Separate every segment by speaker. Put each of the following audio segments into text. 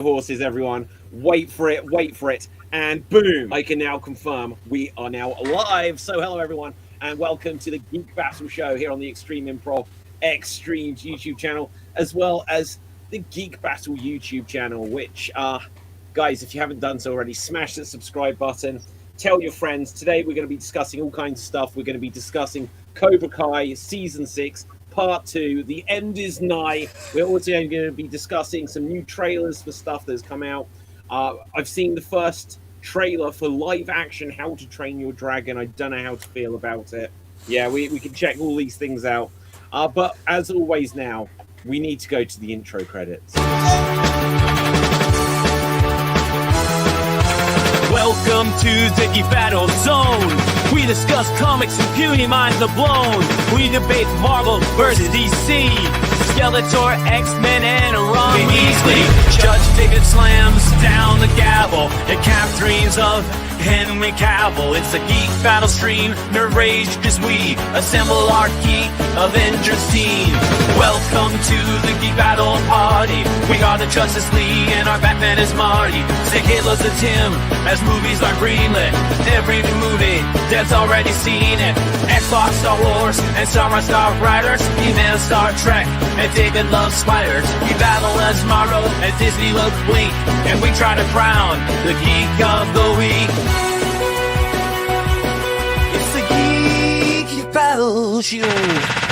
Speaker 1: horses, everyone. Wait for it, and boom! I can now confirm we are now live. So hello, everyone, and welcome to the Geek Battle show here on the Extreme Improv Extremes YouTube channel, as well as the Geek Battle YouTube channel, which, guys, if you haven't done so already, smash that subscribe button. Tell your friends. Today we're going to be discussing all kinds of stuff. We're going to be discussing Cobra Kai Season 6, Part 2. The end is nigh. We're also going to be discussing some new trailers for stuff that's come out. I've seen the first trailer for live action How to Train Your Dragon. I don't know how to feel about it. Yeah, we can check all these things out. But as always now, we need to go to the intro credits.
Speaker 2: Welcome to the Geek Battle Zone. We discuss comics and puny minds are blown. We debate Marvel versus DC, Skeletor, X-Men, and Ron Weasley. Judge David slams down the gavel and cap dreams of Henry Cavill. It's a Geek Battle stream, nerd rage as we assemble our Geek Avengers team. Welcome to the Geek Battle party. We are the Justice League and our Batman is Marty. Say Hitler's a Tim as movies are greenlit. Every new movie, Deb's already seen it. Xbox, Star Wars, and Star Wars Star Riders. He-Man, Star Trek, and David loves spiders. We battle as Morrow and Disney loves Blink. And we try to crown the Geek of the Week. It's the Geek Battle Show.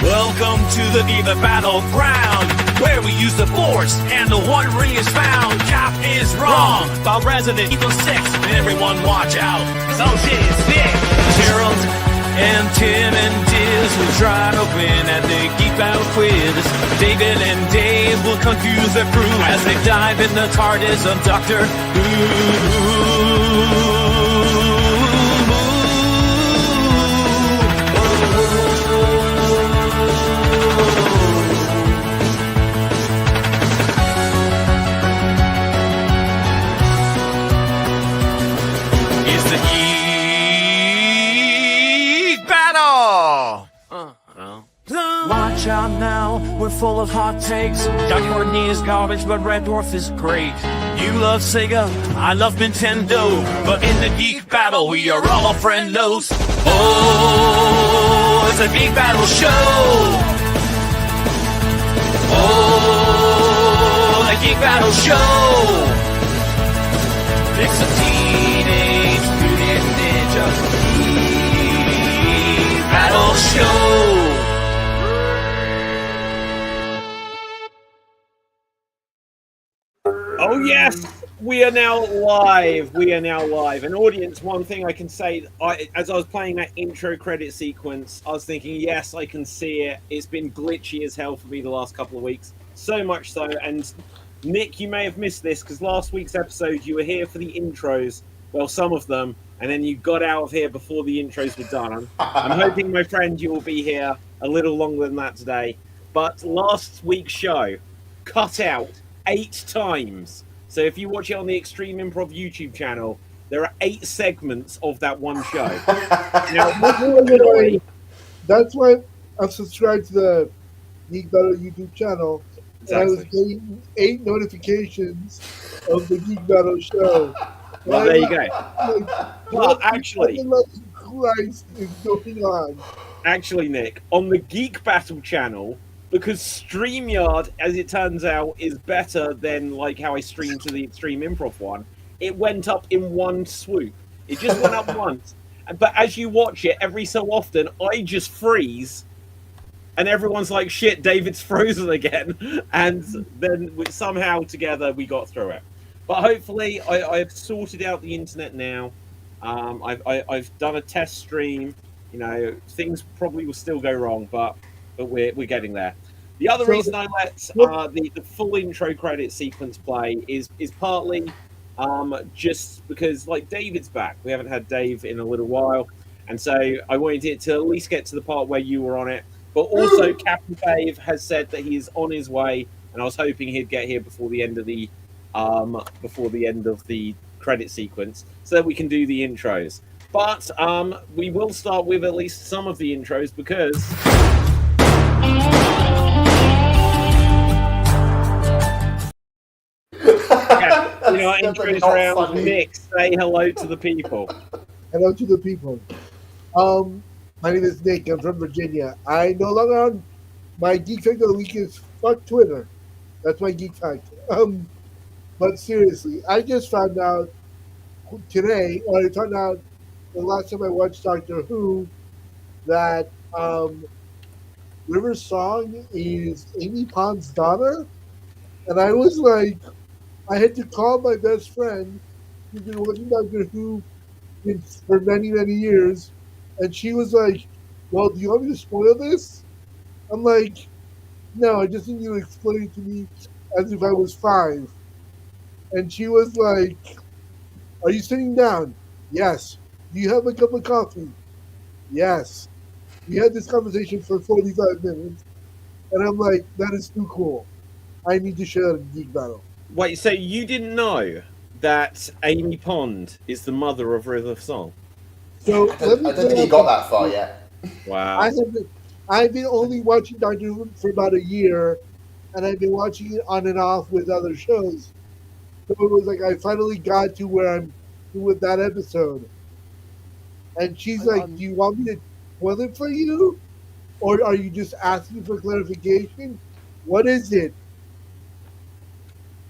Speaker 2: Welcome to the Geek Battleground, where we use the Force and the One Ring is found. Cap is wrong about Resident Evil 6. Everyone watch out, oh shit, it's Nick. Gerald and Tim and Diz will try to win at the Geek Battle quiz. David and Dave will confuse their crew as they dive in the TARDIS of Doctor Who. Watch out now, we're full of hot takes. Dr. Courtney is garbage, but Red Dwarf is great. You love Sega, I love Nintendo, but in the Geek Battle, we are all friendos. Oh, it's a Geek Battle show. Oh, the Geek Battle show. It's a Teenage Mutant Ninja Geek Battle show.
Speaker 1: Oh yes, we are now live. And audience, one thing I can say, as I was playing that intro credit sequence, I was thinking, yes, I can see it. It's been glitchy as hell for me the last couple of weeks. So much so, and Nick, you may have missed this, because last week's episode, you were here for the intros, well, some of them, and then you got out of here before the intros were done. I'm hoping, my friend, you will be here a little longer than that today. But last week's show, cut out 8 times. So if you watch it on the Extreme Improv YouTube channel, there are 8 segments of that one show. Now,
Speaker 3: that's why I'm subscribed to the Geek Battle YouTube channel. Exactly. And I was getting 8 notifications of the Geek Battle show.
Speaker 1: Well, there you go. Well, actually,
Speaker 3: Christ is going on?
Speaker 1: Actually, Nick, on the Geek Battle channel, because StreamYard, as it turns out, is better than like how I streamed to the Extreme Improv one. It went up in one swoop. It just went up once. But as you watch it, every so often, I just freeze. And everyone's like, shit, David's frozen again. And then somehow together we got through it. But hopefully I've sorted out the internet now. I've done a test stream. You know, things probably will still go wrong, but we're getting there. The other reason I let the full intro credit sequence play is partly just because, like, David's back. We haven't had Dave in a little while, and so I wanted it to at least get to the part where you were on it. But also, Captain Dave has said that he is on his way, and I was hoping he'd get here before the end of the credit sequence, so that we can do the intros. But we will start with at least some of the intros because. Yeah, our
Speaker 4: That's
Speaker 1: intros
Speaker 4: not
Speaker 1: round.
Speaker 4: funny.
Speaker 1: Nick, say hello to the people.
Speaker 3: Hello to the people. My name is Nick. I'm from Virginia. I no longer on my geek fact of the week is fuck Twitter. That's my geek fact. But seriously, I just found out today, or I found out the last time I watched Doctor Who that River Song is Amy Pond's daughter, and I was like, I had to call my best friend who's been watching Doctor Who for many, many years. And she was like, well, do you want me to spoil this? I'm like, no, I just need you to explain it to me as if I was 5. And she was like, are you sitting down? Yes. Do you have a cup of coffee? Yes. We had this conversation for 45 minutes. And I'm like, that is too cool. I need to share it in Geek Battle.
Speaker 1: Wait, so you didn't know that Amy Pond is the mother of River Song?
Speaker 3: So
Speaker 4: I don't think he got that far yet.
Speaker 1: Wow.
Speaker 3: I've been only watching Doctor Who for about a year, and I've been watching it on and off with other shows. So it was like I finally got to where I'm with that episode. And she's like, do you want me to spoil it for you? Or are you just asking for clarification? What is it?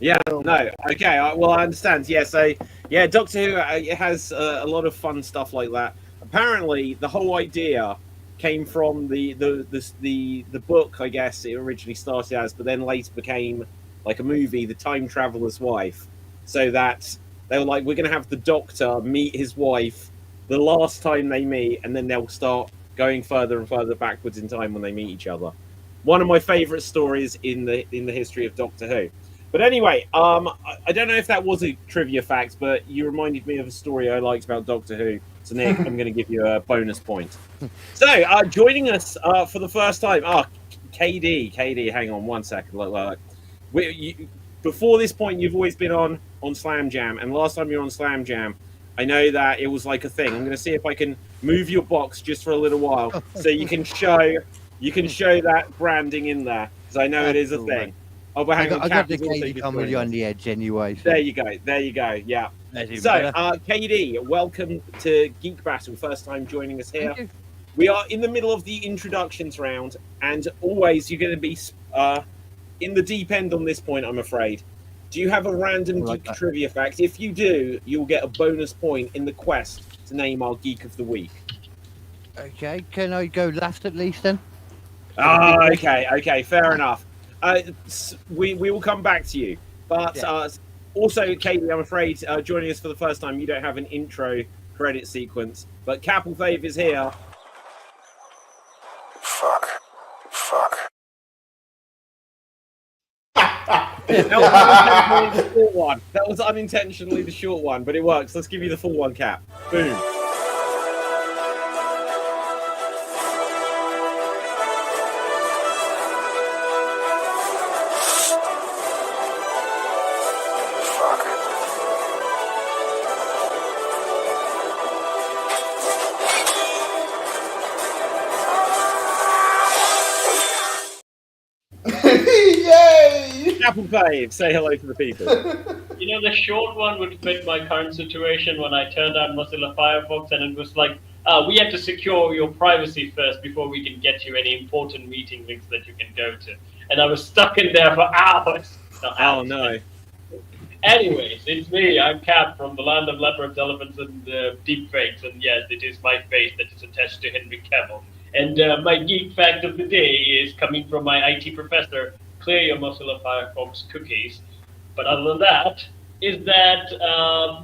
Speaker 1: Yeah, no, okay, well, I understand. Yeah, so, yeah, Doctor Who it has a lot of fun stuff like that. Apparently, the whole idea came from the book, I guess it originally started as, but then later became like a movie, The Time Traveler's Wife, so that they were like, we're going to have the Doctor meet his wife the last time they meet, and then they'll start going further and further backwards in time when they meet each other. One of my favourite stories in the history of Doctor Who. But anyway, I don't know if that was a trivia fact, but you reminded me of a story I liked about Doctor Who. So, Nick, I'm going to give you a bonus point. So, joining us for the first time, KD, hang on one second. Look. Before this point, you've always been on Slam Jam, and last time you were on Slam Jam, I know that it was like a thing. I'm going to see if I can move your box just for a little while, so you can show that branding in there, because I know it is a thing. Oh, but hang on,
Speaker 5: I got the KD comedy on the edge anyway. So.
Speaker 1: There you go, yeah. So, KD, welcome to Geek Battle, first time joining us here. We are in the middle of the introductions round, and always you're going to be in the deep end on this point, I'm afraid. Do you have a random geek trivia fact? If you do, you'll get a bonus point in the quest to name our Geek of the Week.
Speaker 5: Okay, can I go last at least then?
Speaker 1: Okay, fair enough. We will come back to you. But also, Katie, I'm afraid joining us for the first time, you don't have an intro credit sequence. But Capelfave is here.
Speaker 6: Fuck.
Speaker 1: That was unintentionally the short one, but it works. Let's give you the full one, Cap. Boom.
Speaker 4: Yay!
Speaker 1: Capelfave, say hello to the people.
Speaker 7: You know, the short one would fit my current situation when I turned on Mozilla Firefox and it was like, we have to secure your privacy first before we can get you any important meeting links that you can go to. And I was stuck in there for hours.
Speaker 1: Oh, no.
Speaker 7: Anyways, it's me. I'm Cap from the land of leopards, elephants, and deepfakes. And yes, it is my face that is attached to Henry Cavill. And my geek fact of the day is coming from my IT professor, clear your Mozilla Firefox cookies. But other than that, is that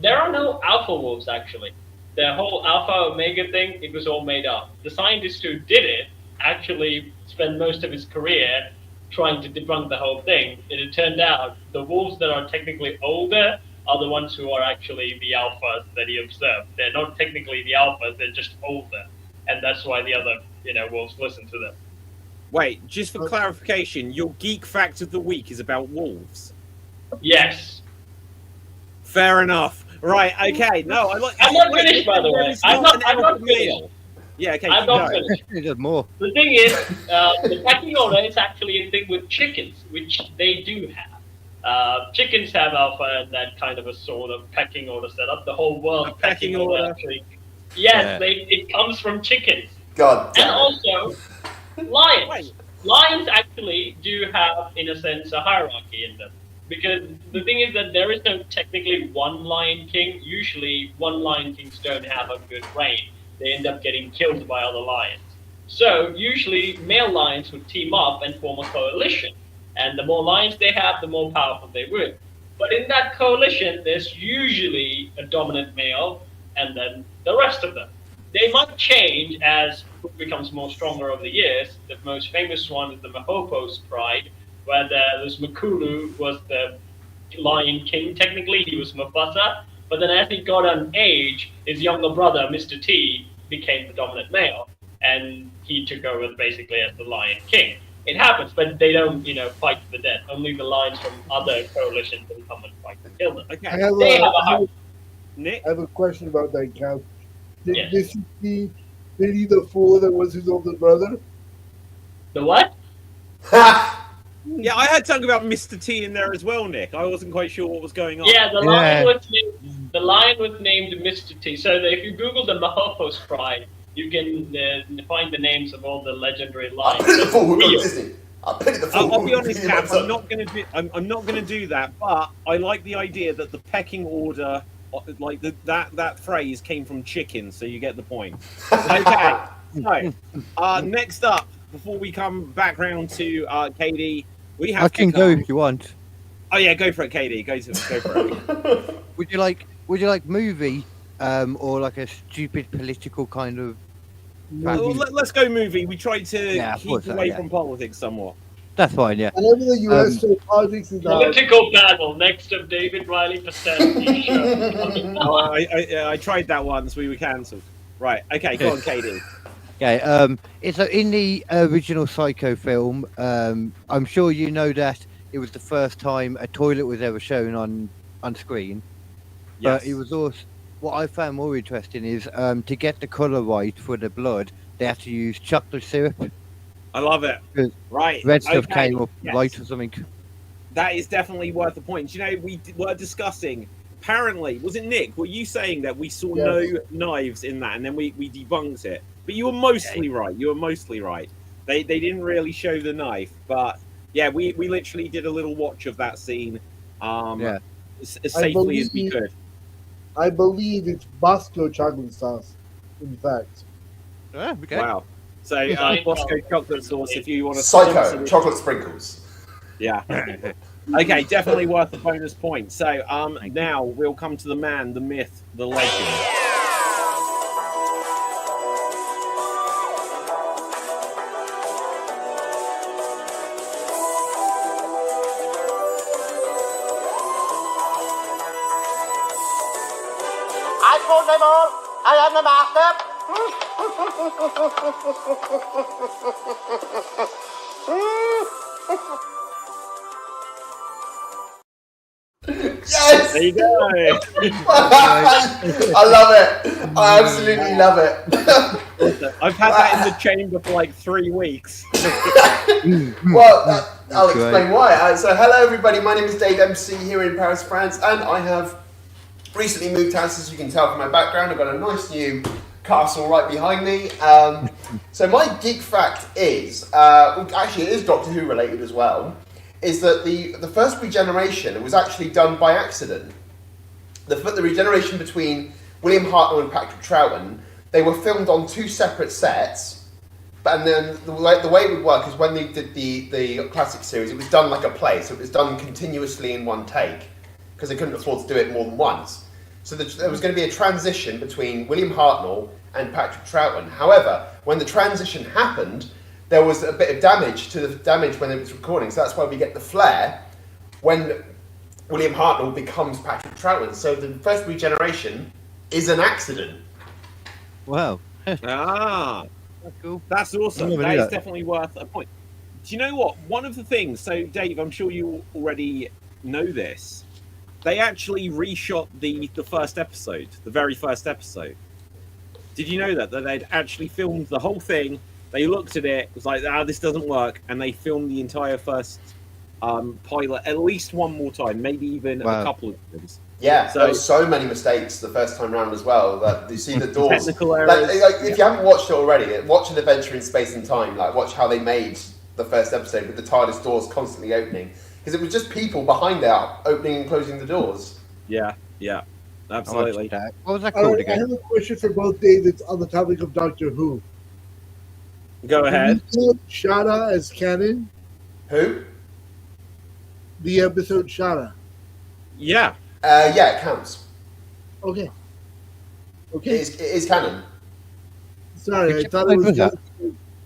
Speaker 7: there are no alpha wolves, actually. The whole alpha omega thing, it was all made up. The scientist who did it actually spent most of his career trying to debunk the whole thing. And it turned out the wolves that are technically older are the ones who are actually the alphas that he observed. They're not technically the alphas, they're just older. And that's why the other, wolves listen to them.
Speaker 1: Wait, just for clarification, your geek fact of the week is about wolves?
Speaker 7: Yes.
Speaker 1: Fair enough. Right, okay. No,
Speaker 7: I'm not finished, by the way. I'm not finished.
Speaker 1: Yeah, okay.
Speaker 7: I'm not finished.
Speaker 5: There's more.
Speaker 7: The thing is, the pecking order is actually a thing with chickens, which they do have. Chickens have alpha and that kind of a sort of pecking order setup. The whole world
Speaker 1: Pecking order.
Speaker 7: Actually. Yes,
Speaker 5: Yeah.
Speaker 7: it comes from chickens.
Speaker 4: God
Speaker 7: And
Speaker 4: damn it.
Speaker 7: also, lions.
Speaker 1: Wait.
Speaker 7: Lions actually do have, in a sense, a hierarchy in them. Because the thing is that there is no technically one Lion King. Usually, one Lion Kings don't have a good reign. They end up getting killed by other lions. So, usually, male lions would team up and form a coalition. And the more lions they have, the more powerful they would. But in that coalition, there's usually a dominant male and then the rest of them. They might change as who becomes more stronger over the years. The most famous one is the Mahopo's pride, where there's Makulu was the Lion King. Technically, he was Mufasa, but then as he got on age, his younger brother, Mr. T, became the dominant male, and he took over basically as the Lion King. It happens, but they don't, fight to the death. Only the lions from other coalitions will come and fight and kill them.
Speaker 1: Okay.
Speaker 3: I have,
Speaker 7: They have a
Speaker 3: I
Speaker 7: house.
Speaker 1: Nick.
Speaker 3: have a question about that, Cal. Did
Speaker 7: Yes.
Speaker 3: this is the Billy the Fool that was his older brother?
Speaker 7: The what?
Speaker 1: Yeah, I had something about Mr. T in there as well, Nick. I wasn't quite sure what was going on.
Speaker 7: Yeah,
Speaker 5: Yeah.
Speaker 7: the lion was named Mr. T. So if you Google the Mahopo's pride, you can find the names of all the legendary
Speaker 4: I
Speaker 7: lions.
Speaker 4: pity the fool who
Speaker 7: Real.
Speaker 4: got Disney. I pity the fool.
Speaker 1: I'll be
Speaker 4: who
Speaker 1: honest,
Speaker 4: got
Speaker 1: Cap.
Speaker 4: Disney.
Speaker 1: I'm not going to do that. But I like the idea that the pecking order, like that phrase, came from chicken. So you get the point. Okay. So next up, before we come back round to Katie, we have.
Speaker 5: I can
Speaker 1: to
Speaker 5: go
Speaker 1: come-
Speaker 5: if you want.
Speaker 1: Oh yeah, go for it, Katie. Go for it.
Speaker 5: Would you like movie, or like a stupid political kind of?
Speaker 1: Well, let's go movie. We tried to
Speaker 5: Yeah, of
Speaker 1: keep
Speaker 5: course,
Speaker 1: away
Speaker 5: yeah.
Speaker 1: from politics somewhat.
Speaker 5: That's fine, yeah.
Speaker 3: Whenever the U.S. politics is out,
Speaker 7: Political battle next of David Riley Pastelli show.
Speaker 1: Oh, I tried that once. We were cancelled. Right. Okay. Go on, Katie.
Speaker 5: Okay. It's in the original Psycho film. I'm sure you know that it was the first time a toilet was ever shown on screen.
Speaker 1: Yes.
Speaker 5: But it was also what I found more interesting is to get the colour right for the blood, they have to use chocolate syrup.
Speaker 1: I love it.
Speaker 5: Good.
Speaker 1: Right.
Speaker 5: Red stuff
Speaker 1: okay,
Speaker 5: came up
Speaker 1: yes.
Speaker 5: right or something.
Speaker 1: That is definitely worth the point. You know, we were discussing. Apparently, was it Nick? Were you saying that we saw
Speaker 3: Yes.
Speaker 1: no knives in that, and then we debunked it? But you were mostly right. You were mostly right. They didn't really show the knife, but yeah, we literally did a little watch of that scene.
Speaker 5: Yeah.
Speaker 1: As safely as we
Speaker 3: believe-
Speaker 1: could.
Speaker 3: I believe it's Bosco chocolate sauce. In fact,
Speaker 5: Okay.
Speaker 1: Wow. So Bosco chocolate sauce, if you want to
Speaker 4: Psycho, chocolate sprinkles.
Speaker 1: Yeah. Okay, definitely worth a bonus point. So now we'll come to the man, the myth, the legend.
Speaker 6: I told them all I am the master.
Speaker 4: Yes!
Speaker 1: There you go.
Speaker 4: I love it. I absolutely love it.
Speaker 1: I've had that in the chamber for like 3 weeks.
Speaker 4: Well, I'll
Speaker 5: That's
Speaker 4: explain why. So, hello everybody. My name is Dave MC here in Paris, France, and I have recently moved house, as you can tell from my background. I've got a nice new castle right behind me. So, my geek fact is, actually, it is Doctor Who related as well. Is that the first regeneration was actually done by accident. The regeneration between William Hartnell and Patrick Troughton, they were filmed on 2 separate sets, and then the way it would work is when they did the classic series, it was done like a play, so it was done continuously in one take, because they couldn't afford to do it more than once. So there was going to be a transition between William Hartnell and Patrick Troughton. However, when the transition happened, there was a bit of damage when it was recording, so that's why we get the flare when William Hartnell becomes Patrick Troughton. So the first regeneration is an accident.
Speaker 5: Wow.
Speaker 1: Ah,
Speaker 5: That's cool.
Speaker 1: that's awesome.
Speaker 5: I never
Speaker 1: That
Speaker 5: knew
Speaker 1: is
Speaker 5: that.
Speaker 1: definitely worth a point. Do you know what? One of the things, so Dave, I'm sure you already know this, they actually reshot the first episode, the very first episode. Did you know that they'd actually filmed the whole thing? They looked at it, was like, this doesn't work, and they filmed the entire first pilot at least one more time, maybe even
Speaker 5: Wow.
Speaker 1: a couple of times.
Speaker 4: Yeah,
Speaker 1: So-
Speaker 4: there was so many mistakes the first time round as well. That you see the doors.
Speaker 1: Technical errors.
Speaker 4: Like, if you haven't watched it already, watch An Adventure in Space and Time. Like, watch how they made the first episode with the TARDIS doors constantly opening, because it was just people behind there opening and closing the doors.
Speaker 1: Yeah, absolutely.
Speaker 5: What was that
Speaker 3: All
Speaker 5: called
Speaker 3: right, I
Speaker 5: again?
Speaker 3: have a question for both Davids on the topic of Doctor Who.
Speaker 1: Go ahead.
Speaker 3: Do you count Shada as canon?
Speaker 4: Who?
Speaker 3: The episode Shada.
Speaker 1: Yeah.
Speaker 4: Yeah, it counts.
Speaker 3: Okay.
Speaker 4: It
Speaker 3: Okay.
Speaker 4: is canon.
Speaker 3: Sorry, I
Speaker 5: Which
Speaker 3: thought it was
Speaker 5: episode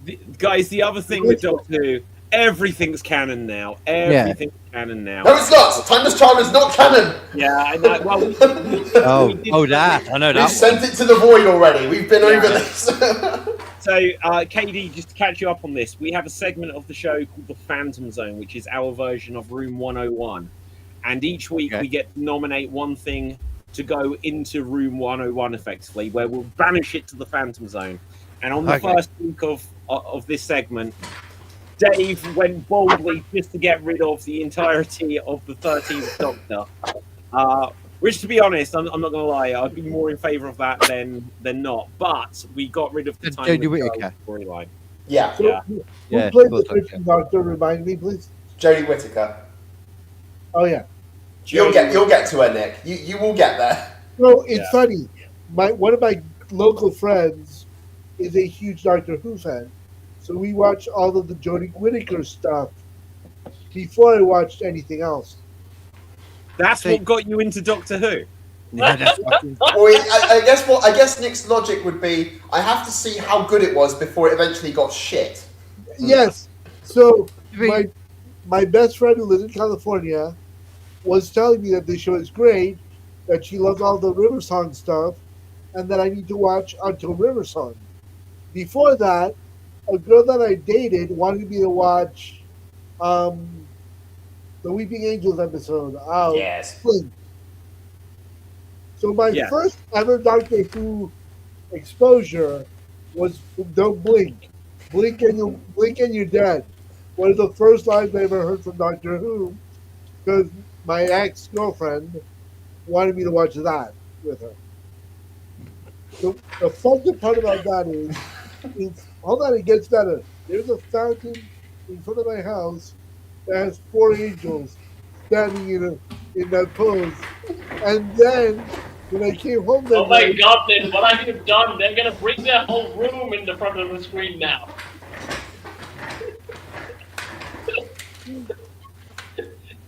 Speaker 3: just.
Speaker 1: Guys, the other thing with Doctor Who, everything's canon now. Everything's canon now.
Speaker 4: No, it's not. Timeless Child is not canon.
Speaker 1: Yeah, I know. Well,
Speaker 5: That I know
Speaker 4: We've
Speaker 5: that.
Speaker 4: sent it to the void already. We've been over this.
Speaker 1: So, KD, just to catch you up on this, we have a segment of the show called the Phantom Zone, which is our version of Room 101. And each week we get to nominate one thing to go into Room 101, effectively, where we'll banish it to the Phantom Zone. And on the first week of this segment, Dave went boldly just to get rid of the entirety of the 13th Doctor. Which, to be honest, I'm not going to lie, I'd be more in favour of that than not. But we got rid of the
Speaker 5: Jodie Whittaker
Speaker 1: storyline.
Speaker 4: Yeah.
Speaker 3: Who
Speaker 5: Yeah,
Speaker 3: played the
Speaker 5: thought so,
Speaker 3: 13th Doctor? Remind me, please.
Speaker 4: Jodie Whittaker.
Speaker 3: Oh, yeah.
Speaker 4: You'll get to her, Nick. You will get there.
Speaker 3: No, it's funny. One of my local friends is a huge Doctor Who fan. So we watched all of the Jodie Whittaker stuff before I watched anything else.
Speaker 1: That's what got you into Doctor Who.
Speaker 5: Yeah, that's fucking-
Speaker 4: I guess Nick's logic would be, I have to see how good it was before it eventually got shit.
Speaker 3: Yes. So my best friend who lives in California was telling me that this show is great, that she loves all the River Song stuff, and that I need to watch Until River Song. Before that, a girl that I dated wanted me to watch the Weeping Angels episode.
Speaker 4: Yes.
Speaker 3: Blink. So my first ever Doctor Who exposure was Don't Blink. Blink and you're dead. One of the first lines I ever heard from Doctor Who, because my ex-girlfriend wanted me to watch that with her. So the funny part about that is hold on, it gets better. There's a fountain in front of my house that has 4 angels standing in that pose. And then when I came home that
Speaker 7: Oh my
Speaker 3: night,
Speaker 7: goodness, what have you done? They're gonna bring their whole room in the front of the screen now.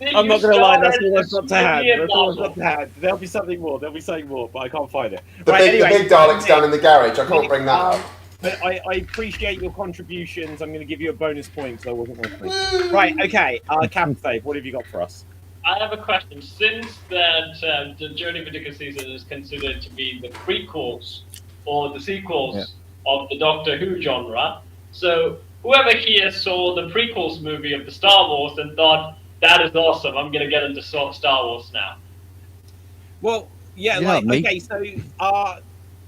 Speaker 1: I'm not going to lie, that's all I've got to hand. That's all I've got to hand. There'll be something more, but I can't find it.
Speaker 4: The big Daleks down in the garage. I can't bring that up.
Speaker 1: But I appreciate your contributions. I'm going to give you a bonus point because I wasn't listening. Right, okay. Captain Dave, what have you got for us?
Speaker 7: I have a question. Since that the Jodie Whittaker season is considered to be the prequels or the sequels of the Doctor Who genre, so whoever here saw the prequels movie of the Star Wars and thought, that is awesome, I'm going to get into Star Wars now.
Speaker 1: Well, okay, so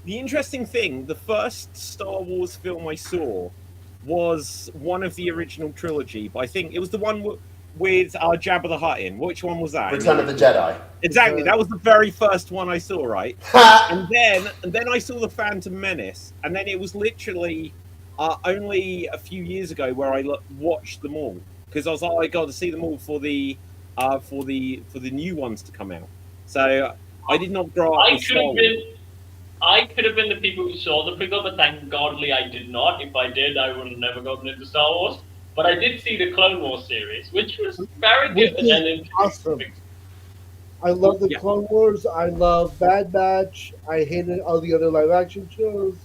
Speaker 1: the interesting thing, the first Star Wars film I saw was one of the original trilogy, but I think it was the one with Jabba the Hutt in. Which one was that?
Speaker 4: Return of the Jedi.
Speaker 1: Exactly, that was the very first one I saw, right? and then I saw the Phantom Menace, and then it was literally only a few years ago where I watched them all because I was like, I got to see them all for the new ones to come out. So I did not grow up.
Speaker 7: I could have been the people who saw the prequel, but thank godly I did not. If I did, I would have never gotten into Star Wars. But I did see the Clone Wars series, which was very good. And
Speaker 3: awesome. I love the Clone Wars. I love Bad Batch. I hated all the other live action shows.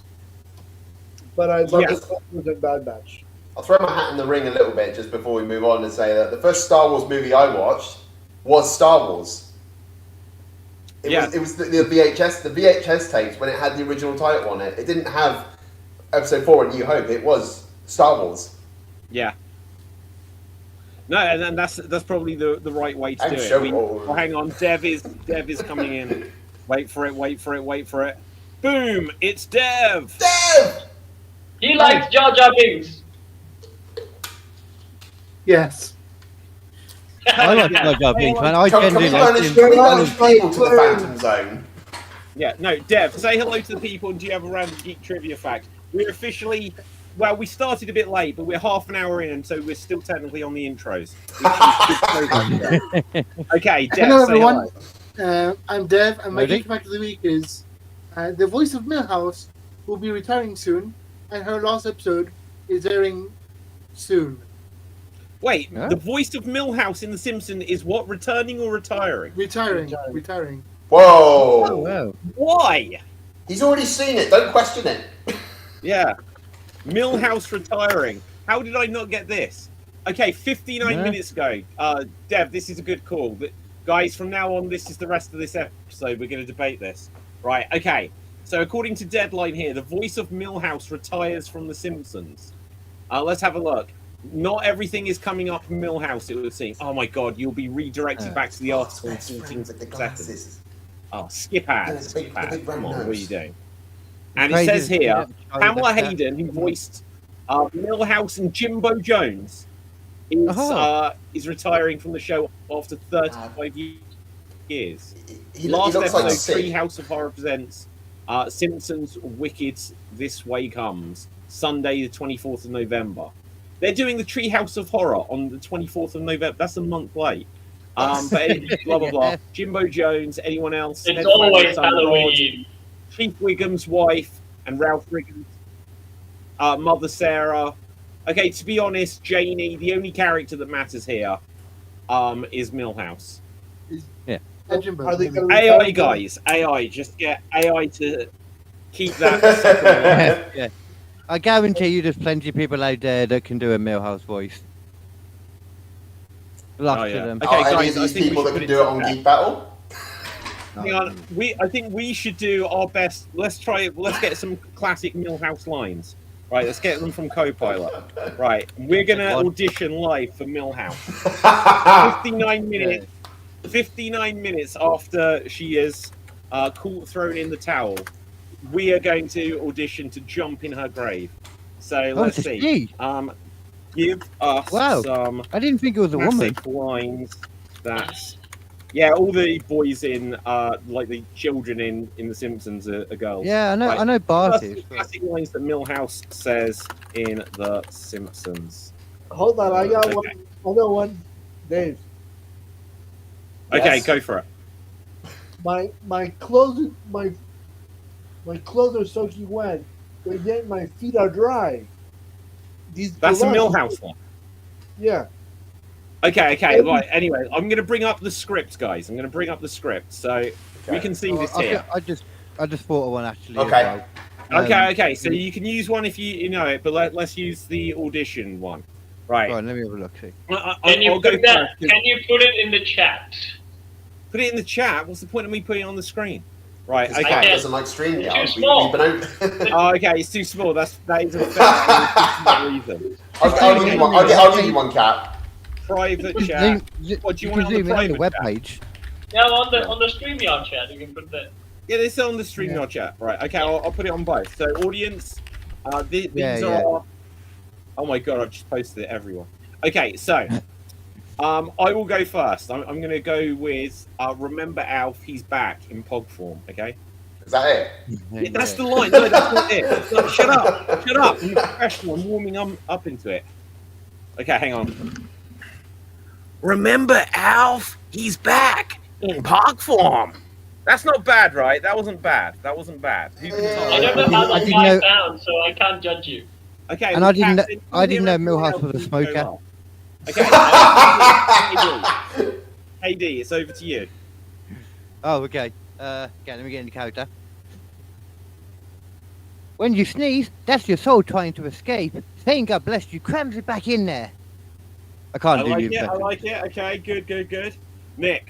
Speaker 3: But I love the Clone Wars and Bad Batch.
Speaker 4: I'll throw my hat in the ring a little bit just before we move on and say that the first Star Wars movie I watched was Star Wars. It was the VHS tapes when it had the original title on it. It didn't have Episode 4 and New Hope. It was Star Wars.
Speaker 1: Yeah. No, and that's probably the right way to do it. Well, hang on, Dev is coming in. Wait for it. Boom! It's Dev.
Speaker 4: Dev.
Speaker 7: He likes Jar Jar Binks.
Speaker 8: Yes.
Speaker 5: I like Jar Jar Binks, man. I
Speaker 4: Can we
Speaker 5: genuinely
Speaker 4: banish,
Speaker 5: like him.
Speaker 4: can we banish people to the Phantom Zone?
Speaker 1: Yeah, no, Dev, say hello to the people and do you have a random geek trivia fact? We're officially, well, we started a bit late, but we're half an hour in, and so we're still technically on the intros. Okay, Dev,
Speaker 8: Hello,
Speaker 1: say
Speaker 8: everyone.
Speaker 1: hello.
Speaker 8: I'm Dev, and my
Speaker 5: Ready?
Speaker 8: geek fact of the week is the voice of Millhouse will be retiring soon, and her last episode is airing soon.
Speaker 1: Wait,
Speaker 5: Huh?
Speaker 1: the voice of Milhouse in The Simpsons is what, returning or retiring?
Speaker 8: Retiring.
Speaker 4: Whoa!
Speaker 5: Oh, wow.
Speaker 1: Why?
Speaker 4: He's already seen it. Don't question it.
Speaker 1: Yeah. Milhouse retiring. How did I not get this? Okay, 59
Speaker 5: Yeah.
Speaker 1: minutes ago. Dev, this is a good call. But guys, from now on, this is the rest of this episode. We're going to debate this. Right, okay. So according to Deadline here, the voice of Milhouse retires from The Simpsons. Let's have a look. Not everything is coming up in Milhouse, it would seem. Oh my god, you'll be redirected back to the article in
Speaker 4: Best
Speaker 1: 14
Speaker 4: friend with the
Speaker 1: seconds.
Speaker 4: glasses.
Speaker 1: Oh, skip ads.
Speaker 4: Yeah, the
Speaker 1: Skip
Speaker 4: big- the
Speaker 1: ads.
Speaker 4: big round
Speaker 1: Come on, what are you
Speaker 4: nose.
Speaker 1: doing? And it
Speaker 5: Crazy
Speaker 1: says
Speaker 5: to
Speaker 1: here,
Speaker 5: have a child
Speaker 1: Pamela
Speaker 5: like that.
Speaker 1: Hayden, who voiced Milhouse and Jimbo Jones, is retiring from the show after 35 years.
Speaker 4: He
Speaker 1: Last
Speaker 4: looks like
Speaker 1: episode,
Speaker 4: Sid.
Speaker 1: Treehouse of Horror presents Simpsons Wicked This Way Comes, Sunday the 24th of November. They're doing the Treehouse of Horror on the 24th of November. That's a month late. But blah, blah, blah. Jimbo Jones, anyone else?
Speaker 7: It's
Speaker 1: Ned
Speaker 7: always
Speaker 1: Flanders, Sandra
Speaker 7: Halloween.
Speaker 1: Chief Wiggum's wife and Ralph Wiggum's mother Sarah. Okay, to be honest, Janie, the only character that matters here is Milhouse.
Speaker 3: Are they gonna
Speaker 1: AI
Speaker 3: retire
Speaker 1: guys, AI, just get AI to keep that sucker.
Speaker 5: Yeah. I guarantee you there's plenty of people out there that can do a Millhouse voice. Lots
Speaker 1: Oh,
Speaker 5: of
Speaker 1: yeah.
Speaker 5: them.
Speaker 1: Okay,
Speaker 4: Are any
Speaker 1: guys,
Speaker 4: of
Speaker 1: I
Speaker 4: these
Speaker 1: think we
Speaker 4: people
Speaker 1: should
Speaker 4: that
Speaker 1: put
Speaker 4: can
Speaker 1: it
Speaker 4: do it
Speaker 1: to
Speaker 4: on
Speaker 1: that.
Speaker 4: Geek Battle?
Speaker 1: Hang on, I think we should do our best. Let's get some classic Milhouse lines. Right, let's get them from Copilot. Right, we're gonna audition live for Milhouse. 59 minutes. 59 minutes after she is thrown in the towel, we are going to audition to jump in her grave. So let's
Speaker 5: it's a
Speaker 1: see.
Speaker 5: she.
Speaker 1: Give us
Speaker 5: Wow.
Speaker 1: some
Speaker 5: I didn't think it was a woman.
Speaker 1: classic lines. That's all the boys in like the children in The Simpsons are girls.
Speaker 5: Yeah, I know.
Speaker 1: Right.
Speaker 5: I know Bart
Speaker 1: Plus,
Speaker 5: is.
Speaker 1: the classic lines that Milhouse says in The Simpsons.
Speaker 3: Hold on, I got
Speaker 1: Okay.
Speaker 3: one. I got one. Dave,
Speaker 1: Okay,
Speaker 4: Yes.
Speaker 1: go for it.
Speaker 3: my clothes are soaking wet, but yet my feet are dry.
Speaker 1: That's a
Speaker 3: galoshes-
Speaker 1: Milhouse one.
Speaker 3: Yeah.
Speaker 1: Okay, right. Anyway, I'm going to bring up the script, guys. I'm going to bring up the script so we can see this here.
Speaker 5: I just thought of one actually.
Speaker 4: Okay.
Speaker 5: as well.
Speaker 1: Okay. So you can use one if you know it, but let's use the audition one. Right.
Speaker 5: Right, let me have a look. See.
Speaker 7: Can you
Speaker 1: I'll go
Speaker 7: put that?
Speaker 1: first.
Speaker 7: Can you put it in the chat?
Speaker 1: Put it in the chat. What's the point of me putting it on the screen? Right.
Speaker 4: Because
Speaker 1: Okay.
Speaker 4: Cat
Speaker 7: Okay.
Speaker 4: doesn't like StreamYard.
Speaker 7: Too small.
Speaker 1: Oh, okay. It's too small. That is a fair reason.
Speaker 4: I'll give you one. I'll give you one, Cat.
Speaker 1: Private chat. What do you want on the
Speaker 5: zoom in on the
Speaker 1: private chat?
Speaker 5: webpage.
Speaker 7: Now on the StreamYard chat, you can put that.
Speaker 1: Yeah, this is on the StreamYard chat. Right. Okay. I'll put it on both. So audience, these
Speaker 5: Yeah,
Speaker 1: are. Oh my god! I've just posted it, everyone. Okay, so I will go first. I'm going to go with remember Alf. He's back in Pog form. Okay.
Speaker 4: Is that it?
Speaker 1: Yeah, that's the line. No, that's not it. No, shut up. Shut up. I'm professional. I'm warming up into it. Okay, hang on. Remember Alf? He's back in Pog form. That's not bad, right? That wasn't bad. Who can tell?
Speaker 7: I don't know how
Speaker 5: I
Speaker 7: the
Speaker 5: didn't
Speaker 7: guy
Speaker 5: know-
Speaker 7: sounds, so I can't judge you.
Speaker 1: Okay.
Speaker 5: And
Speaker 1: well,
Speaker 5: I didn't
Speaker 1: Kat,
Speaker 5: know- I didn't know
Speaker 1: everyone
Speaker 5: Milhouse
Speaker 1: else
Speaker 5: was a
Speaker 1: can go
Speaker 5: smoker.
Speaker 1: well. Okay. KD, it's over to you.
Speaker 5: Oh, okay. Okay, let me get in the character. When you sneeze, that's your soul trying to escape. Saying God bless you crams it back in there. I can't do you.
Speaker 1: I like it. Okay, good. Nick.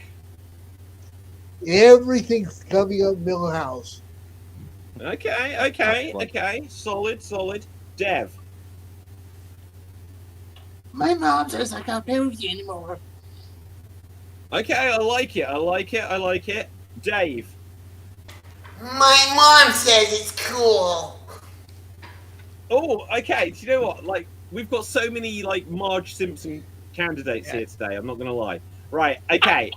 Speaker 3: Everything's coming up Millhouse.
Speaker 1: Okay. Solid. Dev.
Speaker 8: My mom says I can't play with you anymore.
Speaker 1: Okay, I like it. Dave.
Speaker 6: My mom says it's cool.
Speaker 1: Oh, okay. Do you know what? Like, we've got so many like Marge Simpson candidates here today. I'm not going to lie. Right. Okay.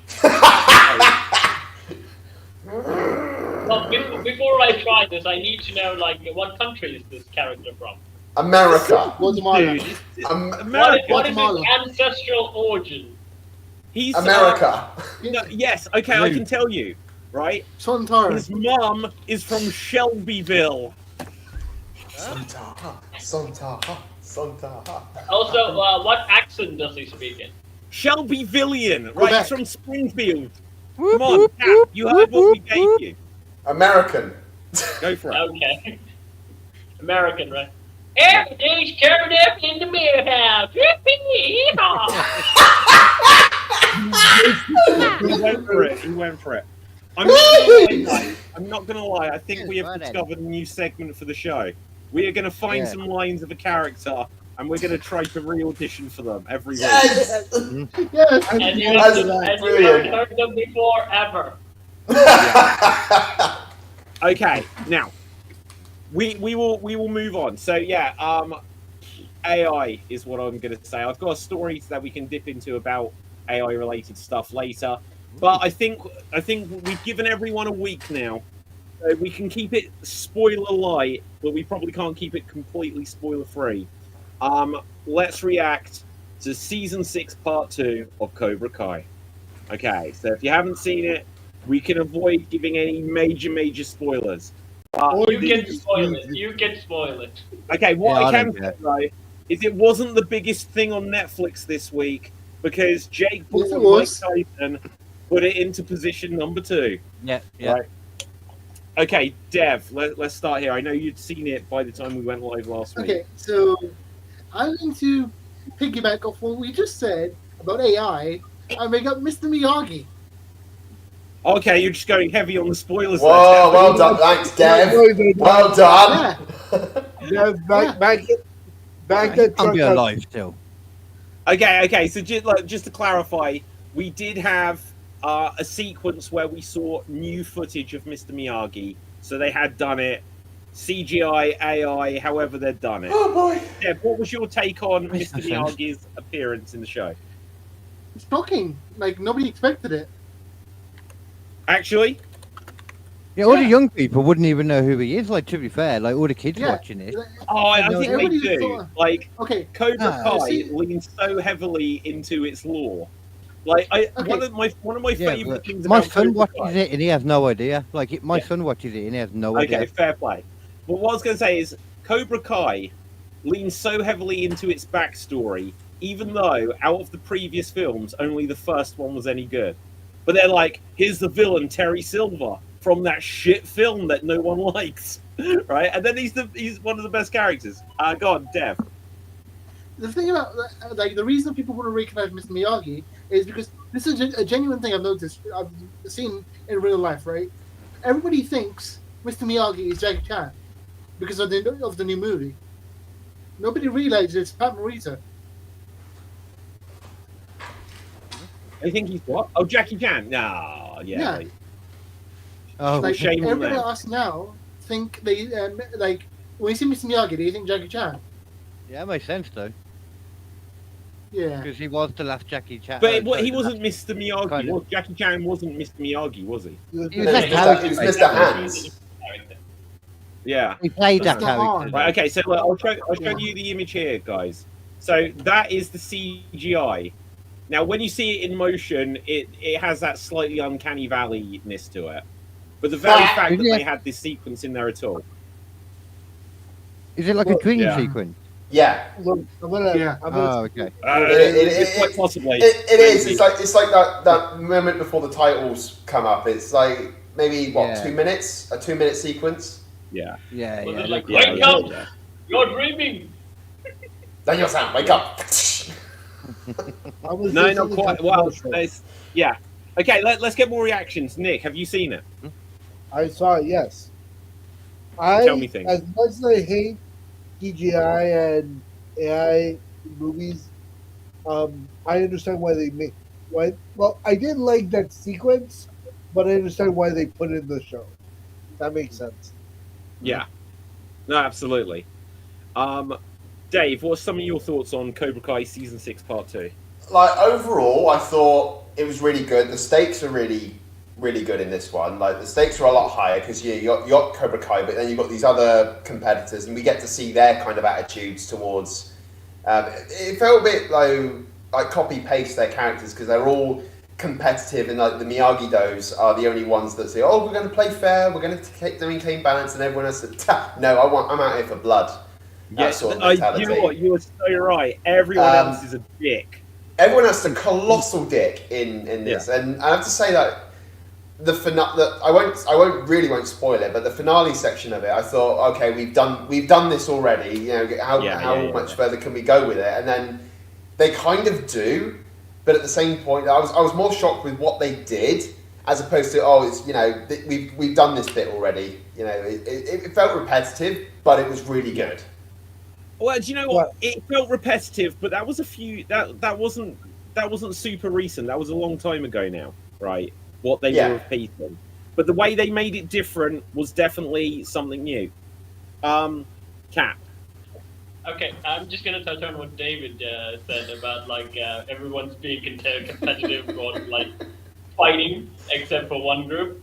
Speaker 7: Well, before I try this, I need to know, like, what country is this character from?
Speaker 4: America.
Speaker 8: Guatemala.
Speaker 1: Dude,
Speaker 7: What is his
Speaker 8: Guatemala.
Speaker 7: ancestral origin?
Speaker 1: he's
Speaker 4: America.
Speaker 1: no, yes. Okay, I can tell you. Right.
Speaker 8: Sontara.
Speaker 1: His mom is from Shelbyville.
Speaker 4: Santa.
Speaker 7: Also, what accent does he speak in?
Speaker 1: Shelbyvillian. Right.
Speaker 8: Quebec.
Speaker 1: He's from Springfield. Come on, Cap. You heard what we gave you.
Speaker 4: American.
Speaker 1: Go for it.
Speaker 7: Okay. American, right? Everything's covered up in the mail house.
Speaker 1: He went for it. He went for it. I'm not gonna lie, guys. I'm not gonna lie. I think we have
Speaker 5: Right then.
Speaker 1: discovered a new segment for the show. We are gonna find some lines of a character, and we're gonna try to re-audition for them every week.
Speaker 4: Yes.
Speaker 8: Yes.
Speaker 7: And you
Speaker 4: That's
Speaker 7: haven't
Speaker 4: brilliant.
Speaker 7: heard them before, ever.
Speaker 1: Okay, now we will move on. So yeah, AI is what I'm gonna say. I've got stories that we can dip into about AI related stuff later, but I think we've given everyone a week now. So we can keep it spoiler light, but we probably can't keep it completely spoiler free. Let's react to season 6, part 2 of Cobra Kai. Okay, so if you haven't seen it, we can avoid giving any major spoilers.
Speaker 7: You can spoil it. You can spoil it.
Speaker 1: Okay, what
Speaker 5: Yeah,
Speaker 1: I
Speaker 5: I
Speaker 1: can
Speaker 5: don't
Speaker 1: say
Speaker 5: care.
Speaker 1: though is it wasn't the biggest thing on Netflix this week because Jake Paul
Speaker 8: Yes, it
Speaker 1: and Mike
Speaker 8: was.
Speaker 1: Tyson put it into position number 2.
Speaker 5: Yeah, yeah.
Speaker 1: Right. Okay, Dev, let's start here. I know you'd seen it by the time we went live last week.
Speaker 8: Okay, so I'm going to piggyback off what we just said about AI and make up Mr. Miyagi.
Speaker 1: Okay, you're just going heavy on the spoilers.
Speaker 4: Whoa, well done. Thanks, Dev. Well done.
Speaker 8: Yeah.
Speaker 3: Back that
Speaker 5: I'll
Speaker 3: truck
Speaker 5: be
Speaker 3: up.
Speaker 5: alive still.
Speaker 1: Okay. So just to clarify, we did have a sequence where we saw new footage of Mr. Miyagi. So they had done it CGI, AI, however they'd done it.
Speaker 4: Oh boy.
Speaker 1: Deb, what was your take on
Speaker 5: Makes
Speaker 1: Mr.
Speaker 5: no sense.
Speaker 1: Miyagi's appearance in the show?
Speaker 8: It's shocking. Like, nobody expected it.
Speaker 1: Actually,
Speaker 5: Yeah, all the
Speaker 8: Yeah.
Speaker 5: young people wouldn't even know who he is. Like, to be fair, like all the kids
Speaker 8: Yeah.
Speaker 5: watching it.
Speaker 1: I
Speaker 5: No,
Speaker 1: think they
Speaker 8: everybody
Speaker 1: do.
Speaker 8: thought-
Speaker 1: Like,
Speaker 8: Okay,
Speaker 1: Cobra
Speaker 5: Ah,
Speaker 1: Kai
Speaker 8: see-
Speaker 1: leans so heavily into its lore. Like, one of my
Speaker 5: Yeah,
Speaker 1: favorite
Speaker 5: but
Speaker 1: things
Speaker 5: my
Speaker 1: about
Speaker 5: son
Speaker 1: Cobra
Speaker 5: watches
Speaker 1: Kai.
Speaker 5: it and he has no idea. Like, my
Speaker 1: Yeah.
Speaker 5: son watches it and he has no
Speaker 1: Okay,
Speaker 5: idea.
Speaker 1: fair play. But what I was going to say is Cobra Kai leans so heavily into its backstory, even though out of the previous films, only the first one was any good. But they're like, here's the villain, Terry Silver, from that shit film that no one likes, right? And then he's one of the best characters. Go on, Dev.
Speaker 8: the thing about, like, the reason people want to recognize Mr. Miyagi is because this is a genuine thing I've noticed, I've seen in real life, right? Everybody thinks Mr. Miyagi is Jackie Chan because of the new movie. Nobody realizes it's Pat Morita.
Speaker 1: I think he's what? Oh, Jackie Chan. No, yeah.
Speaker 8: Yeah.
Speaker 1: Like,
Speaker 5: Oh,
Speaker 8: Like,
Speaker 1: shame on
Speaker 8: everybody
Speaker 1: them.
Speaker 8: else now think they, like, when you see Mr. Miyagi, do you think Jackie Chan?
Speaker 5: yeah, makes sense though,
Speaker 8: Yeah.
Speaker 5: because he was the last Jackie Chan.
Speaker 1: But he
Speaker 5: the
Speaker 1: wasn't Mr. Miyagi.
Speaker 5: Kind of.
Speaker 1: Jackie Chan wasn't Mr. Miyagi, was he?
Speaker 5: He was
Speaker 4: It
Speaker 5: that
Speaker 4: was
Speaker 5: character.
Speaker 4: Mr. Mr. Hands.
Speaker 1: Yeah.
Speaker 5: He played that
Speaker 8: That's not
Speaker 5: character.
Speaker 8: hard.
Speaker 1: Right. Okay. So look, I'll show you the image here, guys. So that is the CGI. Now, when you see it in motion, it has that slightly uncanny valley-ness to it. But the very fact that
Speaker 5: Yeah.
Speaker 1: they had this sequence in there at all.
Speaker 5: Is it like a dream
Speaker 1: Yeah.
Speaker 5: sequence?
Speaker 4: Yeah.
Speaker 3: Look, I'm gonna.
Speaker 5: Oh, okay.
Speaker 1: It's quite possibly.
Speaker 4: It is. It's like that moment before the titles come up. It's like maybe what,
Speaker 5: Yeah.
Speaker 4: 2 minutes? A 2-minute sequence.
Speaker 1: Yeah.
Speaker 5: Yeah,
Speaker 7: Was
Speaker 5: yeah.
Speaker 7: it like,
Speaker 1: Yeah,
Speaker 7: wake
Speaker 1: yeah,
Speaker 7: up!
Speaker 1: yeah.
Speaker 7: You're dreaming!
Speaker 4: Daniel Sam, wake up.
Speaker 1: No, not quite. Well, yeah. Okay, let's get more reactions. Nick, have you seen it?
Speaker 3: I saw it. Yes.
Speaker 1: Tell me things.
Speaker 3: As much as I hate CGI and AI movies, I understand why they make. Why? Well, I didn't like that sequence, but I understand why they put it in the show. That makes sense.
Speaker 1: Yeah. No, absolutely. Dave, what's some of your thoughts on Cobra Kai season 6, part 2?
Speaker 4: like overall, I thought it was really good. The stakes are really, really good in this one. Like the stakes are a lot higher because you got Cobra Kai, but then you've got these other competitors, and we get to see their kind of attitudes towards. It felt a bit like copy paste their characters because they're all competitive, and like the Miyagi-Dos are the only ones that say, "Oh, we're going to play fair, we're going to maintain balance," and everyone else says, "No, I'm out here for blood." That sort of mentality.
Speaker 1: You know what? You were so right. Everyone else is a dick.
Speaker 4: Everyone else is a colossal dick in this, and I have to say that the finale. I won't spoil it, but the finale section of it, I thought, okay, we've done this already. You know, how much further can we go with it? And then they kind of do, but at the same point, I was more shocked with what they did as opposed to we've done this bit already. You know, it felt repetitive, but it was really good.
Speaker 1: Well, do you know what? It felt repetitive, but that was that wasn't super recent. That was a long time ago now, right? What they were repeating, but the way they made it different was definitely something new. Cap.
Speaker 7: Okay, I'm just gonna touch on what David said about everyone's being competitive on fighting, except for one group.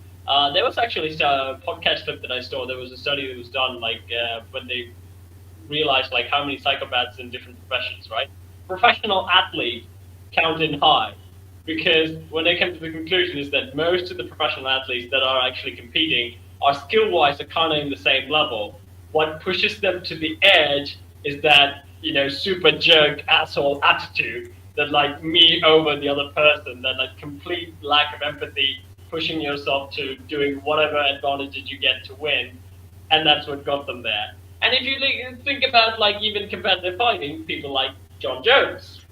Speaker 7: There was actually a podcast clip that I saw. There was a study that was done when they realized how many psychopaths in different professions, right? Professional athletes count in high because when they came to the conclusion is that most of the professional athletes that are actually competing are skill-wise are kind of in the same level. What pushes them to the edge is that super jerk asshole attitude that me over the other person, that complete lack of empathy, pushing yourself to doing whatever advantages you get to win, and that's what got them there. And if you think about even competitive fighting, people like John Jones,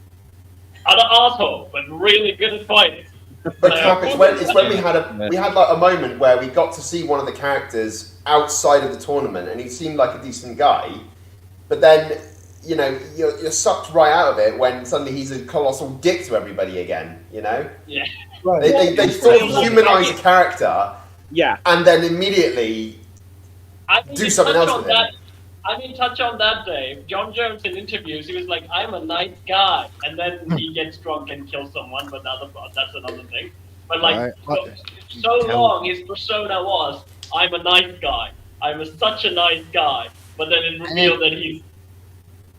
Speaker 7: other asshole, but really good at fighting.
Speaker 4: But Cap, it's when we had a moment where we got to see one of the characters outside of the tournament, and he seemed like a decent guy, but then you're sucked right out of it when suddenly he's a colossal dick to everybody again. Yeah.
Speaker 3: Right.
Speaker 4: They sort of humanize a character.
Speaker 1: Yeah.
Speaker 4: And then immediately do something else with it.
Speaker 7: Touch on that, Dave. John Jones in interviews, he was like, "I'm a nice guy," and then he gets drunk and kills someone. But that's another thing. But so long, his persona was, "I'm a nice guy. I'm such a nice guy." But then it revealed that he's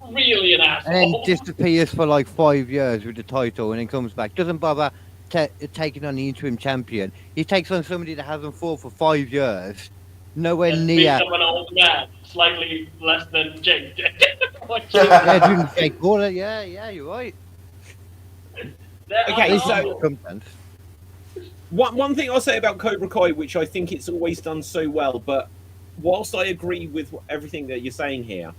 Speaker 7: really an asshole.
Speaker 5: And then disappears for 5 years with the title, and then comes back. Doesn't bother taking on the interim champion. He takes on somebody that hasn't fought for 5 years. Nowhere near.
Speaker 7: Someone old man, slightly less than Jake.
Speaker 5: Jake Gordon. Yeah, you're right.
Speaker 1: Okay, so one thing I'll say about Cobra Kai, which I think it's always done so well, but whilst I agree with everything that you're saying here,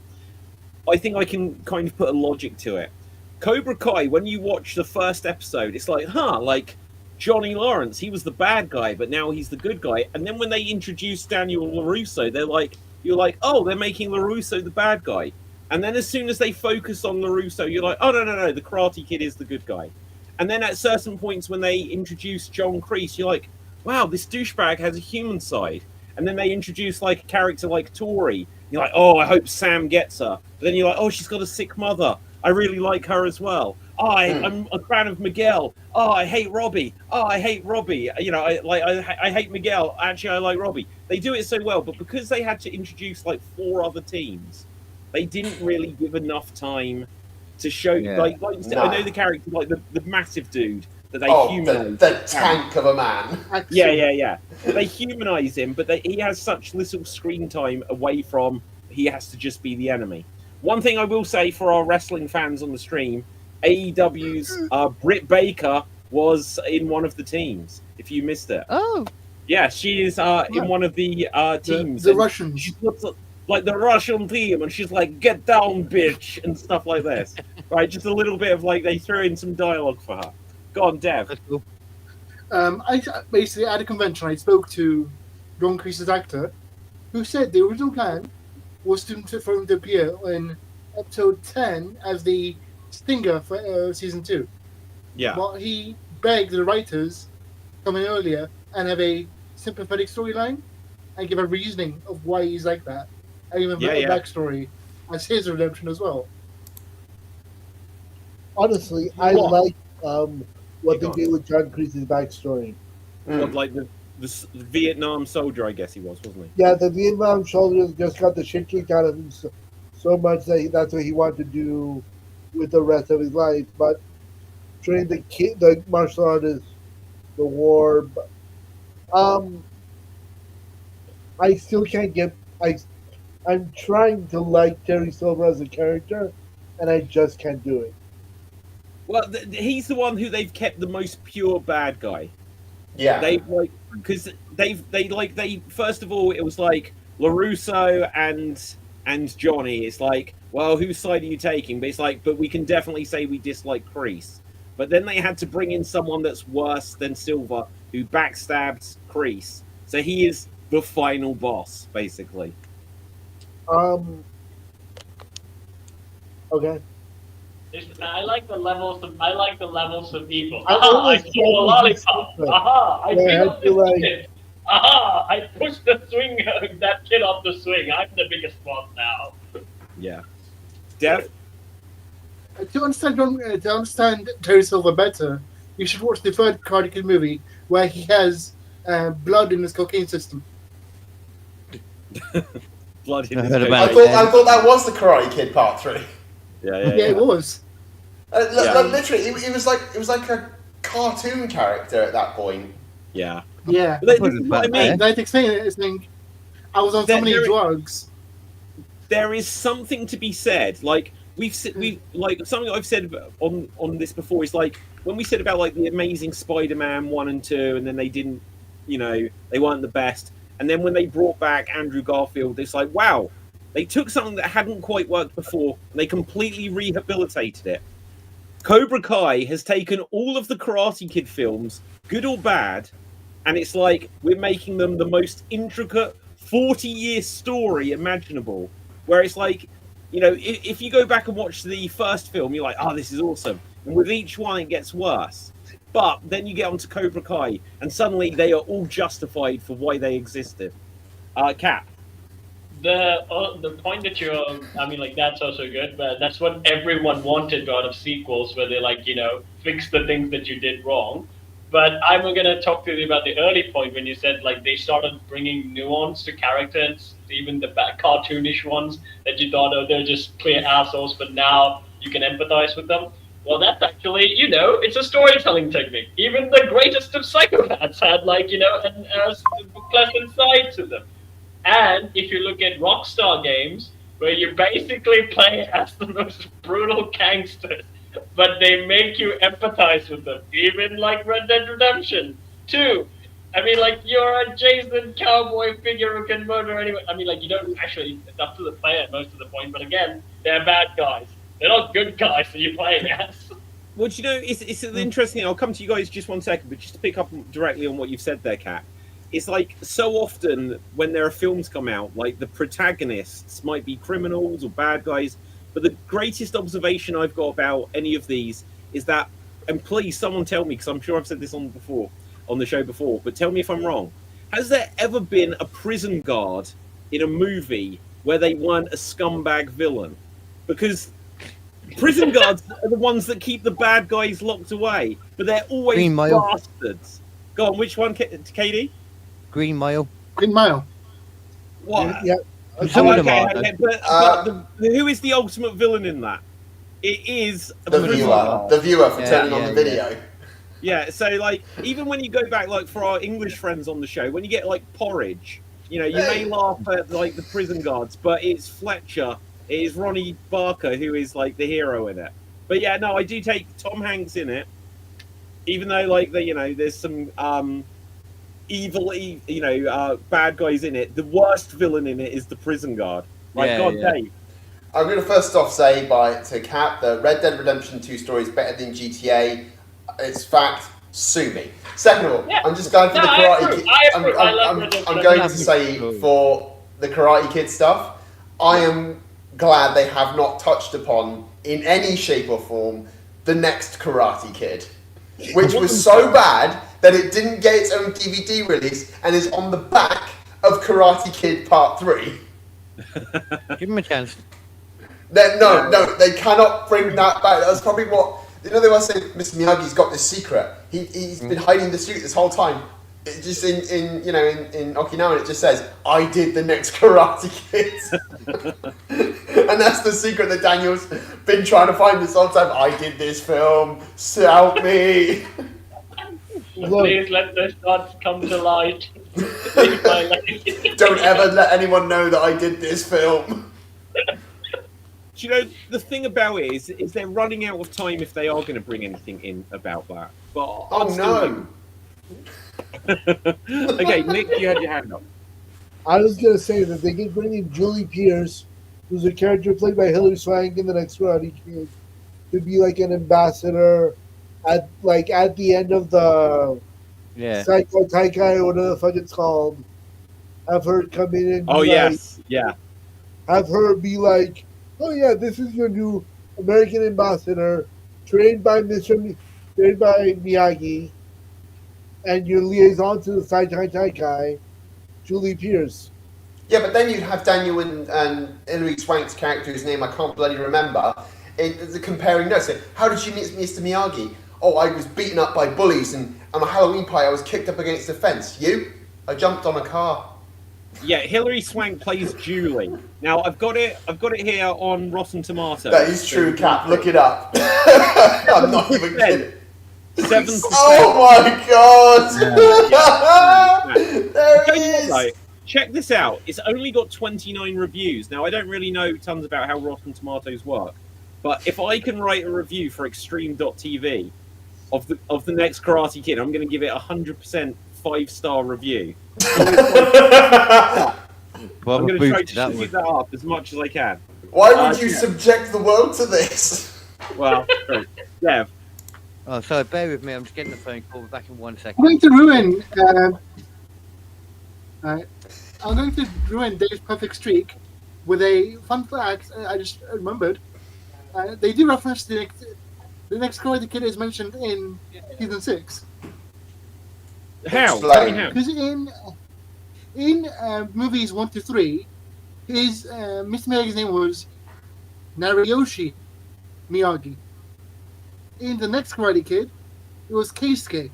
Speaker 1: I think I can kind of put a logic to it. Cobra Kai, when you watch the first episode, it's Johnny Lawrence, he was the bad guy, but now he's the good guy. And then when they introduce Daniel LaRusso, you're like, oh, they're making LaRusso the bad guy. And then as soon as they focus on LaRusso, you're like, oh, no, the Karate Kid is the good guy. And then at certain points when they introduce John Kreese, you're like, wow, this douchebag has a human side. And then they introduce a character like Tori. You're like, oh, I hope Sam gets her. But then you're like, oh, she's got a sick mother. I really like her as well. Oh, I'm a fan of Miguel. Oh, I hate Robbie. Oh, I hate Robbie. I hate Miguel. Actually, I like Robbie. They do it so well, but because they had to introduce 4 other teams, they didn't really give enough time to show. I know the character, the massive dude that they humanize.
Speaker 4: The tank of a man.
Speaker 1: Yeah. They humanize him, but he has such little screen time away from. He has to just be the enemy. One thing I will say for our wrestling fans on the stream, AEW's Britt Baker was in one of the teams, if you missed it.
Speaker 5: Oh.
Speaker 1: Yeah, she is in one of the teams.
Speaker 8: The Russians.
Speaker 1: She looks like the Russian team, and she's like, get down, bitch, and stuff like this. Right, just a little bit of they threw in some dialogue for her. Go on, Dev.
Speaker 5: That's cool.
Speaker 8: I basically, at a convention, I spoke to John Kreese's actor, who said the original plan was for him to appear in episode 10 as the Stinger for season 2.
Speaker 1: Yeah.
Speaker 8: But he begged the writers to come in earlier and have a sympathetic storyline and give a reasoning of why he's like that. And give him a backstory as his redemption as well.
Speaker 3: Honestly, I like what they did with John Kreese's backstory.
Speaker 1: What, like the Vietnam soldier, I guess he was, wasn't he?
Speaker 3: Yeah, the Vietnam soldiers just got the shit kicked out of him so much that that's what he wanted to do with the rest of his life. But train the martial artists, the war. I still can't get. I'm trying to like Terry Silver as a character, and I just can't do it.
Speaker 1: Well, he's the one who they've kept the most pure bad guy.
Speaker 4: Yeah.
Speaker 1: They like because they first of all it was like LaRusso and Johnny. It's like, well, whose side are you taking? But it's like, but we can definitely say we dislike Kreese. But then they had to bring in someone that's worse than Silver, who backstabs Kreese. So he is the final boss, basically.
Speaker 3: Okay.
Speaker 7: I like the levels of evil.
Speaker 3: I
Speaker 7: Aha! I
Speaker 3: always
Speaker 7: stole a
Speaker 3: thought it was
Speaker 7: lollipop.
Speaker 3: different.
Speaker 7: Aha! I
Speaker 3: Yeah, I
Speaker 7: beat
Speaker 3: had
Speaker 7: up
Speaker 3: to,
Speaker 7: this
Speaker 3: like-
Speaker 7: kid. Aha! I pushed the swing that kid off the swing. I'm the biggest boss now.
Speaker 1: Yeah. Dev?
Speaker 8: To understand Terry Silver better, you should watch the third Karate Kid movie where he has blood in his cocaine system.
Speaker 1: Blood in
Speaker 5: I
Speaker 1: his
Speaker 5: heard
Speaker 1: face.
Speaker 5: about
Speaker 4: I thought that was the Karate Kid Part 3.
Speaker 1: Yeah,
Speaker 8: It was.
Speaker 4: Literally, it was like a cartoon character at that point.
Speaker 1: Yeah.
Speaker 8: Yeah.
Speaker 1: But this is what I mean.
Speaker 8: They explain it as saying, I was on so many drugs.
Speaker 1: There is something to be said. Like we like something I've said on this before is like when we said about like the Amazing Spider-Man 1 and 2, and then they didn't, they weren't the best. And then when they brought back Andrew Garfield, it's like, wow, they took something that hadn't quite worked before and they completely rehabilitated it. Cobra Kai has taken all of the Karate Kid films, good or bad, and it's like we're making them the most intricate 40-year story imaginable. Where it's like, if you go back and watch the first film, you're like, oh, this is awesome. And with each one, it gets worse. But then you get onto Cobra Kai, and suddenly they are all justified for why they existed. Cap.
Speaker 7: The point that that's also good, but that's what everyone wanted out of sequels, where they fix the things that you did wrong. But I'm going to talk to you about the early point when you said they started bringing nuance to characters, even the cartoonish ones that you thought, they're just clear assholes, but now you can empathize with them. Well, that's actually, it's a storytelling technique. Even the greatest of psychopaths had an pleasant side to them. And if you look at Rockstar games, where you basically play as the most brutal gangsters, but they make you empathize with them, even like Red Dead Redemption 2. I mean, you're a Jason cowboy figure who can murder anyone. I mean, you don't actually, it's up to the player most of the point, but again, they're bad guys. They're not good guys that you're playing as.
Speaker 1: Well, it's an interesting. I'll come to you guys just one second, but just to pick up directly on what you've said there, Kat. It's like so often when there are films come out, like the protagonists might be criminals or bad guys, but the greatest observation I've got about any of these is that, and please someone tell me, because I'm sure I've said this on the show before, but tell me if I'm wrong. Has there ever been a prison guard in a movie where they weren't a scumbag villain? Because prison guards are the ones that keep the bad guys locked away, but they're always
Speaker 5: Green Mile.
Speaker 1: bastards. Go on, which one, Katie?
Speaker 5: Green Mile.
Speaker 8: Green Mile.
Speaker 1: What?
Speaker 3: Yeah.
Speaker 5: Some of them are.
Speaker 1: Okay, but who is the ultimate villain in that? It is
Speaker 4: The viewer for turning on the video.
Speaker 1: Yeah, so even when you go back for our English friends on the show, when you get Porridge, you may laugh at the prison guards, but it's Fletcher, it is Ronnie Barker who is the hero in it. But yeah, no, I do take Tom Hanks in it, even though there's some evil, bad guys in it. The worst villain in it is the prison guard. Dave.
Speaker 4: I'm going to first off say to Cap that Red Dead Redemption 2 story is better than GTA. It's fact. Sue me. Second of all, I'm just going for the Karate Kid. I'm going to say for the Karate Kid stuff, I am glad they have not touched upon in any shape or form the next Karate Kid, which was so bad that it didn't get its own DVD release and is on the back of Karate Kid Part 3.
Speaker 5: Give him a chance.
Speaker 4: No, they cannot bring that back. That was probably what You know they want to say Mr. Miyagi's got this secret. He's been hiding the secret this whole time. It just in Okinawa it just says, I did the next Karate Kid. And that's the secret that Daniel's been trying to find this whole time. I did this film, so help me.
Speaker 7: Please let this not come to light. Save my life.
Speaker 4: Don't ever let anyone know that I did this film.
Speaker 1: Do you know, the thing about it is they're running out of time if they are going to bring anything in about that. But
Speaker 4: Oh no.
Speaker 1: Okay, Nick, you had your hand up.
Speaker 3: I was gonna say that they could bring in Julie Pierce, who's a character played by Hilary Swank in the next Karate Kid, to be like an ambassador at the end of the Psycho Taikai or whatever the fuck it's called. Have her come in and have her be like, oh yeah, this is your new American ambassador, trained by Miyagi, and your liaison to the Saikai Taikai, Julie Pierce.
Speaker 4: Yeah, but then you'd have Daniel and Hilary Swank's character, whose name I can't bloody remember, in the comparing notes. How did you meet Mr. Miyagi? Oh, I was beaten up by bullies, and on a Halloween party I was kicked up against a fence. You? I jumped on a car.
Speaker 1: Yeah, Hilary Swank plays Julie. Now I've got it here on Rotten Tomatoes.
Speaker 4: That is true, Cap. Look it up. I'm not even kidding.
Speaker 1: 7%.
Speaker 4: Oh my god! There it is.
Speaker 1: Though, check this out. It's only got 29 reviews. Now I don't really know tons about how Rotten Tomatoes work, but if I can write a review for Extreme.tv of the next Karate Kid, I'm going to give it 100% 5-star review. I'm going to try to shoot that up as much as I can.
Speaker 4: Why would you subject the world to this?
Speaker 1: Well, Dev.
Speaker 5: Oh, sorry, bear with me. I'm just getting the phone call. We're back in 1 second.
Speaker 8: I'm going to ruin Dave's perfect streak with a fun fact I just remembered. They do reference the next Karate Kid is mentioned in season 6.
Speaker 1: How?
Speaker 8: Because in movies 1 to 3, Mr. Miyagi's name was Nariyoshi Miyagi. In the next Karate Kid, it was Keisuke.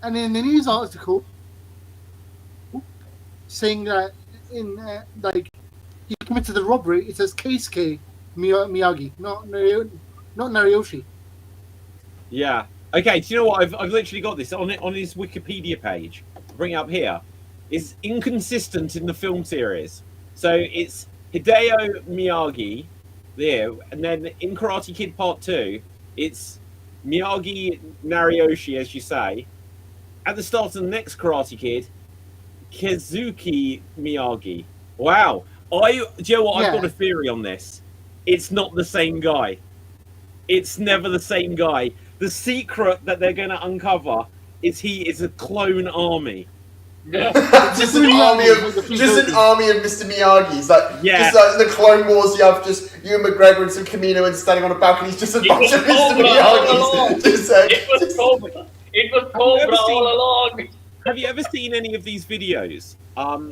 Speaker 8: And in the news article, saying that he committed the robbery, it says Keisuke Miyagi, not Nariyoshi.
Speaker 1: Yeah. Okay. Do you know what? I've literally got this on his Wikipedia page. I'll bring it up here. Is inconsistent in the film series. So it's Hideo Miyagi there, and then in Karate Kid Part 2, it's Miyagi Nariyoshi, as you say. At the start of the next Karate Kid, Kazuki Miyagi. Wow. Do you know what? I've got a theory on this. It's not the same guy. It's never the same guy. The secret that they're going to uncover is he is a clone army.
Speaker 4: just an army of Mr. Miyagi's. Just like the Clone Wars, you have just Ewan McGregor and some Camino and standing on a balcony. It's just a bunch of Mr. Miyagi's.
Speaker 7: It was Cobra all along.
Speaker 1: Have you ever seen any of these videos? A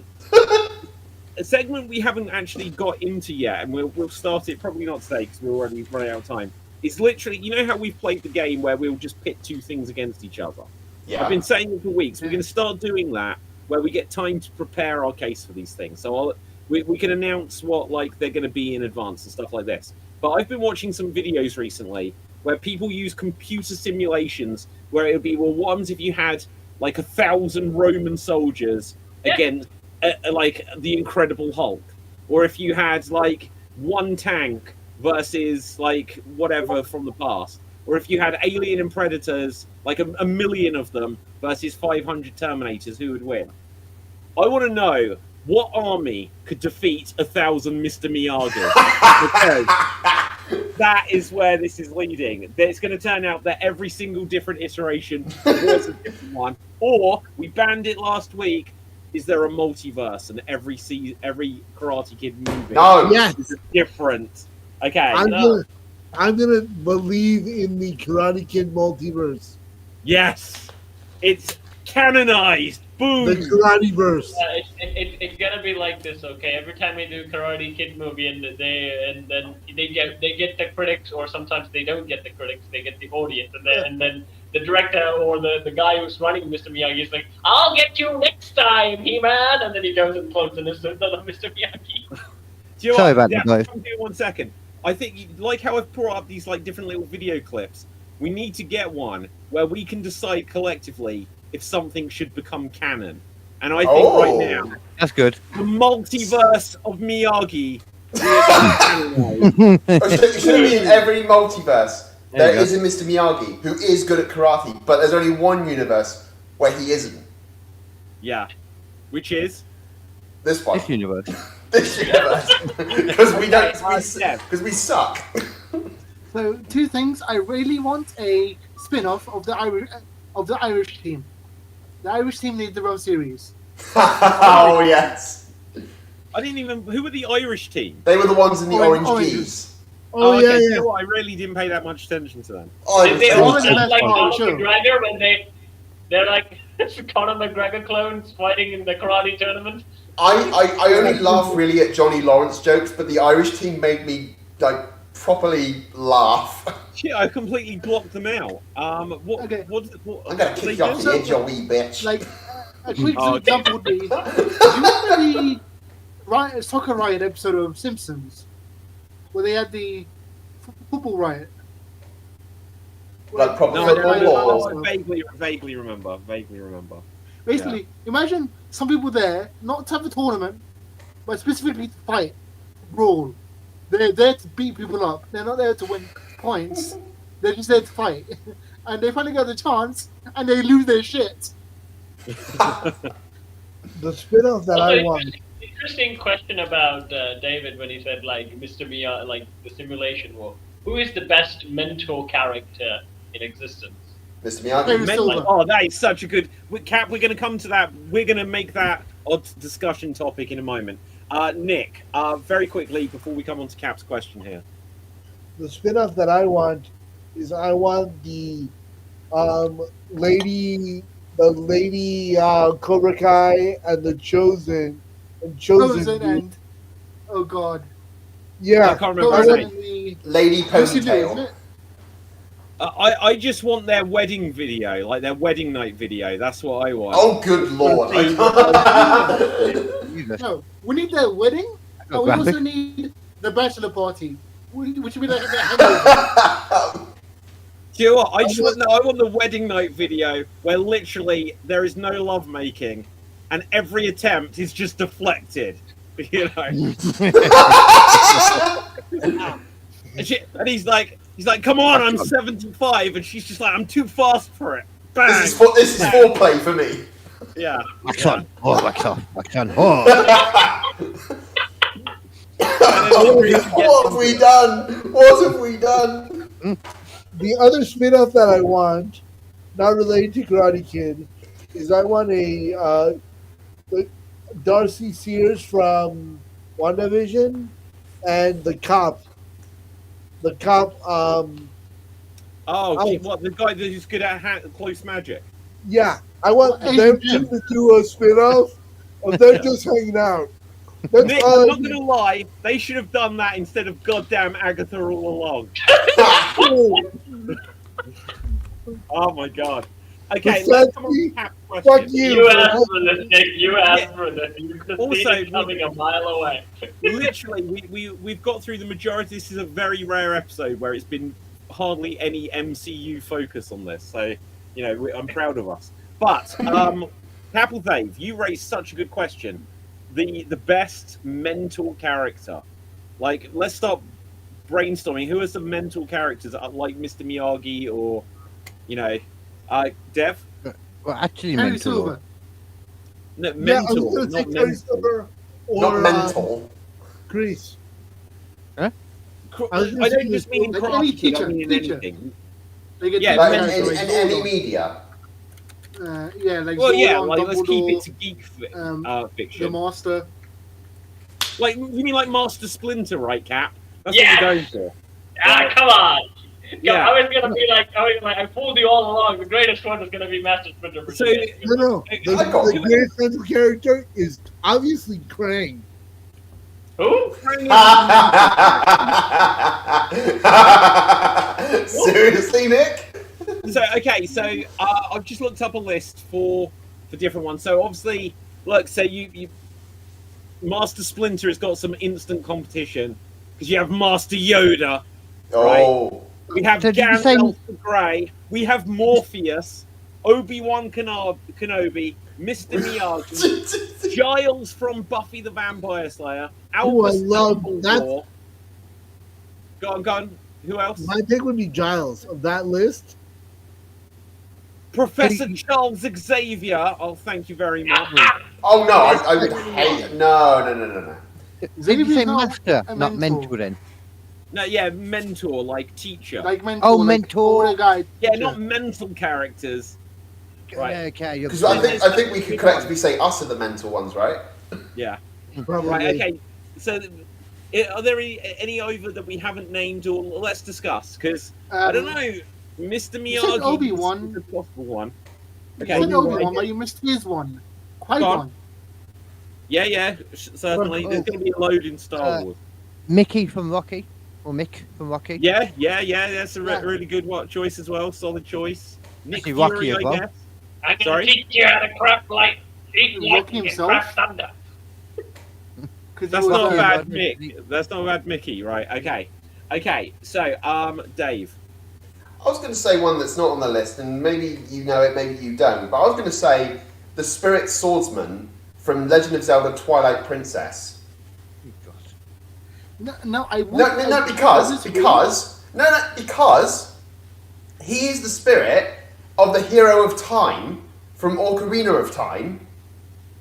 Speaker 1: segment we haven't actually got into yet, and we'll start it probably not today because we're already running out of time. It's literally, you know how we've played the game where we'll just pit two things against each other. Yeah. I've been saying it for weeks. We're going to start doing that where we get time to prepare our case for these things. So we can announce what they're going to be in advance and stuff like this. But I've been watching some videos recently where people use computer simulations where it would be, well, what happens if you had 1,000 Roman soldiers against the Incredible Hulk, or if you had one tank versus whatever from the past, or if you had Alien and Predators, a million of them versus 500 Terminators, who would win? I want to know what army could defeat 1,000 Mr. Miyagi, because that is where this is leading. It's going to turn out that every single different iteration was a different one, or we banned it last week. Is there a multiverse and every Karate Kid movie is different? Okay,
Speaker 3: I'm gonna believe in the Karate Kid multiverse.
Speaker 1: Yes, it's canonized. Boom.
Speaker 3: The karate verse.
Speaker 7: It's gonna be like this, okay? Every time we do Karate Kid movie, and then they get the critics, or sometimes they don't get the critics, they get the audience, and then the director or the guy who's running Mr. Miyagi is like, "I'll get you next time, He-Man," and then he goes and floats in his suit on Mr. Miyagi.
Speaker 1: Do you know
Speaker 5: Sorry
Speaker 1: what?
Speaker 5: about that, guys.
Speaker 1: Come do 1 second. I think, like how I've brought up these like different little video clips, we need to get one where we can decide collectively if something should become canon. And I think right now,
Speaker 5: That's good.
Speaker 1: the multiverse of Miyagi.
Speaker 4: It should be in every multiverse.
Speaker 5: There
Speaker 4: There
Speaker 5: you
Speaker 4: is a Mr. Miyagi who is good at karate, but there's only one universe where he isn't.
Speaker 1: Yeah. Which is?
Speaker 4: This one.
Speaker 5: This universe.
Speaker 4: This universe. Because we don't.
Speaker 1: Yeah.
Speaker 4: Because we suck.
Speaker 8: So, two things. I really want a spin-off of the Irish team. The Irish team needs their own series.
Speaker 4: Oh yes.
Speaker 1: I didn't even. Who were the Irish team?
Speaker 4: They were the ones in the orange
Speaker 8: Orange.
Speaker 4: geese.
Speaker 3: Oh,
Speaker 1: okay,
Speaker 3: yeah,
Speaker 1: you
Speaker 3: yeah.
Speaker 1: know what? I really didn't pay that much attention to them.
Speaker 4: Oh,
Speaker 7: And they
Speaker 4: it
Speaker 8: all
Speaker 7: all
Speaker 4: was-
Speaker 8: the
Speaker 7: look
Speaker 8: best
Speaker 7: like
Speaker 8: part of
Speaker 7: Conor
Speaker 8: the show.
Speaker 7: McGregor when they're like Conor McGregor clones fighting in the karate tournament.
Speaker 4: I only laugh really at Johnny Lawrence jokes, but the Irish team made me like properly laugh.
Speaker 1: Shit, I completely blocked them out. What?
Speaker 8: Okay.
Speaker 1: What
Speaker 4: I'm gonna
Speaker 1: they
Speaker 4: kick you off
Speaker 1: do?
Speaker 4: the edge, you wee bitch.
Speaker 8: Like, a quick
Speaker 1: Oh,
Speaker 8: example would be, do you remember the Soccer Riot episode of Simpsons? Where they had the football riot?
Speaker 4: Like proper
Speaker 1: No,
Speaker 4: football
Speaker 1: no,
Speaker 4: or-
Speaker 1: I vaguely remember.
Speaker 8: Basically, imagine some people there, not to have a tournament, but specifically to fight, brawl. They're there to beat people up. They're not there to win points. They're just there to fight. And they finally get the chance, and they lose their shit.
Speaker 3: The spin-off that I
Speaker 7: Also,
Speaker 3: want.
Speaker 7: Interesting question about David when he said like Mr. Miyagi, like the simulation war. Who is the best mentor character in existence?
Speaker 4: Mr.
Speaker 8: David
Speaker 4: Miyagi.
Speaker 8: Silver.
Speaker 1: Oh, that is such a good. Cap, we're going to come to that. We're going to make that a discussion topic in a moment. Nick, very quickly before we come on to Cap's question here.
Speaker 3: The spin-off that I want is I want the lady Cobra Kai and the Chosen
Speaker 8: Chosen and oh god,
Speaker 1: I
Speaker 3: yeah.
Speaker 1: can't remember
Speaker 3: I
Speaker 1: his
Speaker 8: Chosen
Speaker 1: name.
Speaker 8: and the
Speaker 4: Lady
Speaker 8: Lucy Liu, isn't
Speaker 4: Ponytail.
Speaker 8: it?
Speaker 1: I just want their wedding video, like their wedding night video. That's what I want.
Speaker 4: Oh, good lord.
Speaker 5: Jesus.
Speaker 8: No, we need their wedding, and we
Speaker 5: graphic.
Speaker 8: also need the bachelor party, which would be like a hangover.
Speaker 1: Do you know what? I want the wedding night video where literally there is no love making, and every attempt is just deflected. You know. And he's like, come on, I'm 75, and she's just like, I'm too fast for it. Bang.
Speaker 4: This is foreplay for me.
Speaker 1: Yeah.
Speaker 5: Wax on. Oh, wax off. Wax on. Oh.
Speaker 4: What have we done? What have we done?
Speaker 3: The other spin-off that I want, not related to Karate Kid, is I want a Darcy Sears from WandaVision and the cop. The cop,
Speaker 1: Oh, what, the guy who's good at close magic?
Speaker 3: yeah. I want
Speaker 8: Well,
Speaker 3: them
Speaker 8: Jim.
Speaker 3: to do a spin-off of them just hanging out. That's
Speaker 1: Nick,
Speaker 3: all
Speaker 1: I'm
Speaker 3: I
Speaker 1: not
Speaker 3: need.
Speaker 1: going to lie, they should have done that instead of goddamn Agatha all along. Oh my god. Okay, let's come on to Cap's question.
Speaker 3: Fuck you.
Speaker 7: You asked for this, Nick. You asked for this. You could
Speaker 1: Also,
Speaker 7: see it coming a mile away.
Speaker 1: Literally, we've got through the majority. This is a very rare episode where it's been hardly any MCU focus on this. So, you know, I'm proud of us. But, Capel Dave, you raised such a good question. The best mental character. Like, let's start brainstorming. Who are some mental characters like Mr. Miyagi or, you know, Dev?
Speaker 5: Well, actually,
Speaker 8: Harry
Speaker 5: mental.
Speaker 8: Silver.
Speaker 1: No,
Speaker 3: Yeah, I
Speaker 1: mental,
Speaker 3: was going to
Speaker 1: not
Speaker 3: say Terry
Speaker 1: mental.
Speaker 3: Silver or
Speaker 4: Not mental.
Speaker 3: Grease.
Speaker 1: I
Speaker 3: was gonna
Speaker 1: don't
Speaker 3: say
Speaker 1: just mean in
Speaker 8: like
Speaker 1: Karate
Speaker 8: any
Speaker 1: Kid, I
Speaker 8: teacher,
Speaker 1: mean in
Speaker 8: teacher.
Speaker 1: anything.
Speaker 8: They get
Speaker 1: Yeah,
Speaker 4: Like
Speaker 8: teachers
Speaker 4: in
Speaker 8: like
Speaker 4: any
Speaker 8: Zordon.
Speaker 4: media.
Speaker 8: Yeah, like
Speaker 1: Well, yeah,
Speaker 8: Zordon,
Speaker 1: like let's keep
Speaker 8: Dumbledore,
Speaker 1: it to geek
Speaker 8: the
Speaker 1: fiction.
Speaker 8: Master.
Speaker 1: Like, you mean like Master Splinter, right, Cap? That's
Speaker 7: Yeah.
Speaker 1: what you're going for.
Speaker 7: Ah, come on.
Speaker 1: Yeah.
Speaker 7: I was gonna be like, I fooled you all along. The greatest one is gonna be Master Splinter.
Speaker 1: So-
Speaker 3: No. The greatest central character is obviously Krang.
Speaker 7: Who?
Speaker 4: Seriously, Nick?
Speaker 1: So okay, so I've just looked up a list for different ones. So obviously, look, so you Master Splinter has got some instant competition because you have Master Yoda.
Speaker 4: Oh.
Speaker 1: We have
Speaker 5: So did you say-
Speaker 1: Gandalf the Grey. We have Morpheus, Obi-Wan Kenobi, Mr. Miyagi, Giles from Buffy the Vampire Slayer,
Speaker 3: Ooh, I
Speaker 1: Albus
Speaker 3: love
Speaker 1: Dumbledore. Go on. Who else?
Speaker 3: My pick would be Giles of that list.
Speaker 1: Professor Charles Xavier. Oh, thank you very much.
Speaker 4: Oh no, I would hate. No.
Speaker 5: Did you say
Speaker 8: not
Speaker 5: master,
Speaker 8: a
Speaker 5: not
Speaker 8: mentor.
Speaker 5: mentor then?
Speaker 1: No, yeah, mentor, like teacher.
Speaker 8: Like mentor.
Speaker 5: Oh,
Speaker 8: like
Speaker 5: mentor.
Speaker 8: older guy.
Speaker 1: Yeah,
Speaker 8: teacher.
Speaker 1: not mental characters. Right.
Speaker 5: Okay, you're
Speaker 4: Because I think we could collectively say us are the mental ones, right?
Speaker 1: Yeah.
Speaker 3: Probably.
Speaker 1: Right. Okay. So, are there any over that we haven't named, or let's discuss? Because I don't know, Mr.
Speaker 8: you said
Speaker 1: Miyagi.
Speaker 8: Obi-Wan.
Speaker 1: is a possible one.
Speaker 8: You
Speaker 1: Okay.
Speaker 8: said Obi-Wan, but you missed his one. Qui-Gon.
Speaker 1: Yeah, certainly. There's going to be a load in Star Wars.
Speaker 5: Mickey from Rocky, or Mick from Rocky.
Speaker 1: Yeah. That's a
Speaker 8: Yeah.
Speaker 1: really good choice as well. Solid choice. Nick
Speaker 5: Actually,
Speaker 1: Fury,
Speaker 5: Rocky as
Speaker 1: I
Speaker 5: well.
Speaker 1: guess.
Speaker 7: I'm gonna
Speaker 1: Sorry?
Speaker 7: teach you how to craft like
Speaker 8: Rocky
Speaker 7: lightning and
Speaker 8: himself?
Speaker 7: craft thunder.
Speaker 8: 'Cause
Speaker 1: That's
Speaker 8: he was,
Speaker 1: not a bad
Speaker 5: Mick.
Speaker 1: Mick. That's not a bad Mickey, right? Okay. So, Dave.
Speaker 4: I was going to say one that's not on the list, and maybe you know it, maybe you don't. But I was going to say the Spirit Swordsman from Legend of Zelda: Twilight Princess.
Speaker 8: No, I would.
Speaker 4: No, because he is the spirit of the hero of time from Ocarina of Time,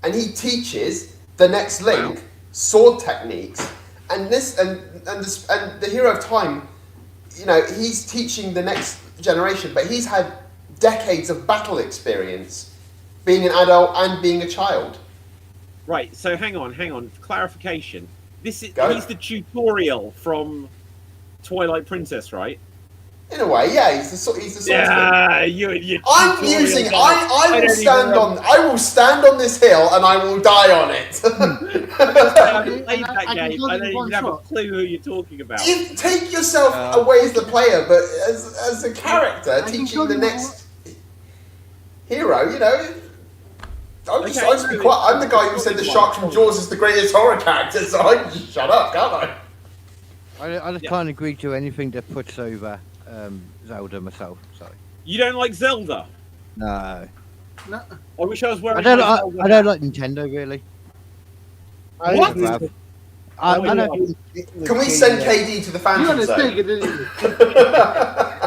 Speaker 4: and he teaches the next Link sword techniques, and the hero of time, you know, he's teaching the next generation, but he's had decades of battle experience, being an adult and being a child.
Speaker 1: Right, so hang on. Clarification. He's
Speaker 4: Go.
Speaker 1: the tutorial from Twilight Princess, right?
Speaker 4: In a way, yeah, he's the swordsman.
Speaker 1: Yeah, you.
Speaker 4: I'm using. I will stand on this hill and I will die on it.
Speaker 1: I haven't played that
Speaker 8: I can
Speaker 1: game.
Speaker 8: tell
Speaker 1: I
Speaker 8: you
Speaker 1: don't
Speaker 8: one
Speaker 1: even have a
Speaker 8: shot.
Speaker 1: clue who you're talking about.
Speaker 4: You take yourself away as the player, but as a character,
Speaker 8: I can
Speaker 4: teaching
Speaker 8: show
Speaker 4: the
Speaker 8: you
Speaker 4: next hero, you know. I'm
Speaker 1: Okay,
Speaker 4: the guy who said the shark from Jaws is the greatest horror character, so I can just shut up, can't I?
Speaker 5: I just can't agree to anything that puts over Zelda myself. Sorry.
Speaker 1: You don't like Zelda?
Speaker 5: No.
Speaker 8: No,
Speaker 1: I wish I was wearing.
Speaker 5: I don't.
Speaker 1: my Zelda
Speaker 5: I don't
Speaker 1: hat.
Speaker 5: like Nintendo really.
Speaker 3: I
Speaker 1: What?
Speaker 3: agree with-
Speaker 5: I know.
Speaker 4: Can we send KD to the
Speaker 8: you
Speaker 4: Phantom
Speaker 8: had a
Speaker 4: Zone?
Speaker 8: Sega, didn't you?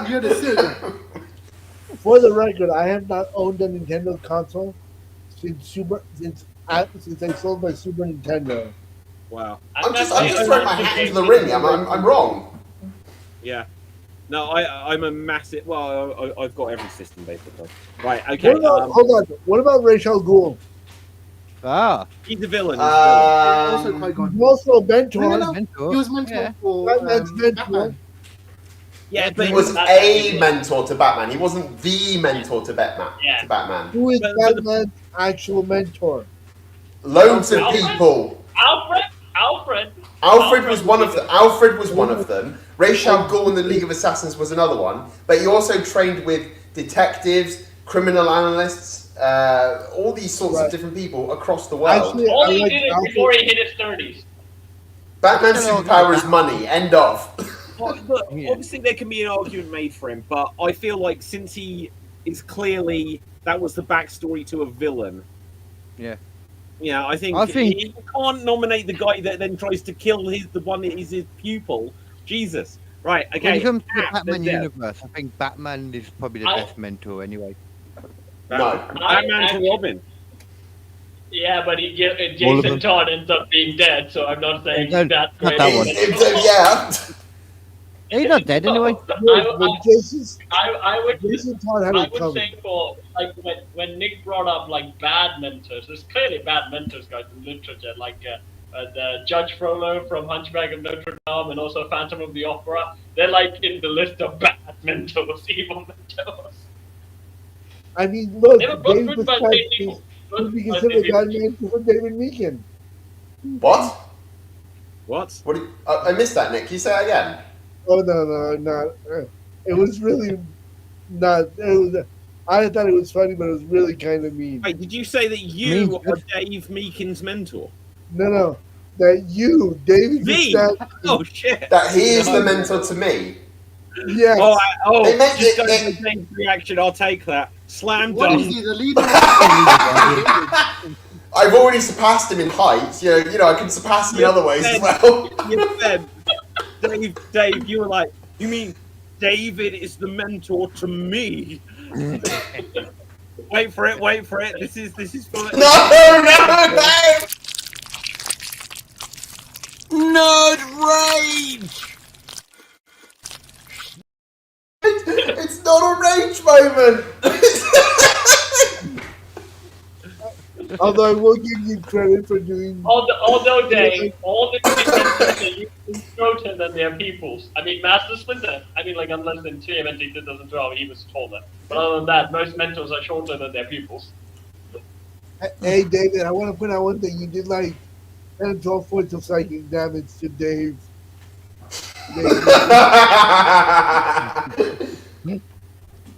Speaker 8: You had a Sega.
Speaker 3: For the record, I have not owned a Nintendo console since I sold my Super Nintendo.
Speaker 1: Wow.
Speaker 4: I'm just throwing my hat into the ring. I'm wrong.
Speaker 1: Yeah. No, I'm a massive. Well, I've got every system basically. Right. Okay.
Speaker 3: What about, hold on. What about Rachel Gould?
Speaker 5: Ah.
Speaker 1: He's a villain.
Speaker 8: Also Qui-Gon.
Speaker 3: He's also a mentor.
Speaker 8: No.
Speaker 5: Mentor.
Speaker 8: He was mentor
Speaker 5: Yeah.
Speaker 8: for
Speaker 3: Batman's mentor.
Speaker 8: Batman.
Speaker 1: Yeah, but
Speaker 4: He was a mentor to Batman. He wasn't the mentor to Batman.
Speaker 7: Yeah.
Speaker 4: To Batman.
Speaker 3: Who is
Speaker 1: But-
Speaker 3: Batman's actual mentor?
Speaker 4: Loads of
Speaker 7: Alfred?
Speaker 4: people.
Speaker 7: Alfred.
Speaker 4: Was one of them. Alfred was one of them. Ra's al Ghul in the League of Assassins was another one. But he also trained with detectives, criminal analysts, all these sorts of different people across the world.
Speaker 3: Actually,
Speaker 7: All
Speaker 3: I
Speaker 7: he
Speaker 3: like
Speaker 7: did it
Speaker 3: Alfred.
Speaker 7: before he hit his 30s.
Speaker 4: Batman's superpower is money. End of.
Speaker 1: Well, look, obviously there can be an argument made for him, but I feel like since he is clearly that was the backstory to a villain.
Speaker 5: Yeah.
Speaker 1: Yeah, I think
Speaker 5: think-
Speaker 1: you can't nominate the guy that then tries to kill the one that is his pupil. Jesus. Right. Okay.
Speaker 5: When it comes to the
Speaker 1: Cap,
Speaker 5: Batman
Speaker 1: then Dev.
Speaker 5: universe, I think Batman is probably the best mentor anyway.
Speaker 4: No.
Speaker 1: Batman to
Speaker 7: I-
Speaker 1: Robin.
Speaker 7: Yeah, but
Speaker 5: All of
Speaker 7: Jason
Speaker 5: them.
Speaker 7: Todd ends up being dead, so I'm not saying
Speaker 5: Don't
Speaker 7: that's
Speaker 5: cut
Speaker 7: great.
Speaker 5: that one.
Speaker 4: Yeah.
Speaker 5: He's not dead anyway.
Speaker 3: But
Speaker 7: I would
Speaker 3: Jason Todd had
Speaker 7: I
Speaker 3: it
Speaker 7: would
Speaker 3: covered.
Speaker 7: say for like when Nick brought up like bad mentors, there's clearly bad mentors guys in literature. Like and Judge Frollo from Hunchback of Notre Dame, and also Phantom of the Opera. They're like in the list of bad mentors, evil mentors.
Speaker 3: I mean, look,
Speaker 7: They were both
Speaker 3: Dave
Speaker 7: written by the same people.
Speaker 3: would be considered a god mentor for David Meekin.
Speaker 4: What?
Speaker 1: What?
Speaker 4: What? I missed that, Nick. Can you say that again?
Speaker 3: Oh no, not. It was really not. It was. I thought it was funny, but it was really kind of mean.
Speaker 1: Wait, did you say that you are Dave Meekin's mentor?
Speaker 3: No, that you, David.
Speaker 1: Me? Oh shit!
Speaker 4: That he is the mentor to me.
Speaker 3: Yes.
Speaker 4: It meant
Speaker 1: just
Speaker 4: it-
Speaker 1: going to Dave's reaction. I'll take that. Slam
Speaker 8: What is
Speaker 1: dunk.
Speaker 8: he, the leader?
Speaker 4: I've already surpassed him in height. You know, I can surpass him in other ways as well.
Speaker 1: You said, Dave, you were like, you mean David is the mentor to me? Wait for it. This is for
Speaker 4: No!
Speaker 2: Nerd Rage!
Speaker 4: It's not a rage moment.
Speaker 3: Although I will give you credit for doing.
Speaker 7: Although Dave, all the mentors that you shorter than their peoples. I mean, Master Splinter. I mean, like unless in TMNT 2012 he was taller. But other than that, most mentors are shorter than their peoples.
Speaker 3: Hey, David, I want to point out one thing. You did like 10 12 points of psychic damage to Dave.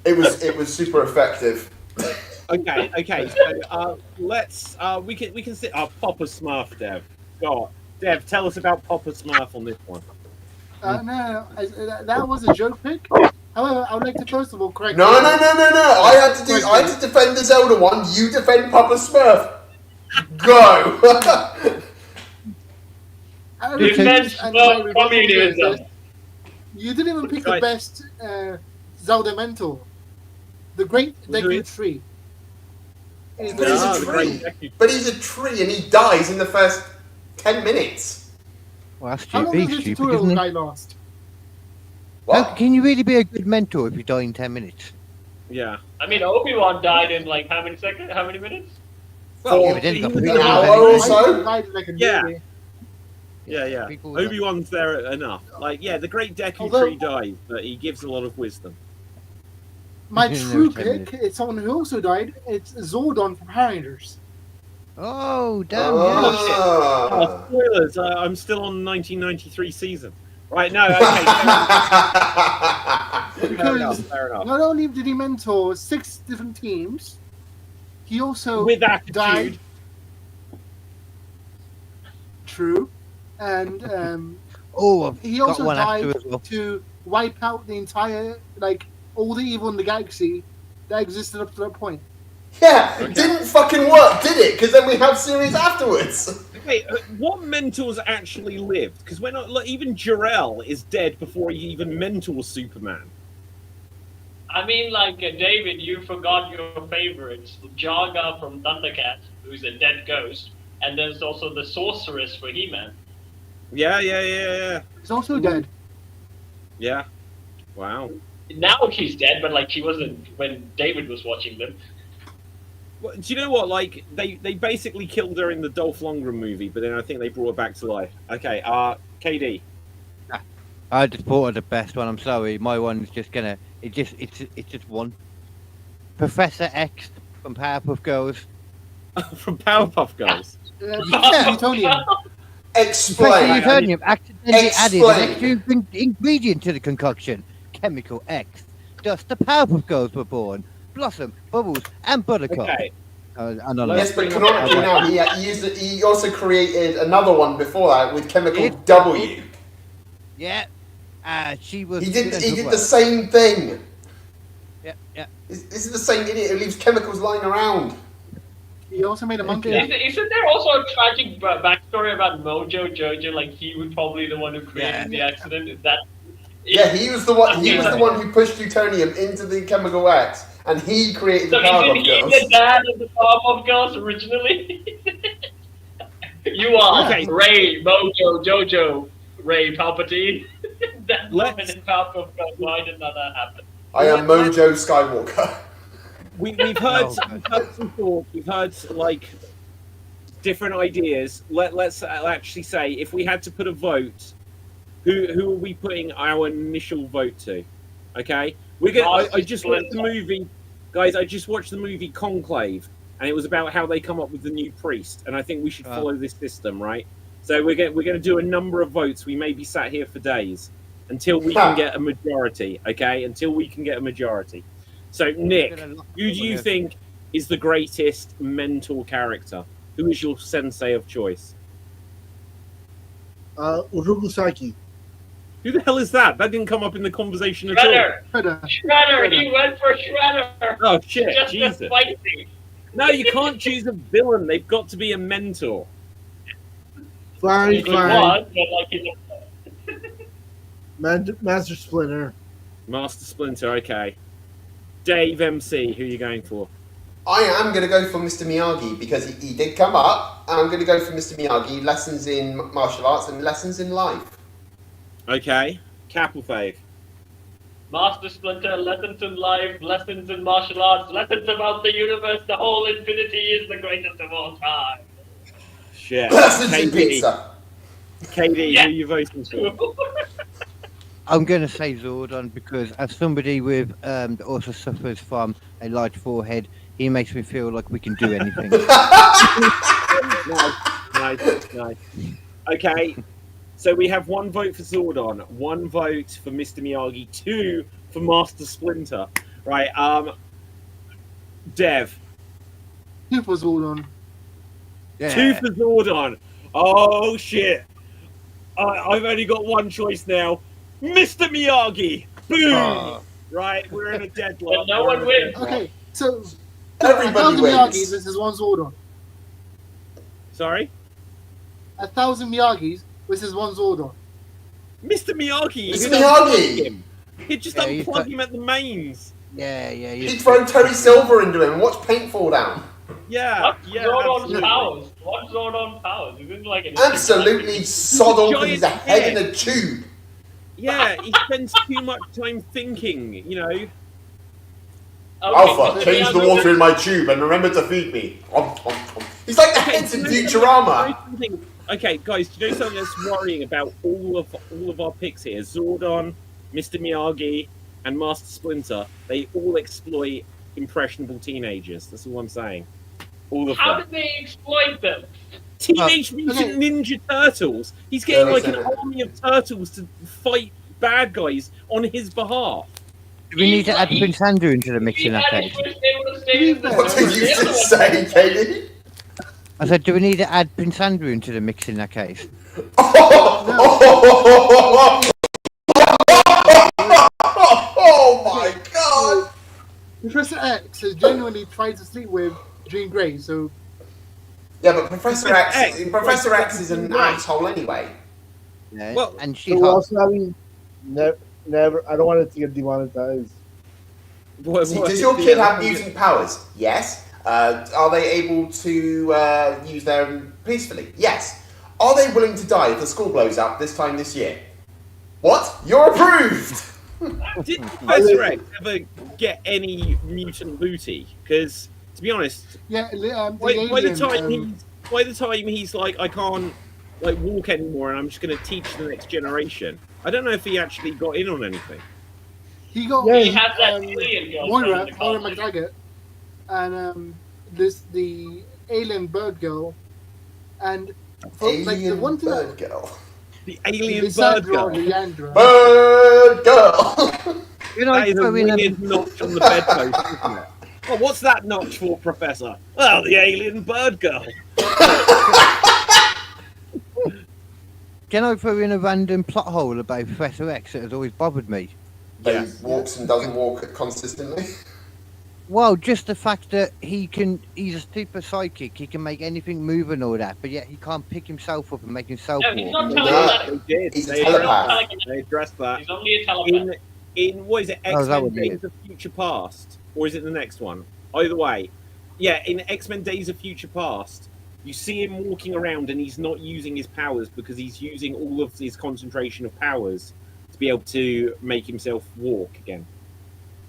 Speaker 4: It was super effective.
Speaker 1: Okay. So let's we can sit. Papa Smurf, Dev. God, Dev, tell us about Papa Smurf on this one.
Speaker 8: No, that was a joke pick. However, I would like to first of all correct.
Speaker 4: No. I had to defend the Zelda one. You defend Papa Smurf. Go.
Speaker 7: Defense of communism.
Speaker 8: You didn't even pick the best Zelda mentor. The Great Deku Tree.
Speaker 4: But he's a tree and he dies in the first 10 minutes.
Speaker 5: Well, that's
Speaker 8: How long does this
Speaker 5: stupid,
Speaker 8: tutorial
Speaker 5: isn't it?
Speaker 8: guy last?
Speaker 5: How can you really be a good mentor if you die in 10 minutes?
Speaker 1: Yeah.
Speaker 7: I mean, Obi-Wan died in like how many seconds? How many minutes?
Speaker 1: Well,
Speaker 5: yeah, but then got
Speaker 4: an
Speaker 5: people
Speaker 4: hour
Speaker 5: anyway.
Speaker 4: or so?
Speaker 8: Died like a
Speaker 1: Yeah.
Speaker 8: baby.
Speaker 1: Yeah.
Speaker 5: People-
Speaker 1: Obi-Wan's there enough. Like, yeah, the Great Deku
Speaker 8: Although-
Speaker 1: Tree dies, but he gives a lot of wisdom.
Speaker 8: My
Speaker 5: Never
Speaker 8: true
Speaker 5: 10
Speaker 8: pick is someone who also died. It's Zordon from Power Rangers.
Speaker 5: Oh, damn,
Speaker 1: Oh, spoilers! I'm still on the 1993 season. Right, no, okay. Fair enough.
Speaker 8: Not only did he mentor 6 different teams, he also
Speaker 1: With attitude.
Speaker 8: died. True, and
Speaker 5: Oh, I've
Speaker 8: he
Speaker 5: got
Speaker 8: also
Speaker 5: one
Speaker 8: died
Speaker 5: after as well.
Speaker 8: to wipe out the entire, like, all the evil in the galaxy that existed up to that point.
Speaker 4: Yeah, it didn't fucking work, did it? Because then we have series afterwards.
Speaker 1: Wait, what mentors actually lived? Because when even Jor-El is dead before he even mentors Superman.
Speaker 7: I mean, like David, you forgot your favorites: Jaga from Thundercats, who's a dead ghost, and there's also the sorceress for He-Man.
Speaker 1: Yeah.
Speaker 8: He's also dead.
Speaker 1: Yeah. Wow.
Speaker 7: Now she's dead, but like she wasn't when David was watching them.
Speaker 1: Well, do you know what? Like they basically killed her in the Dolph Lundgren movie, but then I think they brought her back to life. Okay, KD.
Speaker 5: I just thought of the best one. I'm sorry, my one's just gonna. It's just one. Professor X from Powerpuff Girls.
Speaker 1: From Powerpuff Girls.
Speaker 8: Plutonium.
Speaker 5: Professor
Speaker 4: Explain.
Speaker 5: Plutonium accidentally added an
Speaker 4: Explain.
Speaker 5: extra ingredient to the concoction. Chemical X. Thus, the Powerpuff Girls were born. Blossom, Bubbles, and Buttercup.
Speaker 1: Okay.
Speaker 4: Yes, but canonically now he also created another one before that with Chemical W.
Speaker 5: Yeah. She was.
Speaker 4: He did the same thing.
Speaker 5: Yeah.
Speaker 4: This is the same idiot who leaves chemicals lying around.
Speaker 8: He also made a monkey.
Speaker 7: Isn't there also a tragic backstory about Mojo Jojo? Like he was probably the one who created the accident. Is that?
Speaker 4: Yeah, he was the one. He was the one who pushed plutonium into the Chemical X, and he created the
Speaker 7: So
Speaker 4: Powerpuff
Speaker 7: isn't he
Speaker 4: Girls.
Speaker 7: the dad of the Powerpuff Girls originally? You are
Speaker 1: Okay.
Speaker 7: Ray, Mojo, Jojo, Ray Palpatine. That
Speaker 1: Let's-
Speaker 7: moment in Powerpuff Girls. Why did not that happen?
Speaker 4: I am Mojo Skywalker.
Speaker 1: We've heard
Speaker 5: Oh,
Speaker 1: some thoughts. We've heard like different ideas. Let's actually say if we had to put a vote, who are we putting our initial vote to? Okay, we're gonna. I just watched the movie, guys. I just watched the movie Conclave, and it was about how they come up with the new priest. And I think we should follow this system, right? So we're going to do a number of votes. We may be sat here for days until we can get a majority. Okay, until we can get a majority. So Nick, who do you think is the greatest mentor character? Who is your sensei of choice?
Speaker 3: Urugusaki.
Speaker 1: Who the hell is that? That didn't come up in the conversation at all.
Speaker 7: Shredder. He went for Shredder.
Speaker 1: Oh shit!
Speaker 7: Just
Speaker 1: Jesus.
Speaker 7: spicy.
Speaker 1: No, you can't choose a villain. They've got to be a mentor.
Speaker 3: Fine.
Speaker 7: But like he's
Speaker 3: Master Splinter.
Speaker 1: Master Splinter. Okay. Dave MC. Who are you going for?
Speaker 4: I am going to go for Mr. Miyagi because he did come up. And I'm going to go for Mr. Miyagi. Lessons in martial arts and lessons in life.
Speaker 1: Okay. Capelfave.
Speaker 7: Master Splinter, lessons in life, lessons in martial arts, lessons about the universe, the whole infinity is the greatest of all time.
Speaker 1: Shit.
Speaker 4: Lessons in pizza.
Speaker 1: KD,
Speaker 7: Yeah.
Speaker 1: who are you voting for?
Speaker 5: I'm going to say Zordon because as somebody with that also suffers from a large forehead, he makes me feel like we can do anything.
Speaker 1: Nice. Okay. So we have one vote for Zordon, one vote for Mr. Miyagi, 2 for Master Splinter. Right, Dev.
Speaker 8: 2 for Zordon.
Speaker 5: Yeah.
Speaker 1: 2 for Zordon. Oh shit. I've only got one choice now. Mr. Miyagi. Boom. Right, we're in a deadlock.
Speaker 7: But no one wins.
Speaker 8: Okay, so
Speaker 4: Everybody
Speaker 8: 1,000
Speaker 4: wins.
Speaker 8: Miyagis versus 1 Zordon.
Speaker 1: Sorry?
Speaker 8: 1,000 Miyagis versus 1 Zordon.
Speaker 1: Mr. Miyagi.
Speaker 4: Mr.
Speaker 1: He'd
Speaker 4: Miyagi.
Speaker 1: unplug him. He'd just
Speaker 5: Yeah, he's
Speaker 1: unplug
Speaker 5: got-
Speaker 1: him at the mains.
Speaker 5: Yeah.
Speaker 4: He'd throw Tony Silver into him and watch paint fall down.
Speaker 1: Yeah,
Speaker 7: What's
Speaker 1: yeah,
Speaker 7: Zordon's
Speaker 1: absolutely.
Speaker 7: powers? What's Zordon's powers? Isn't it like an
Speaker 4: Absolutely sod on because he's a
Speaker 1: giant
Speaker 4: head in
Speaker 1: head.
Speaker 4: a tube.
Speaker 1: Yeah, he spends too much time thinking, you know.
Speaker 7: Okay,
Speaker 4: Alpha,
Speaker 7: Mr.
Speaker 4: change the
Speaker 7: Miyagi-
Speaker 4: water in my tube and remember to feed me. He's like the heads in Futurama.
Speaker 1: Okay, guys, do you know something that's worrying about all of our picks here? Zordon, Mr. Miyagi, and Master Splinter. They all exploit impressionable teenagers. That's all I'm saying. All of
Speaker 7: How
Speaker 1: them.
Speaker 7: did they exploit them?
Speaker 1: Teenage Mutant Ninja Turtles. He's getting
Speaker 4: Yeah,
Speaker 1: like an
Speaker 4: exactly.
Speaker 1: army of turtles to fight bad guys on his behalf.
Speaker 5: Do we need to add Prince Andrew into the mix in that case?
Speaker 4: What did you just say, Katie?
Speaker 5: I said, do we need to add Prince Andrew into the mix in that case?
Speaker 4: Oh my god!
Speaker 8: Professor X has genuinely tried to sleep with Jean Grey, so
Speaker 4: Yeah, but Professor X is an
Speaker 1: Right.
Speaker 4: asshole anyway.
Speaker 5: Yeah.
Speaker 1: Well,
Speaker 5: and
Speaker 3: So
Speaker 5: she's
Speaker 3: we're
Speaker 5: hot.
Speaker 3: also having never. I don't want it to get demonetized.
Speaker 4: See, does your kid have mutant powers? Yes. Are they able to use them peacefully? Yes. Are they willing to die if the school blows up this time this year? What? You're approved!
Speaker 1: Did Professor X ever get any mutant booty? Because, to be honest,
Speaker 8: yeah.
Speaker 1: by the time he's like, I can't like walk anymore, and I'm just going to teach the next generation. I don't know if he actually got in on anything.
Speaker 8: he got
Speaker 3: Yeah,
Speaker 7: He has that alien girl.
Speaker 8: Moira
Speaker 7: from the
Speaker 8: McTaggart, and the alien bird girl, and like the
Speaker 4: Alien
Speaker 8: one thing
Speaker 4: bird girl.
Speaker 1: The alien
Speaker 8: Lysandra
Speaker 1: bird girl.
Speaker 8: or Leandra.
Speaker 4: Bird girl!
Speaker 5: You know,
Speaker 1: That is a
Speaker 5: throw in a-
Speaker 1: weird notch on the bedpost, isn't it? Oh, what's that notch for, Professor? Well, the alien bird girl.
Speaker 5: Can I throw in a random plot hole about Professor X that has always bothered me?
Speaker 4: But
Speaker 1: Yes.
Speaker 4: he walks and doesn't walk consistently.
Speaker 5: Well, just the fact that he's a super psychic, he can make anything move and all that, but yet he can't pick himself up and make himself
Speaker 7: No, he's
Speaker 5: walk.
Speaker 7: not
Speaker 4: No.
Speaker 7: telepath.
Speaker 1: They did.
Speaker 4: He's a
Speaker 1: They
Speaker 4: telepath.
Speaker 1: addressed, they addressed that.
Speaker 7: He's only a telepath.
Speaker 1: In what is it,
Speaker 5: Oh, is that
Speaker 1: X-Men
Speaker 5: what it
Speaker 1: Days
Speaker 5: is?
Speaker 1: of Future Past? Or is it the next one? Either way. Yeah, in X-Men Days of Future Past, you see him walking around and he's not using his powers because he's using all of his concentration of powers to be able to make himself walk again.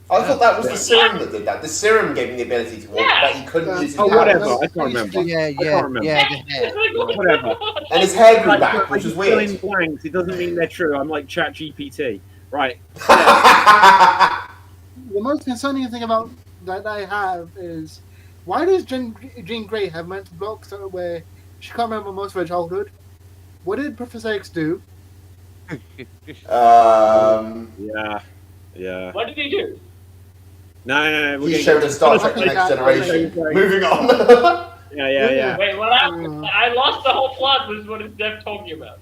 Speaker 4: I thought that was the serum that did that. The serum gave him the ability to walk, but he couldn't use his
Speaker 1: Oh,
Speaker 4: powers.
Speaker 1: whatever. I can't remember.
Speaker 5: Yeah,
Speaker 1: I
Speaker 5: yeah,
Speaker 1: can't remember.
Speaker 5: yeah. The hair.
Speaker 1: Whatever.
Speaker 4: And his hair grew
Speaker 1: Like,
Speaker 4: back, which was
Speaker 1: filling
Speaker 4: weird.
Speaker 1: blanks. It doesn't mean they're true. I'm like ChatGPT. Right.
Speaker 8: The most concerning thing about that I have is why does Jean Grey have mental blocks where she can't remember most of her childhood? What did Professor X do?
Speaker 1: Yeah. Yeah.
Speaker 7: What did he do?
Speaker 1: No.
Speaker 4: He showed us Star Trek: The Next Generation. Moving on.
Speaker 1: Yeah.
Speaker 7: Wait, what happened? I lost the whole plot. What is Dev talking about?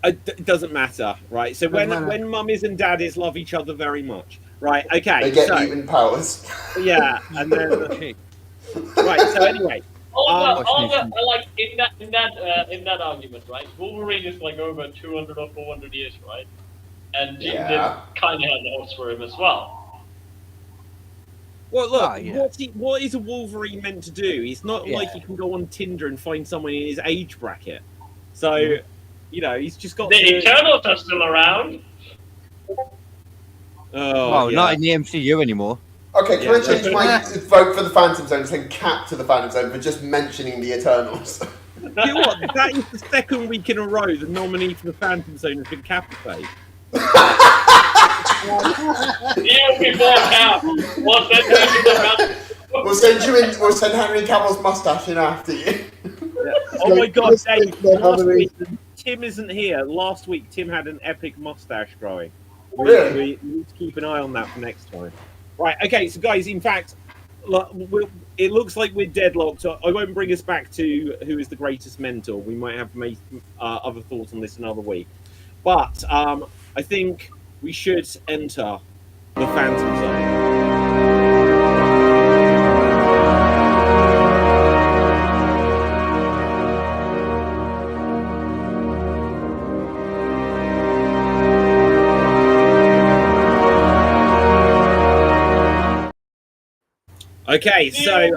Speaker 1: It doesn't matter, right? So when mummies and daddies love each other very much, right? Okay.
Speaker 4: They get mutant powers.
Speaker 1: Yeah, and then right. So anyway,
Speaker 7: like in that argument, right? Wolverine is like over 200 or 400 years, right? And Jean kind of had the hopes for him as well.
Speaker 1: Well, look, what is a Wolverine meant to do? He's not like he can go on Tinder and find someone in his age bracket. So, you know, he's just got
Speaker 7: the Eternals are still around.
Speaker 5: Oh, not in the MCU anymore.
Speaker 4: Okay, can I change my vote for the Phantom Zone and say cap to the Phantom Zone for just mentioning the Eternals?
Speaker 1: You know what? That is the second week in a row the nominee for the Phantom Zone has been Capitated.
Speaker 7: Years before Cap.
Speaker 4: We'll send you in. We'll send Henry Cavill's mustache in after you.
Speaker 1: Yeah. Oh my God, Dave! Last week, Tim isn't here. Last week, Tim had an epic mustache growing.
Speaker 4: Really?
Speaker 1: We need to keep an eye on that for next time. Right. Okay. So, guys, in fact, it looks like we're deadlocked. So I won't bring us back to who is the greatest mentor. We might have other thoughts on this another week. But I think we should enter the Phantom Zone. Okay, so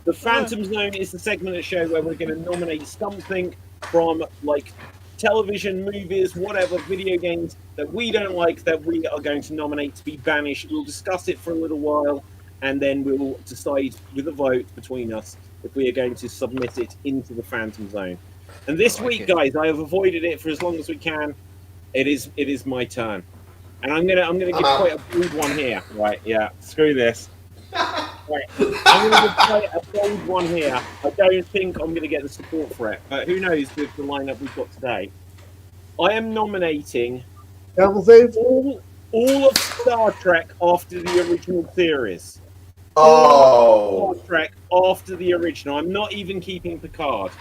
Speaker 1: the Phantom Zone is the segment of the show where we're going to nominate something from like television, movies, whatever, video games that we don't like that we are going to nominate to be banished. We'll discuss it for a little while and then we'll decide with a vote between us if we are going to submit it into the Phantom Zone. And this week, guys, I have avoided it for as long as we can. It is my turn. And I'm gonna give quite a bold one here. Right, yeah. Screw this. Right. I'm gonna give quite a bold one here. I don't think I'm gonna get the support for it, but who knows with the lineup we've got today. I am nominating all of Star Trek after the original series.
Speaker 4: Oh.
Speaker 1: Star Trek after the original. I'm not even keeping Picard.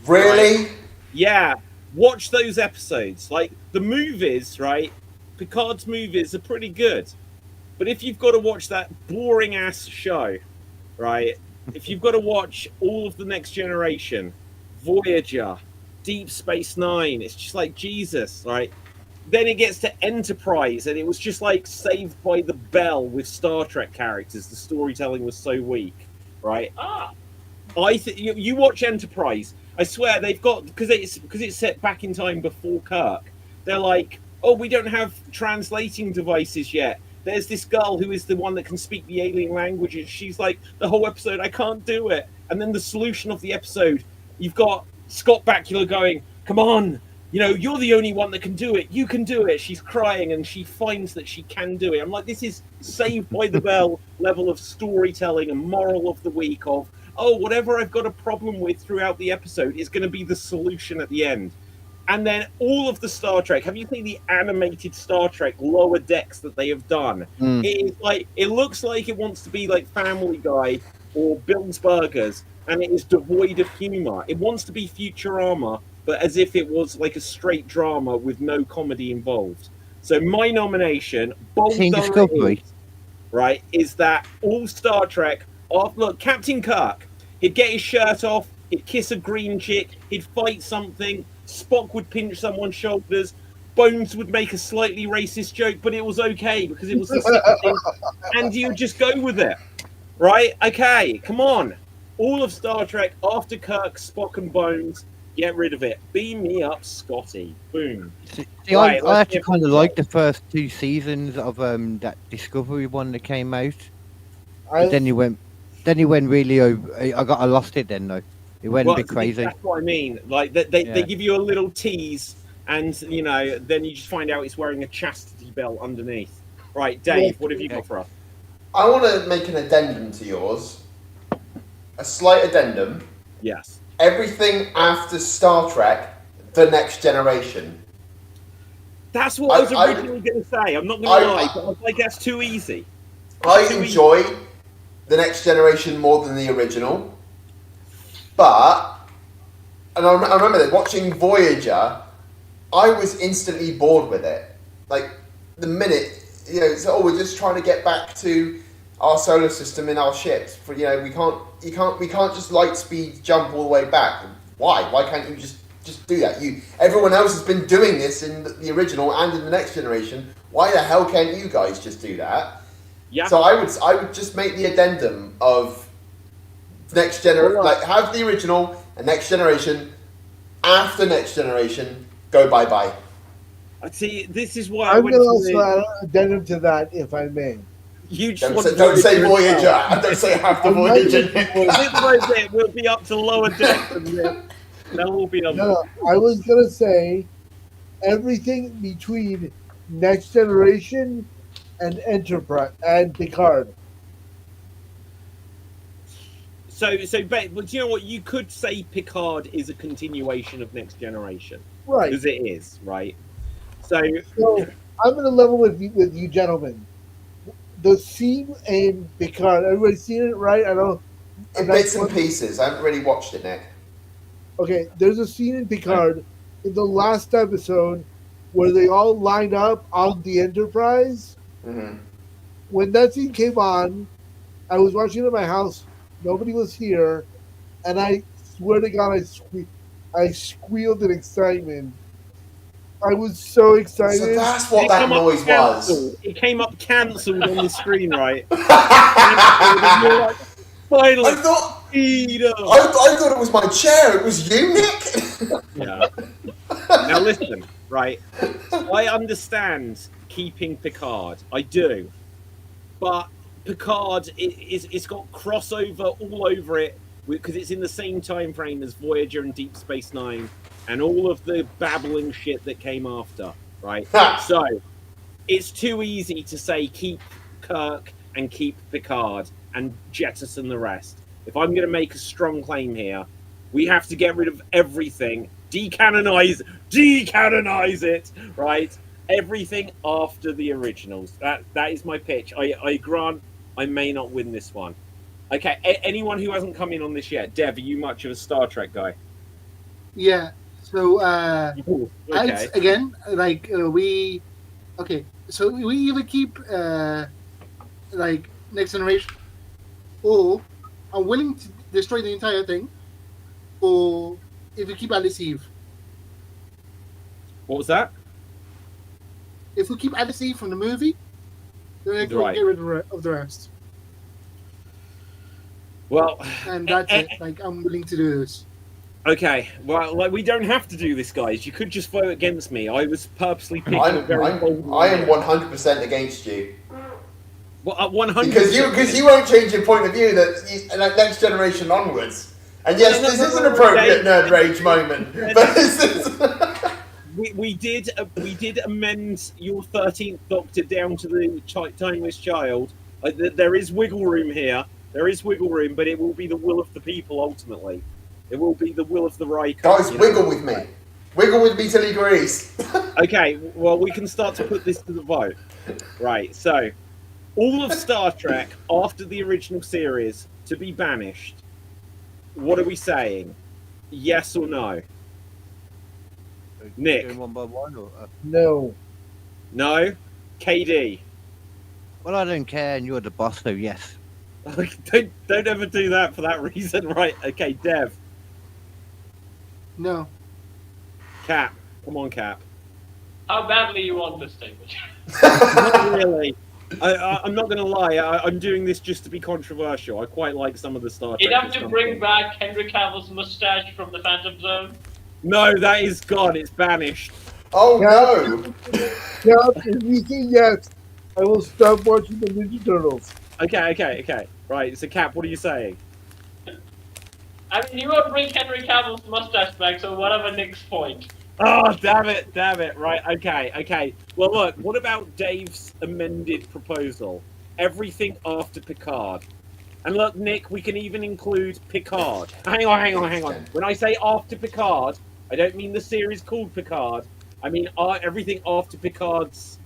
Speaker 4: Really?
Speaker 1: Right? Yeah. Watch those episodes. Like the movies, right? Picard's movies are pretty good. But if you've got to watch that boring ass show, right? If you've got to watch all of the Next Generation, Voyager, Deep Space Nine, it's just like Jesus, right? Then it gets to Enterprise, and it was just like Saved by the Bell with Star Trek characters. The storytelling was so weak, right? You watch Enterprise. I swear they've got because it's set back in time before Kirk. They're like, oh, we don't have translating devices yet. There's this girl who is the one that can speak the alien languages. She's like, the whole episode, I can't do it. And then the solution of the episode, you've got Scott Bakula going, come on, you know, you're the only one that can do it. You can do it. She's crying and she finds that she can do it. I'm like, this is Saved by the Bell level of storytelling and moral of the week of, oh, whatever I've got a problem with throughout the episode is going to be the solution at the end. And then all of the Star Trek. Have you seen the animated Star Trek Lower Decks that they have done? It is like it looks like it wants to be like Family Guy or Bill's Burgers, and it is devoid of humor. It wants to be Futurama, but as if it was like a straight drama with no comedy involved. So my nomination, bold Discovery, right, is that all Star Trek. Look, Captain Kirk. He'd get his shirt off. He'd kiss a green chick. He'd fight something. Spock would pinch someone's shoulders. Bones would make a slightly racist joke, but it was okay because it was the 60s, and you would just go with it, right? Okay, come on. All of Star Trek after Kirk, Spock, and Bones. Get rid of it. Beam me up, Scotty. Boom.
Speaker 5: See,
Speaker 1: Right,
Speaker 5: I
Speaker 1: let's
Speaker 5: actually
Speaker 1: get
Speaker 5: kind of
Speaker 1: back
Speaker 5: like
Speaker 1: to
Speaker 5: the first 2 seasons of that Discovery one that came out.
Speaker 3: I,
Speaker 5: But then he went really over. I lost it then though. It went a bit
Speaker 1: see,
Speaker 5: crazy.
Speaker 1: that's what I mean. Like they
Speaker 5: Yeah.
Speaker 1: give you a little tease, and then you just find out it's wearing a chastity belt underneath. Right, Dave, what have you got for us?
Speaker 4: I want to make an addendum to yours. A slight addendum.
Speaker 1: Yes.
Speaker 4: Everything after Star Trek, The Next Generation.
Speaker 1: That's what I was originally going to say. I'm not going to lie, but I was like, that's too easy.
Speaker 4: I enjoy The Next Generation more than the original. But, and I remember that watching Voyager, I was instantly bored with it. Like, the minute, we're just trying to get back to our solar system in our ships. For we can't just light speed jump all the way back. Why? Why can't you just do that? Everyone else has been doing this in the original and in The Next Generation. Why the hell can't you guys just do that?
Speaker 1: Yeah.
Speaker 4: So I would just make the addendum of Next Generation, like have the original and Next Generation. After Next Generation, go bye-bye.
Speaker 1: See, this is why
Speaker 3: I'm going to also add an addendum to that, if I may.
Speaker 1: You just
Speaker 4: don't say Voyager. I don't say half the Voyager.
Speaker 1: This right there will be up to lower deck than this. That will be on.
Speaker 3: No, I was going to say everything between Next Generation and Enterprise and Picard.
Speaker 1: But you know what? You could say Picard is a continuation of Next Generation,
Speaker 3: Right.
Speaker 1: Because it is, right? So
Speaker 3: I'm going to level with you gentlemen. The scene in Picard, everybody's seen it, right? I know.
Speaker 4: In bits and pieces. I haven't really watched it, Nick.
Speaker 3: Okay, there's a scene in Picard in the last episode where they all line up on the Enterprise.
Speaker 4: Mm-hmm.
Speaker 3: When that scene came on, I was watching it at my house. Nobody was here, and I swear to God, I squealed in excitement. I was so excited.
Speaker 4: So that's what that noise was.
Speaker 1: It came up cancelled on the screen, right? Like, finally,
Speaker 4: I thought
Speaker 1: Peter.
Speaker 4: I thought it was my chair. It was you, Nick.
Speaker 1: Yeah. Now listen, right? I understand keeping Picard. I do, but Picard it's got crossover all over it because it's in the same time frame as Voyager and Deep Space Nine and all of the babbling shit that came after, right? So it's too easy to say keep Kirk and keep Picard and jettison the rest. If I'm going to make a strong claim here, we have to get rid of everything, decanonize it, right? Everything after the originals. That is my pitch. I grant I may not win this one. Okay, anyone who hasn't come in on this yet, Dev, are you much of a Star Trek guy?
Speaker 8: Yeah. So
Speaker 1: Okay.
Speaker 8: again, so we either keep like Next Generation, or I'm willing to destroy the entire thing, or if we keep Alice Eve.
Speaker 1: What was that?
Speaker 8: If we keep Alice Eve from the movie, then I can
Speaker 1: Right.
Speaker 8: get rid of the rest.
Speaker 1: Well,
Speaker 8: And that's it. Like, I'm willing to do this.
Speaker 1: okay. Well, like we don't have to do this, guys. You could just vote against me. I was purposely picking a very bold
Speaker 4: I am 100% against you.
Speaker 1: Well, 100%.
Speaker 4: Because you won't change your point of view that Next Generation onwards. And yes, this is an appropriate nerd rage moment. But
Speaker 1: we did amend your 13th Doctor down to the timeless child. There is wiggle room here. There is wiggle room, but it will be the will of the people ultimately. It will be the will of the Riker.
Speaker 4: Guys, wiggle with me. Wiggle with me till he agrees.
Speaker 1: Okay, well, we can start to put this to the vote. Right, so all of Star Trek after the original series to be banished. What are we saying? Yes or no? Nick?
Speaker 5: Doing one by one, or,
Speaker 3: No.
Speaker 1: No? KD?
Speaker 5: well, I don't care, and you're the boss, so yes.
Speaker 1: Don't ever do that for that reason, right? Okay, Dev.
Speaker 8: No.
Speaker 1: Cap. Come on, Cap.
Speaker 7: How badly you want this statement?
Speaker 1: Not really. I'm not going to lie. I'm doing this just to be controversial. I quite like some of the Star Trek.
Speaker 7: You'd have to bring back Henry Cavill's mustache from the Phantom Zone.
Speaker 1: No, that is gone. It's banished.
Speaker 4: Oh no!
Speaker 3: Cap, if you say yes, I will stop watching the Ninja Turtles.
Speaker 1: Okay. Right, so Cap, what are you saying?
Speaker 7: I mean, you won't bring Henry Cavill's mustache back, so whatever Nick's point.
Speaker 1: Oh, damn it. Right, okay. Well, look, what about Dave's amended proposal? Everything after Picard. And look, Nick, we can even include Picard. Hang on. When I say after Picard, I don't mean the series called Picard. I mean everything after Picard's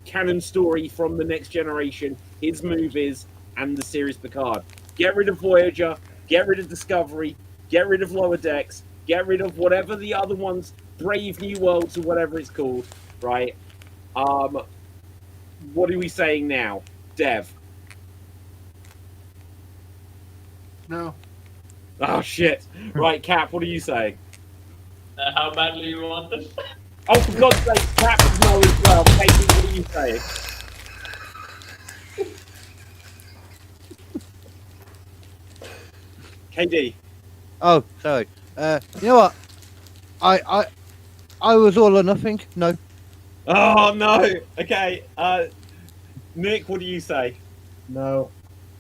Speaker 1: canon story from the Next Generation, his movies, and the series Picard. Get rid of Voyager, get rid of Discovery, get rid of Lower Decks, get rid of whatever the other ones, Brave New Worlds or whatever it's called, right? What are we saying now? Dev.
Speaker 8: No.
Speaker 1: Oh, shit. Right, Cap, what are you saying?
Speaker 7: How badly you want this?
Speaker 1: Oh, for God's sake, Cap is no as well. Katie, what are you saying? KD.
Speaker 5: Oh, sorry. You know what? I was all or nothing. No.
Speaker 1: Oh, no. Okay. Nick, what do you say?
Speaker 3: No.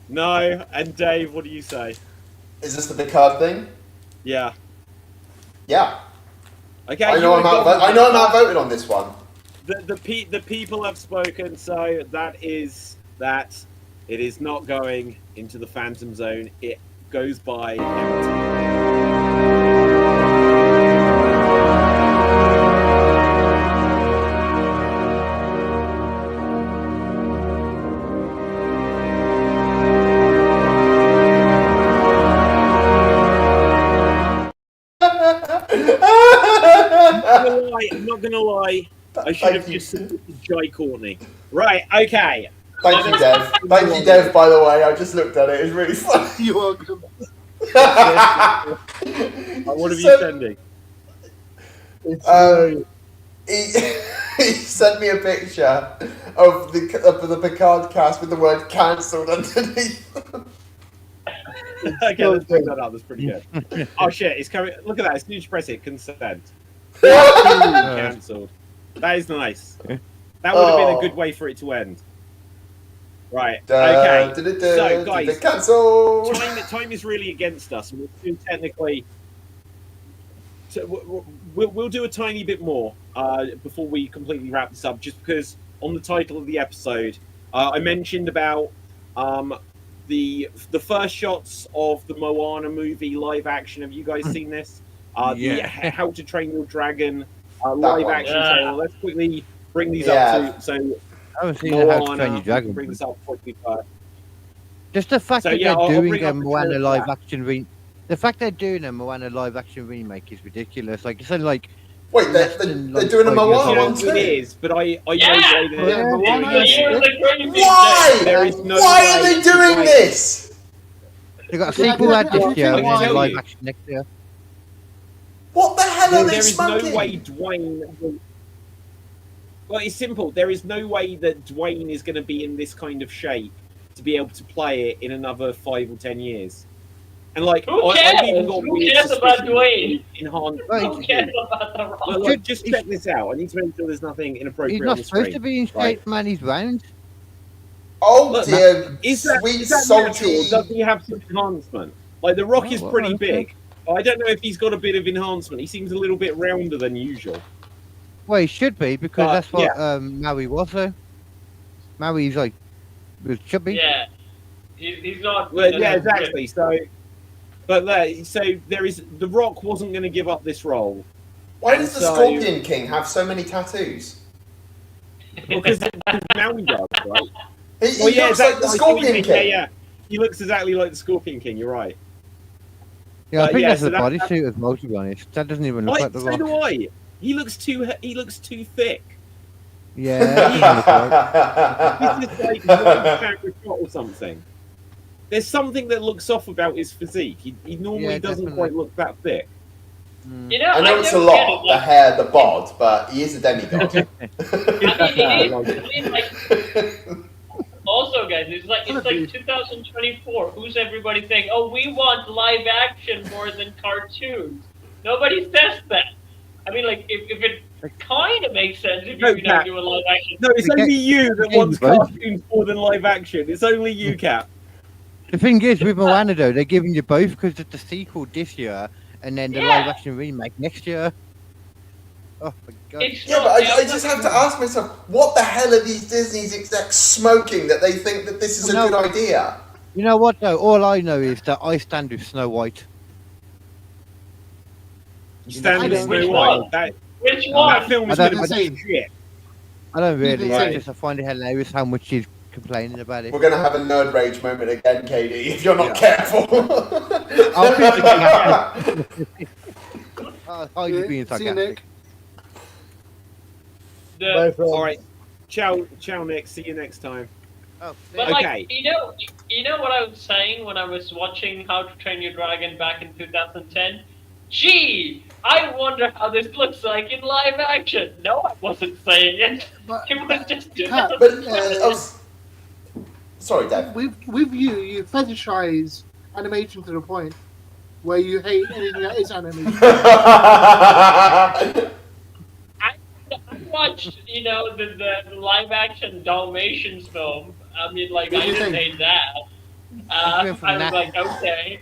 Speaker 1: No. And Dave, what do you say?
Speaker 4: Is this the Picard thing?
Speaker 1: Yeah.
Speaker 4: Yeah.
Speaker 1: Okay.
Speaker 4: I know I'm outvoted on this one.
Speaker 1: The people have spoken, so that is that. It is not going into the Phantom Zone. It goes by empty. I'm not gonna lie. I should have just said Jai Courtney. Right, okay.
Speaker 4: Thank you, Dev. Thank you, Dev, by the way. I just looked at it. It's really funny.
Speaker 8: You're welcome.
Speaker 1: What are you sending?
Speaker 4: He sent me a picture of the Picard cast with the word cancelled underneath.
Speaker 1: Okay, let's pick that up. That's pretty good. Oh shit, it's coming. Look at that. It's huge press it. Consent. Cancelled. That is nice. That would have been a good way for it to end. Right. Okay. So, guys,
Speaker 4: cancelled.
Speaker 1: Time is really against us. We'll do technically. So we'll do a tiny bit more before we completely wrap this up, just because on the title of the episode, I mentioned about the first shots of the Moana movie live action. Have you guys seen this?
Speaker 5: Yeah.
Speaker 1: The How to Train Your Dragon live action trailer. Let's quickly bring these up to so.
Speaker 5: I haven't seen
Speaker 1: Moana,
Speaker 5: How to Train Your Dragon.
Speaker 1: bring this up quickly first.
Speaker 5: Just the fact that
Speaker 1: I'll
Speaker 5: they're doing
Speaker 1: bring
Speaker 5: a
Speaker 1: up the
Speaker 5: Moana
Speaker 1: trailer
Speaker 5: live
Speaker 1: for that.
Speaker 5: action the fact they're doing a Moana live action remake is ridiculous. Like it's only like
Speaker 4: Wait,
Speaker 5: less
Speaker 4: they're
Speaker 5: than,
Speaker 4: doing a
Speaker 5: like,
Speaker 4: Moana
Speaker 1: You know,
Speaker 4: one too?
Speaker 1: it is, but I know
Speaker 7: Yeah!
Speaker 1: why they're
Speaker 8: Yeah,
Speaker 1: doing
Speaker 8: Moana
Speaker 1: it.
Speaker 8: is
Speaker 7: Here's the crazy
Speaker 4: Why?
Speaker 7: thing.
Speaker 1: There is no
Speaker 4: Why are
Speaker 1: way
Speaker 4: they doing
Speaker 1: to
Speaker 4: this?
Speaker 5: they got a
Speaker 8: Yeah,
Speaker 5: sequel out
Speaker 8: I
Speaker 5: this year
Speaker 8: can
Speaker 5: and
Speaker 1: tell
Speaker 5: then a live
Speaker 1: you.
Speaker 5: action next year.
Speaker 4: What the hell are
Speaker 1: There
Speaker 4: they
Speaker 1: is no
Speaker 4: smoking?
Speaker 1: way Dwayne. Well, it's simple. There is no way that Dwayne is going to be in this kind of shape to be able to play it in another 5 or 10 years. And like,
Speaker 7: Who
Speaker 1: I've
Speaker 7: cares?
Speaker 1: even got
Speaker 7: Who
Speaker 1: weird
Speaker 7: cares about
Speaker 1: suspicions
Speaker 7: Dwayne?
Speaker 1: Enhanced.
Speaker 5: Right.
Speaker 7: Who cares about the Rock?
Speaker 1: Look, just check this out. I need to make sure there's nothing inappropriate
Speaker 5: He's not
Speaker 1: on the
Speaker 5: supposed
Speaker 1: screen.
Speaker 5: to be in shape,
Speaker 1: Right.
Speaker 5: man. He's round.
Speaker 4: Oh
Speaker 1: Look,
Speaker 4: dear,
Speaker 1: Is that
Speaker 4: sweet,
Speaker 1: natural?
Speaker 4: salty.
Speaker 1: Does he have some enhancement? Like the Rock is
Speaker 5: Oh,
Speaker 1: pretty
Speaker 5: okay.
Speaker 1: big. But I don't know if he's got a bit of enhancement. He seems a little bit rounder than usual.
Speaker 5: Well, he should be because
Speaker 1: But,
Speaker 5: that's what Maui was. Though Maui's like was chubby.
Speaker 7: Yeah. He's not.
Speaker 1: Well, yeah, exactly. So, but so there is the Rock wasn't going to give up this role
Speaker 4: Why does the
Speaker 1: So-
Speaker 4: Scorpion King have so many tattoos?
Speaker 1: because now he does, right?
Speaker 4: He
Speaker 1: Well, yeah,
Speaker 4: looks like
Speaker 1: exactly.
Speaker 4: the
Speaker 1: I see what you
Speaker 4: Scorpion
Speaker 1: mean.
Speaker 4: King.
Speaker 1: Yeah. He looks exactly like the Scorpion King. You're right.
Speaker 5: Yeah, I think
Speaker 1: yeah,
Speaker 5: that's
Speaker 1: so
Speaker 5: the
Speaker 1: that-
Speaker 5: bodysuit of most, to be honest. That doesn't even look like the
Speaker 1: So
Speaker 5: Rock.
Speaker 1: do I. He looks too thick.
Speaker 5: Yeah.
Speaker 1: This is like one camera shot or something. There's something that looks off about his physique. He normally
Speaker 5: Yeah,
Speaker 1: doesn't
Speaker 5: definitely.
Speaker 1: quite look that thick.
Speaker 7: You know,
Speaker 4: I know it's a
Speaker 7: never
Speaker 4: lot,
Speaker 7: get it,
Speaker 4: the hair, the bod, but he is a demigod.
Speaker 7: I mean, like, also, guys, it's like 2024. Who's everybody saying? Oh, we want live action more than cartoons. Nobody says that. I mean, like, if it kind of makes sense if
Speaker 1: No,
Speaker 7: you
Speaker 1: Cap.
Speaker 7: do a live action.
Speaker 1: No, it's only you that wants cartoons more than live action. It's only you, Cap.
Speaker 5: The thing is, with Moana, though, they're giving you both because of the sequel this year and then the
Speaker 7: Yeah.
Speaker 5: live action remake next year. Oh my god.
Speaker 7: It's
Speaker 4: Yeah,
Speaker 7: not-
Speaker 4: but I just have to ask myself, what the hell are these Disney's execs smoking that they think that this is a
Speaker 5: No.
Speaker 4: good idea?
Speaker 5: You know what, though? All I know is that I stand with Snow White.
Speaker 1: Stand
Speaker 8: I
Speaker 1: with
Speaker 8: don't-
Speaker 1: Snow
Speaker 7: which
Speaker 1: White.
Speaker 7: one?
Speaker 1: That
Speaker 7: Which one?
Speaker 1: film is
Speaker 5: I
Speaker 1: going
Speaker 5: don't-
Speaker 1: to be shit.
Speaker 5: I don't really.
Speaker 8: Right.
Speaker 5: I just I find it hilarious how much she's complaining about it.
Speaker 4: We're going to have a nerd rage moment again, Katie, if you're not
Speaker 5: Yeah.
Speaker 4: careful.
Speaker 5: I'll be How are you being
Speaker 8: See you,
Speaker 5: sarcastic?
Speaker 8: Nick.
Speaker 7: The,
Speaker 3: Bye, friends.
Speaker 1: All right. Ciao, Nick. See you next time.
Speaker 5: Oh,
Speaker 7: But
Speaker 1: Okay.
Speaker 7: like, you know what I was saying when I was watching How to Train Your Dragon back in 2010? Gee, I wonder how this looks like in live action. No, I wasn't saying it.
Speaker 8: But
Speaker 7: It was just
Speaker 8: Cap,
Speaker 4: But, sorry, Dave.
Speaker 8: with you fetishize animation to the point where you hate anything that is animation.
Speaker 7: I watched, the live action Dalmatians film. I mean, like,
Speaker 8: What
Speaker 7: I
Speaker 8: do you
Speaker 7: didn't
Speaker 8: think?
Speaker 7: hate that.
Speaker 5: went
Speaker 7: I
Speaker 5: from
Speaker 7: was
Speaker 5: that-
Speaker 7: like, okay.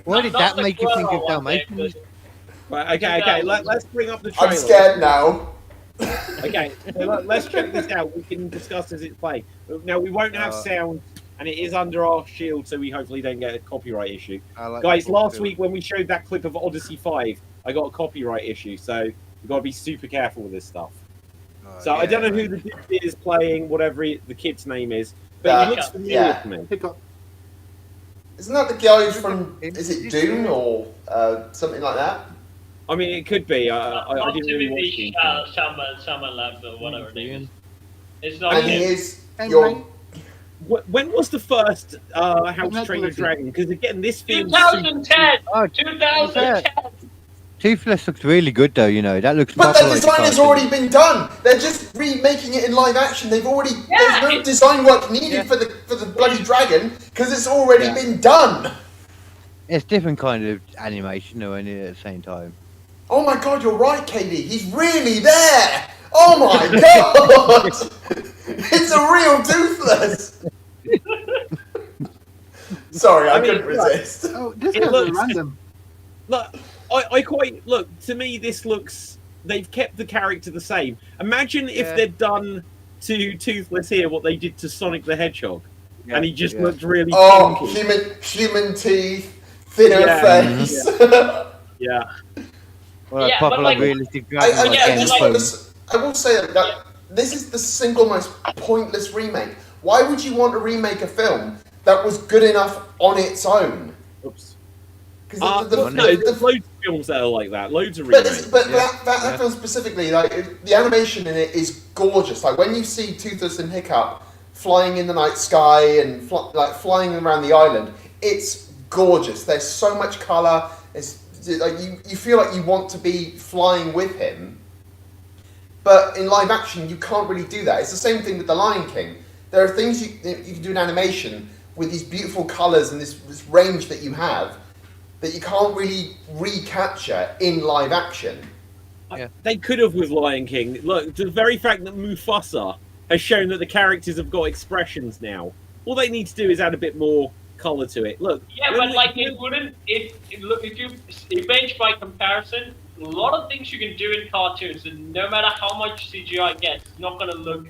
Speaker 5: Why did
Speaker 7: Not
Speaker 5: that
Speaker 7: the
Speaker 5: make you think of
Speaker 7: Squirrel one,
Speaker 5: Dalmatians?
Speaker 7: Dave,
Speaker 1: Right. Okay. Let's bring up the trailer.
Speaker 4: I'm scared now.
Speaker 1: Okay, so let's check this out. We can discuss as it's playing. Now, we won't have sound, and it is under our shield, so we hopefully don't get a copyright issue.
Speaker 5: I like
Speaker 1: Guys,
Speaker 5: that
Speaker 1: last
Speaker 5: too.
Speaker 1: week when we showed that clip of Odyssey 5, I got a copyright issue, so we've got to be super careful with this stuff.
Speaker 5: Oh,
Speaker 1: So I don't know
Speaker 5: yeah.
Speaker 1: who the dude is playing, whatever the kid's name is, but
Speaker 4: Yeah,
Speaker 1: he looks familiar
Speaker 4: yeah.
Speaker 1: to me.
Speaker 8: Hiccup.
Speaker 4: Isn't that the guy from, is it Dune or something like that?
Speaker 1: I mean, it could be. I
Speaker 7: Not
Speaker 1: didn't really watch
Speaker 7: Timothy
Speaker 1: Dune.
Speaker 7: Summerland or whatever name is. It's not
Speaker 4: And he
Speaker 7: him.
Speaker 4: is
Speaker 8: And
Speaker 4: your...
Speaker 8: right-
Speaker 1: When was the first How to
Speaker 8: Not
Speaker 1: Train Your
Speaker 8: Timothy.
Speaker 1: Dragon? Because again, this feels
Speaker 7: 2010!
Speaker 5: Oh,
Speaker 7: 2010!
Speaker 5: Toothless looks really good, though. You know that looks.
Speaker 4: But
Speaker 5: proper
Speaker 4: the
Speaker 5: like
Speaker 4: design has
Speaker 5: cartoon.
Speaker 4: already been done. They're just remaking it in live action. They've already
Speaker 7: Yeah,
Speaker 4: there's no design work needed for the bloody dragon because it's already been done.
Speaker 5: It's different kind of animation, though, and at the same time.
Speaker 4: Oh my god, you're right, Katie. He's really there. Oh my god, it's a real Toothless. Sorry, I
Speaker 1: I mean,
Speaker 4: couldn't resist.
Speaker 8: Oh, this
Speaker 1: It
Speaker 8: guy's
Speaker 1: looks-
Speaker 8: random.
Speaker 1: Look, I quite look. To me, this looks. They've kept the character the same. Imagine if
Speaker 5: Yeah.
Speaker 1: they'd done to Toothless here what they did to Sonic the Hedgehog, and he just
Speaker 5: yeah.
Speaker 1: looked really
Speaker 4: Oh,
Speaker 1: funky.
Speaker 4: human teeth, thinner
Speaker 1: Yeah.
Speaker 4: face.
Speaker 1: Yeah,
Speaker 5: Well,
Speaker 7: Yeah,
Speaker 5: proper
Speaker 7: but,
Speaker 5: like
Speaker 7: like-
Speaker 5: realistic
Speaker 4: I,
Speaker 5: dragon,
Speaker 4: I,
Speaker 5: like
Speaker 7: yeah,
Speaker 4: I
Speaker 5: Game
Speaker 4: just
Speaker 5: of
Speaker 4: want
Speaker 5: Thrones.
Speaker 4: to, I will say that this is the single most pointless remake. Why would you want to remake a film that was good enough on its own?
Speaker 1: oops.
Speaker 4: Because
Speaker 1: No, there's loads of films that are like that. Loads of
Speaker 4: but
Speaker 1: remakes.
Speaker 4: that film specifically, like the animation in it is gorgeous. Like when you see Toothless and Hiccup flying in the night sky and flying around the island, it's gorgeous. There's so much color. It's like you feel like you want to be flying with him. But in live action, you can't really do that. It's the same thing with The Lion King. There are things you can do in animation with these beautiful colors and this range that you have that you can't really recapture in live action.
Speaker 1: They could have with Lion King. Look, the very fact that Mufasa has shown that the characters have got expressions now. All they need to do is add a bit more color to it. Look,
Speaker 7: Yeah,
Speaker 1: when
Speaker 7: but
Speaker 1: we-
Speaker 7: like it wouldn't. Look, if you bench by comparison, a lot of things you can do in cartoons, and no matter how much CGI gets, it's not going to look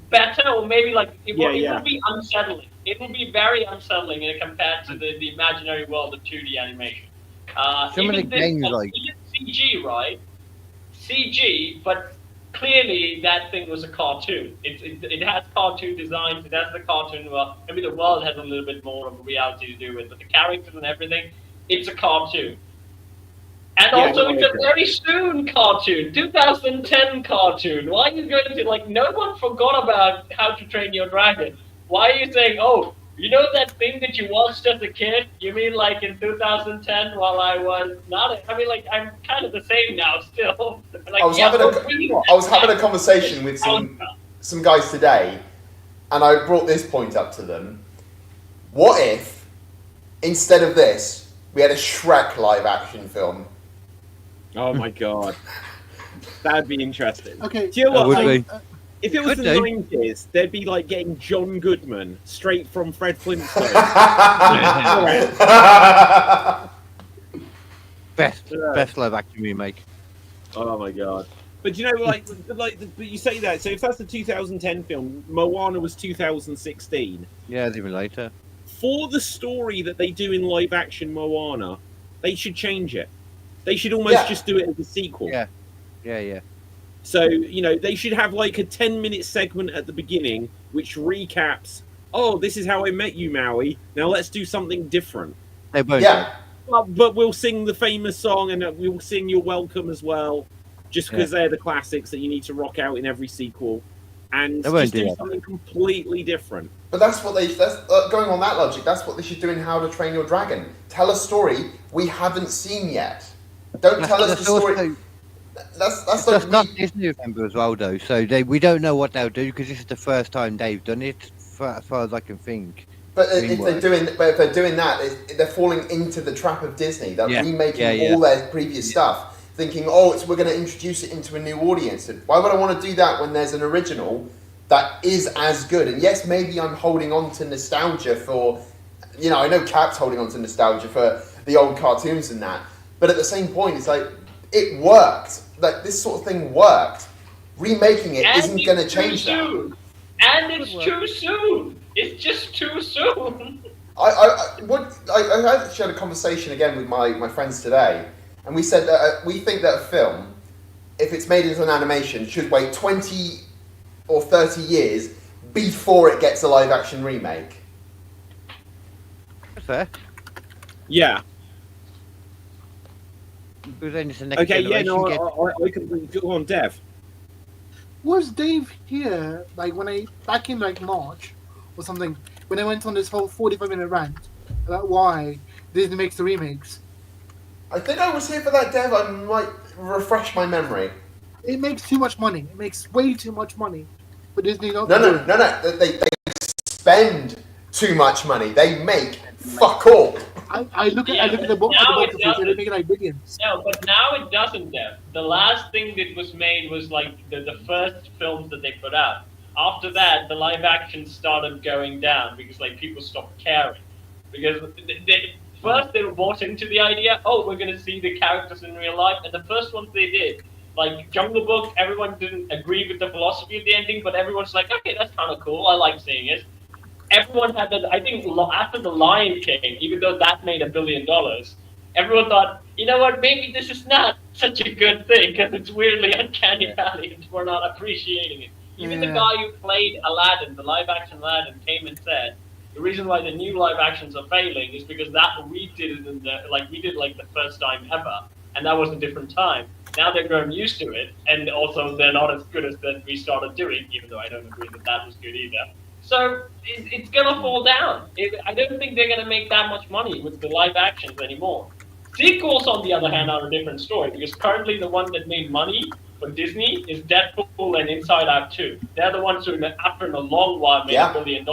Speaker 7: better, or maybe like it will be unsettling. It will be very unsettling compared to the imaginary world of 2D animation.
Speaker 5: Some of the
Speaker 7: Even this,
Speaker 5: games, like-
Speaker 7: even CG, right? CG, but clearly that thing was a cartoon. It has cartoon designs. It has the cartoon. Well, maybe the world has a little bit more of reality to do with, but the characters and everything, it's a cartoon. And
Speaker 1: Yeah,
Speaker 7: also,
Speaker 1: no,
Speaker 7: it's
Speaker 1: I
Speaker 7: a
Speaker 1: agree.
Speaker 7: very soon cartoon, 2010 cartoon. Why are you going to, like, no one forgot about How to Train Your Dragon. Why are you saying, oh, you know that thing that you watched as a kid? You mean like in 2010 while I was not, I mean, like, I'm kind of the same now still. Like,
Speaker 4: I was having a conversation with some guys today, and I brought this point up to them. What if, instead of this, we had a Shrek live action film.
Speaker 1: Oh my god, that'd be interesting.
Speaker 8: Okay.
Speaker 1: Do you know
Speaker 5: That
Speaker 1: what?
Speaker 5: would
Speaker 1: Like,
Speaker 5: be.
Speaker 1: if it was
Speaker 5: Could
Speaker 1: the
Speaker 5: do.
Speaker 1: 90s, they'd be like getting John Goodman straight from Fred Flintstone.
Speaker 5: Best live action remake.
Speaker 1: Oh my god! But you know, but you say that. So if that's the 2010 film, Moana was 2016.
Speaker 5: Yeah, even later.
Speaker 1: For the story that they do in live action Moana, they should change it. They should almost just do it as a sequel.
Speaker 5: Yeah. Yeah.
Speaker 1: So, you know, they should have like a 10-minute segment at the beginning which recaps, oh, this is how I met you, Maui. Now let's do something different.
Speaker 5: They won't.
Speaker 4: Yeah.
Speaker 1: But we'll sing the famous song and we'll sing You're Welcome as well, just because they're the classics that you need to rock out in every sequel. And
Speaker 5: They won't
Speaker 1: just
Speaker 5: do
Speaker 1: do
Speaker 5: that.
Speaker 1: something completely different.
Speaker 4: But that's what going on that logic, that's what they should do in How to Train Your Dragon. Tell a story we haven't seen yet. Don't tell us the story. That's like
Speaker 5: not Disney, remember, as well, though. So we don't know what they'll do because this is the first time they've done it, as far as I can think.
Speaker 4: But if they're doing that, they're falling into the trap of Disney. They're remaking all their previous stuff, thinking, we're going to introduce it into a new audience. And why would I want to do that when there's an original that is as good? And yes, maybe I'm holding on to nostalgia for, I know Cap's holding on to nostalgia for the old cartoons and that. But at the same point, it's like, it worked. Like, this sort of thing worked. Remaking it isn't going to change that.
Speaker 7: And it's too soon. It's just too soon.
Speaker 4: I actually had a conversation again with my friends today, and we said that we think that a film, if it's made into an animation, should wait 20 or 30 years before it gets a live action remake.
Speaker 5: Fair.
Speaker 1: Yeah.
Speaker 5: Okay,
Speaker 1: yeah, no, I can go on, Dev.
Speaker 8: Was Dave here, like, back in, like, March or something, when I went on this whole 45-minute rant about why Disney makes the remakes?
Speaker 4: I think I was here for that, Dev. I might refresh my memory.
Speaker 8: It makes too much money. It makes way too much money. But Disney don't.
Speaker 4: No. They spend too much money. They make fuck all.
Speaker 8: I look at the box office, they're making like billions.
Speaker 7: No, but now it doesn't, Dev. The last thing that was made was like the first films that they put out. After that, the live action started going down because like people stopped caring. Because first they were bought into the idea, we're going to see the characters in real life, and the first ones they did, like Jungle Book, everyone didn't agree with the philosophy of the ending, but everyone's like, okay, that's kind of cool, I like seeing it. Everyone had that. I think after The Lion King, even though that made $1 billion, everyone thought, you know what, maybe this is not such a good thing because it's weirdly uncanny valley and we're not appreciating it. Even the guy who played Aladdin, the live-action Aladdin, came and said, the reason why the new live actions are failing is because we did it the first time ever, and that was a different time. Now they're growing used to it, and also they're not as good as that we started doing, even though I don't agree that was good either. So it's gonna fall down. I don't think they're gonna make that much money with the live actions anymore. Sequels, on the other hand, are a different story because currently the one that made money for Disney is Deadpool and Inside Out 2. They're the ones who, after a long while, made $1 billion.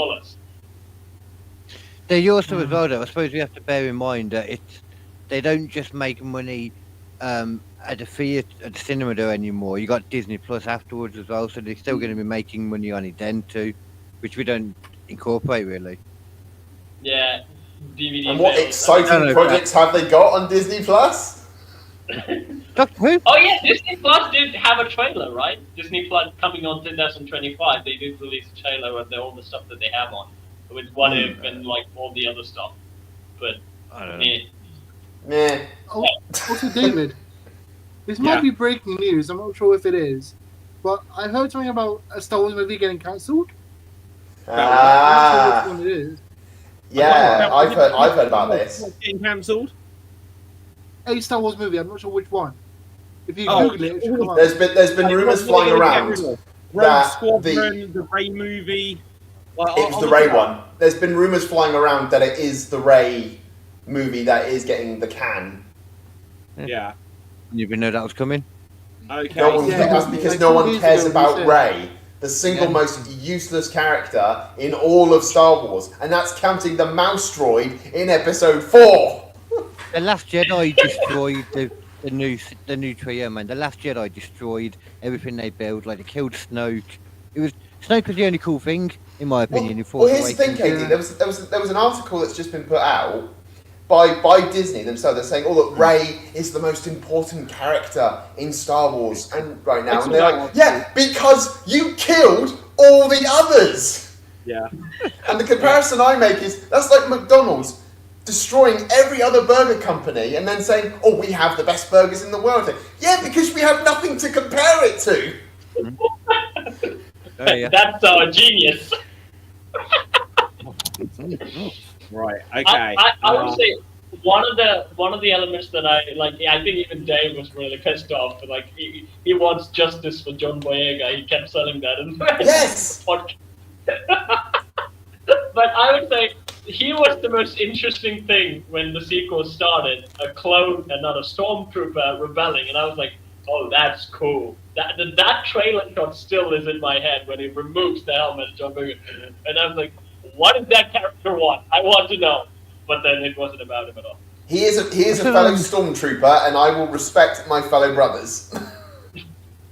Speaker 5: They also as well, though. I suppose we have to bear in mind that they don't just make money at the theatre, at the cinema though anymore. You got Disney Plus afterwards as well, so they're still going to be making money on it then too, which we don't incorporate really.
Speaker 7: Yeah, DVD.
Speaker 4: And what exciting projects have they got on Disney Plus?
Speaker 5: Doctor Who?
Speaker 7: Oh yeah, Disney Plus did have a trailer, right? Disney Plus coming on 2025. They did release a trailer of all the stuff that they have on, with What If and like all the other stuff. But
Speaker 5: I don't know.
Speaker 4: Meh.
Speaker 8: Oh, also, David, this might be breaking news. I'm not sure if it is, but I heard something about a Star Wars movie getting cancelled. I'm not sure which one it is.
Speaker 4: Yeah, I've heard about this.
Speaker 1: Getting cancelled?
Speaker 8: A Star Wars movie. I'm not sure which one. If you Google it, it should come up.
Speaker 4: There's been rumours flying around
Speaker 1: Rogue Squadron, the Rey movie.
Speaker 4: It was the Rey one. There's been rumours flying around that it is the Rey movie that is getting the can.
Speaker 1: Yeah.
Speaker 5: You even know that was coming?
Speaker 1: Okay.
Speaker 4: That's because no one cares about Rey, the single most useless character in all of Star Wars, and that's counting the mouse droid in Episode 4.
Speaker 5: The Last Jedi destroyed the new trio, man. The Last Jedi destroyed everything they built. Like they killed Snoke. Snoke was the only cool thing, in my opinion. In
Speaker 4: Well,
Speaker 5: Force
Speaker 4: here's the thing,
Speaker 5: Awakens.
Speaker 4: Katie. There was an article that's just been put out by Disney themselves. They're saying, "Oh, look, Rey is the most important character in Star Wars and right now," and they're like, "Yeah, because you killed all the others."
Speaker 1: Yeah.
Speaker 4: And the comparison I make is that's like McDonald's destroying every other burger company and then saying, "Oh, we have the best burgers in the world." Yeah, because we have nothing to compare it to.
Speaker 5: Oh, yeah.
Speaker 7: That's our genius.
Speaker 1: Right. Okay.
Speaker 7: I would say one of the elements that I like. I think even Dave was really pissed off. But like he wants justice for John Boyega. He kept selling that in the
Speaker 4: Yes.
Speaker 7: podcast. But I would say he was the most interesting thing when the sequel started. A clone and not a stormtrooper rebelling, and I was like, "Oh, that's cool." That trailer shot still is in my head when he removes the helmet, John Boyega, and I was like, "What does that character want? I want to know." But then it wasn't about him at all.
Speaker 4: He is a fellow stormtrooper, and I will respect my fellow brothers.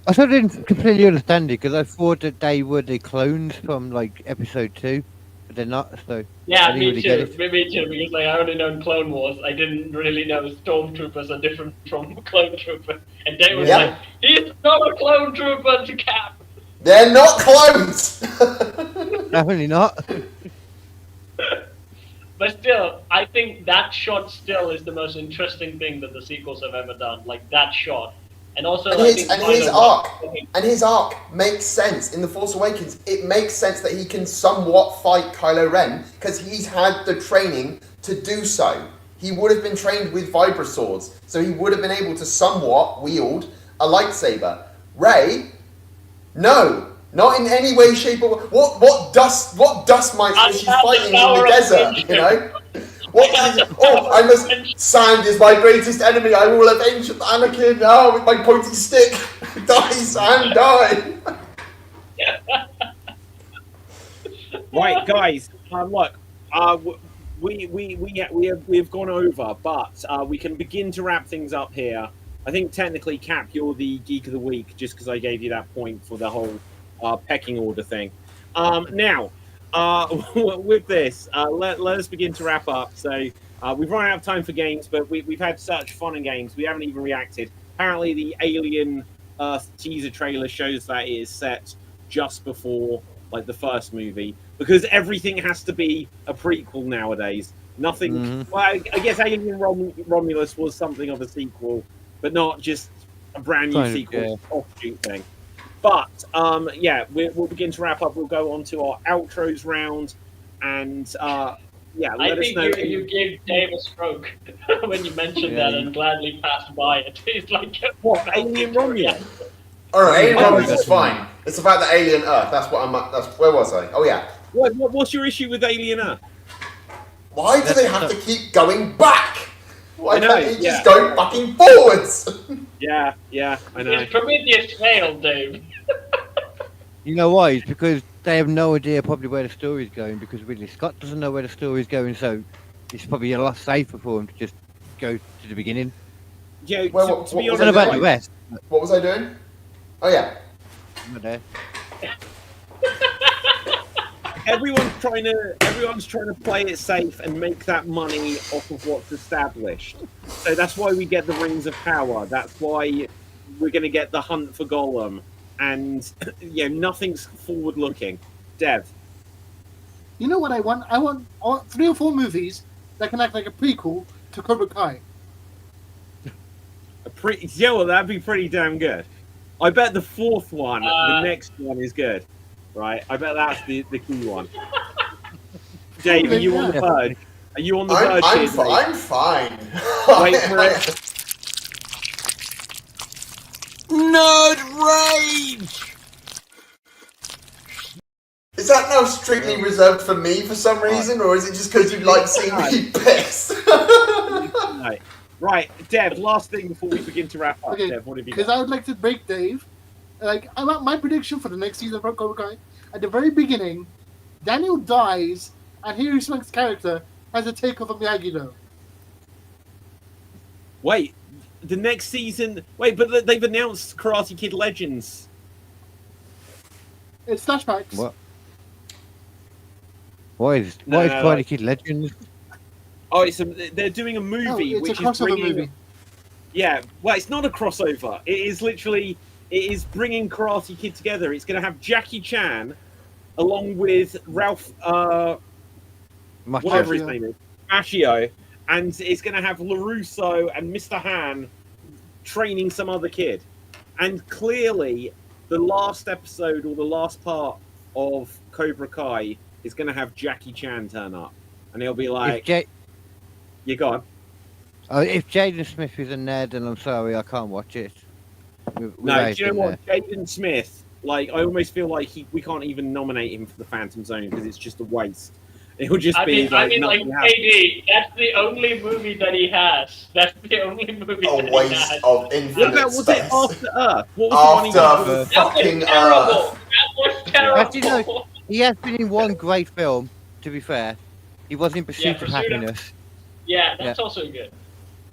Speaker 5: I still didn't completely understand it because I thought that they were the clones from like episode 2, but they're not. So
Speaker 7: Yeah,
Speaker 5: I didn't
Speaker 7: me
Speaker 5: really get
Speaker 7: too.
Speaker 5: it.
Speaker 7: Me too. Because like I only known Clone Wars. I didn't really know stormtroopers are different from clone trooper. And Dave was
Speaker 4: Yeah.
Speaker 7: like, "He's not a clone trooper to Cap."
Speaker 4: They're not clones.
Speaker 5: Definitely not.
Speaker 7: But still, I think that shot still is the most interesting thing that the sequels have ever done. Like that shot. And also,
Speaker 4: And
Speaker 7: I
Speaker 4: his,
Speaker 7: think
Speaker 4: and
Speaker 7: Kylo
Speaker 4: his
Speaker 7: Ren-
Speaker 4: arc, and his arc makes sense in The Force Awakens. It makes sense that he can somewhat fight Kylo Ren because he's had the training to do so. He would have been trained with vibra swords, so he would have been able to somewhat wield a lightsaber. Rey, no, not in any way, shape, or what dust mites was she fighting in the desert? You know. What is it? Oh, I must. Sand is my greatest enemy. I will avenge Anakin. Oh, with my pointy stick. Die, Sand, die.
Speaker 1: Right, guys. Look, we've gone over, but we can begin to wrap things up here. I think technically, Cap, you're the Geek of the Week, just because I gave you that point for the whole pecking order thing. Now. With this, let us begin to wrap up. So we've run out of time for games, but we've had such fun and games. We haven't even reacted. Apparently, the Alien Earth teaser trailer shows that it is set just before like the first movie because everything has to be a prequel nowadays. Nothing.
Speaker 5: Mhm.
Speaker 1: Well, I guess Alien Romulus was something of a sequel, but not just a brand new
Speaker 5: Kind of,
Speaker 1: sequel
Speaker 5: yeah.
Speaker 1: offshoot thing. But yeah, we'll begin to wrap up. We'll go on to our outros round, and yeah,
Speaker 7: I
Speaker 1: let us
Speaker 7: think
Speaker 1: know.
Speaker 7: you gave Dave a stroke when you mentioned
Speaker 5: Yeah.
Speaker 7: that and gladly passed by it. He's like,
Speaker 1: What, Alien Romulus?
Speaker 4: All right, Alien
Speaker 5: Oh,
Speaker 4: Romulus is
Speaker 5: that's
Speaker 4: fine. It's about the alien Earth. That's what I'm. That's where was I? Oh yeah.
Speaker 1: What's your issue with Alien Earth?
Speaker 4: Why do they have to keep going back? Why
Speaker 1: I know,
Speaker 4: can't they
Speaker 1: yeah.
Speaker 4: just go fucking forwards?
Speaker 1: Yeah, I know.
Speaker 7: It's Prometheus failed, Dave.
Speaker 5: You know why? It's because they have no idea probably where the story's going because Ridley Scott doesn't know where the story's going, so it's probably a lot safer for him to just go to the beginning.
Speaker 1: Yeah,
Speaker 4: Well,
Speaker 1: to be
Speaker 4: what was
Speaker 5: What
Speaker 1: honest,
Speaker 5: about
Speaker 4: doing?
Speaker 5: the rest?
Speaker 4: What was I doing? Oh yeah.
Speaker 5: Not there.
Speaker 1: everyone's trying to play it safe and make that money off of what's established. So that's why we get the Rings of Power. That's why we're going to get the Hunt for Gollum, and nothing's forward looking. Dev,
Speaker 8: You know what I want? I want 3 or 4 movies that can act like a prequel to Cobra Kai.
Speaker 1: that'd be pretty damn good. I bet the fourth one, the next one, is good. Right? I bet that's the key one. Dave, are you on the verge? Are you on the verge here, Dave?
Speaker 4: I'm fine.
Speaker 1: Wait for it.
Speaker 6: Nerd rage!
Speaker 4: Is that now strictly reserved for me for some reason, or is it just because you like seeing me pissed?
Speaker 1: Right, Dev, last thing before we begin to wrap up.
Speaker 8: Okay,
Speaker 1: Dev, what have you
Speaker 8: because
Speaker 1: got?
Speaker 8: I would like to break Dave. Like, I want my prediction for the next season of Cobra Kai. At the very beginning, Daniel dies, and Hilary Swank's character has a takeover from Miyagi-Do.
Speaker 1: Wait, the next season. Wait, but they've announced Karate Kid Legends.
Speaker 8: It's flashbacks.
Speaker 5: What? What is
Speaker 1: No,
Speaker 5: Karate
Speaker 1: like-
Speaker 5: Kid Legends?
Speaker 1: Oh, they're doing a movie,
Speaker 8: No, it's
Speaker 1: which
Speaker 8: a crossover
Speaker 1: is bringing.
Speaker 8: movie.
Speaker 1: Yeah, well, it's not a crossover. It is literally. It is bringing Karate Kid together. It's going to have Jackie Chan, along with Ralph. Whatever his
Speaker 8: Macchio.
Speaker 1: name is, Machio, and it's going to have LaRusso and Mr. Han training some other kid. And clearly, the last episode or the last part of Cobra Kai is going to have Jackie Chan turn up, and he'll be like, "You got."
Speaker 5: If Jaden Smith is in there, then I'm sorry, I can't watch it.
Speaker 1: No, do you know what, Jaden Smith? Like, I almost feel like we can't even nominate him for the Phantom Zone because it's just a waste. It would just be
Speaker 7: like
Speaker 1: nothing happens.
Speaker 7: KD, that's the only movie that he has. That's the only movie
Speaker 4: A
Speaker 7: that he
Speaker 4: waste
Speaker 7: has.
Speaker 4: of
Speaker 1: What
Speaker 4: infinite
Speaker 1: about was
Speaker 4: space.
Speaker 1: it After Earth? What was the
Speaker 4: After
Speaker 1: one
Speaker 7: That was
Speaker 4: fucking
Speaker 7: terrible.
Speaker 4: Earth.
Speaker 7: That was terrible.
Speaker 5: Actually, no. He has been in one great film, to be fair. He was in Pursuit of
Speaker 7: Pursuit of-
Speaker 5: Happiness.
Speaker 7: Yeah, that's also good.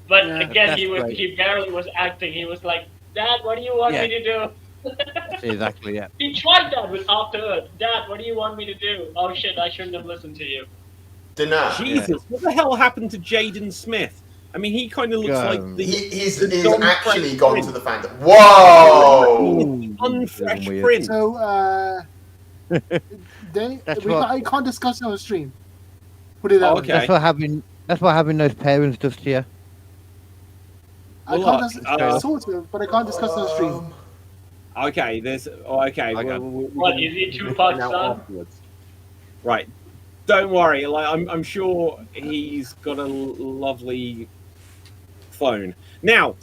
Speaker 7: But
Speaker 8: Yeah,
Speaker 7: again,
Speaker 5: that's
Speaker 7: he
Speaker 5: great.
Speaker 7: barely was acting. He was like, "Dad, what do you want me to do?"
Speaker 5: Exactly, yeah.
Speaker 7: He tried that with After Earth. "Dad, what do you want me to do?" "Oh shit, I shouldn't have listened to you."
Speaker 4: Dinner.
Speaker 1: Jesus, what the hell happened to Jaden Smith? I mean, he kind of looks like the
Speaker 4: He's
Speaker 1: Don
Speaker 4: actually
Speaker 1: Fresh
Speaker 4: gone
Speaker 1: Prince.
Speaker 4: to the Phantom. Whoa!
Speaker 1: Unfresh
Speaker 5: Weird.
Speaker 1: Prince.
Speaker 8: So,
Speaker 5: That's what-
Speaker 8: I can't discuss it on the stream. Put it that way.
Speaker 1: Okay.
Speaker 5: That's what having those parents does to you.
Speaker 8: I
Speaker 1: Well,
Speaker 8: can't
Speaker 1: look,
Speaker 8: sort of, but I can't discuss it on the stream.
Speaker 1: Okay, there's okay.
Speaker 5: Okay.
Speaker 7: What, is he Tupac's
Speaker 1: now
Speaker 7: son?
Speaker 1: afterwards. Right. Don't worry. Like I'm sure he's got a lovely phone. Now,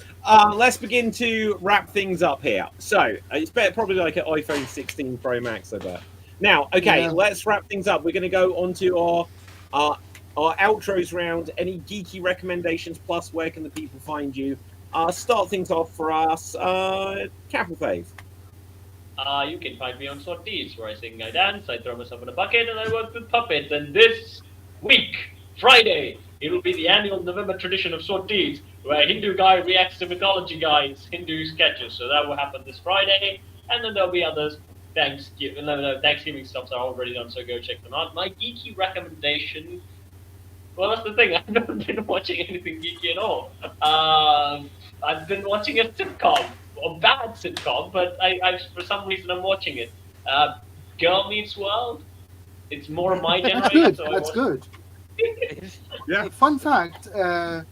Speaker 1: let's begin to wrap things up here. So it's probably like an iPhone 16 Pro Max, I bet. Now, okay,
Speaker 8: Yeah.
Speaker 1: let's wrap things up. We're going to go on to our outros round. Any geeky recommendations? Plus, where can the people find you? Start things off for us. Capital Fave.
Speaker 7: You can find me on Sorties, where I sing, I dance, I throw myself in a bucket, and I work with puppets. And this week, Friday, it will be the annual November tradition of Sorties, where a Hindu guy reacts to mythology guys' Hindu sketches. So that will happen this Friday, and then there'll be others. Thanksgiving stuffs are already done, so go check them out. My geeky recommendation. Well, that's the thing. I've never been watching anything geeky at all. I've been watching a sitcom, a bad sitcom, but I for some reason I'm watching it. Girl Meets World. It's more my
Speaker 8: That's
Speaker 7: generation.
Speaker 8: good.
Speaker 7: So I
Speaker 8: That's
Speaker 7: watch-
Speaker 8: good.
Speaker 1: Yeah.
Speaker 8: Fun fact: the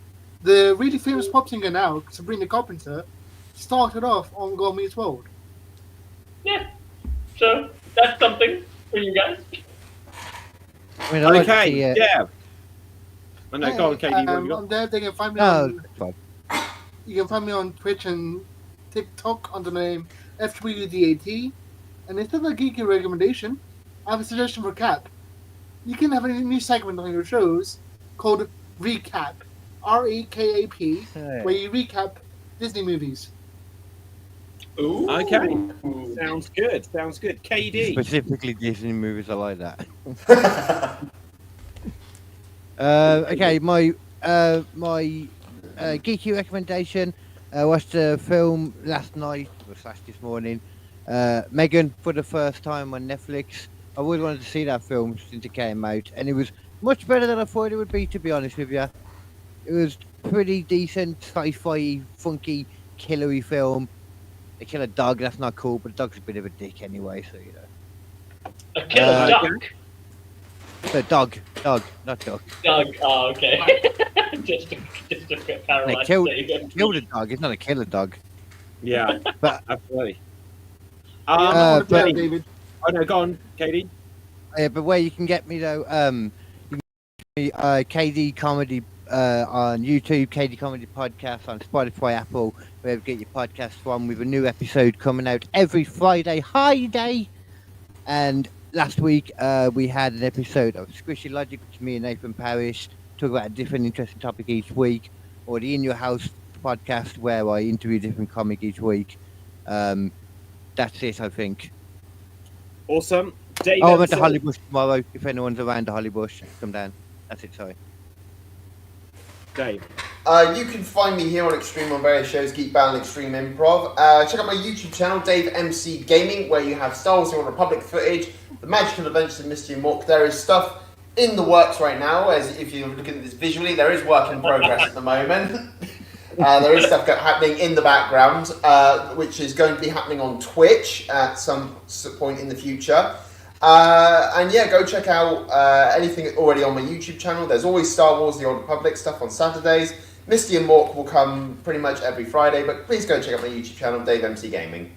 Speaker 8: really famous pop singer now, Sabrina Carpenter, started off on Girl Meets World.
Speaker 7: Yeah. So that's something for you guys.
Speaker 5: I mean, I like to
Speaker 1: Okay.
Speaker 5: see,
Speaker 1: Yeah. Oh, no, go on, Katie. What you got?
Speaker 8: on there, they can find me
Speaker 5: No,
Speaker 8: on.
Speaker 5: it's fine.
Speaker 8: You can find me on Twitch and TikTok under the name FWDAT. And instead of a geeky recommendation, I have a suggestion for Cap. You can have a new segment on your shows called Recap, REKAP,
Speaker 5: Hey.
Speaker 8: where you recap Disney movies.
Speaker 7: Ooh.
Speaker 1: Okay. Sounds good. Sounds good. KD.
Speaker 5: Specifically Disney movies, I like that. Okay, my geeky recommendation. I watched a film last night, or slash this morning. Megan for the first time on Netflix. I always wanted to see that film since it came out, and it was much better than I thought it would be. To be honest with you, it was pretty decent, sci-fi, funky, killery film. They kill a dog. That's not cool, but the dog's a bit of a dick anyway, so you know.
Speaker 7: A killer duck.
Speaker 5: So dog, not duck.
Speaker 7: Doug. Oh, okay. just to
Speaker 5: They
Speaker 7: paralyze
Speaker 5: killed
Speaker 7: David.
Speaker 5: a dog. It's not a killer dog.
Speaker 1: Yeah.
Speaker 5: But
Speaker 1: Absolutely.
Speaker 8: But,
Speaker 1: Benny.
Speaker 8: David.
Speaker 1: Oh no, go on, Katie.
Speaker 5: but where you can get me though, you can get me, KD Comedy on YouTube, KD Comedy Podcast on Spotify, Apple, wherever you get your podcast from. With a new episode coming out every Friday. Hi day. And last week we had an episode of Squishy Logic, which me and Nathan Parrish talk about a different interesting topic each week, or the In Your House podcast where I interview a different comic each week. That's it, I think.
Speaker 1: Awesome. Dave.
Speaker 5: Oh, I'm at the
Speaker 1: Edsel.
Speaker 5: Hollybush tomorrow. If anyone's around the Hollybush, come down. That's it, sorry.
Speaker 1: Dave.
Speaker 4: You can find me here on Extreme on various shows, Geek Battle and Extreme Improv. Check out my YouTube channel, Dave MC Gaming, where you have Star Wars The Old Republic footage, the magical adventures of Misty and Mork. There is stuff in the works right now, as if you're looking at this visually, there is work in progress at the moment. There is stuff happening in the background, which is going to be happening on Twitch at some point in the future. And yeah, go check out anything already on my YouTube channel. There's always Star Wars The Old Republic stuff on Saturdays. Misty and Mork will come pretty much every Friday, but please go check out my YouTube channel, Dave MC Gaming.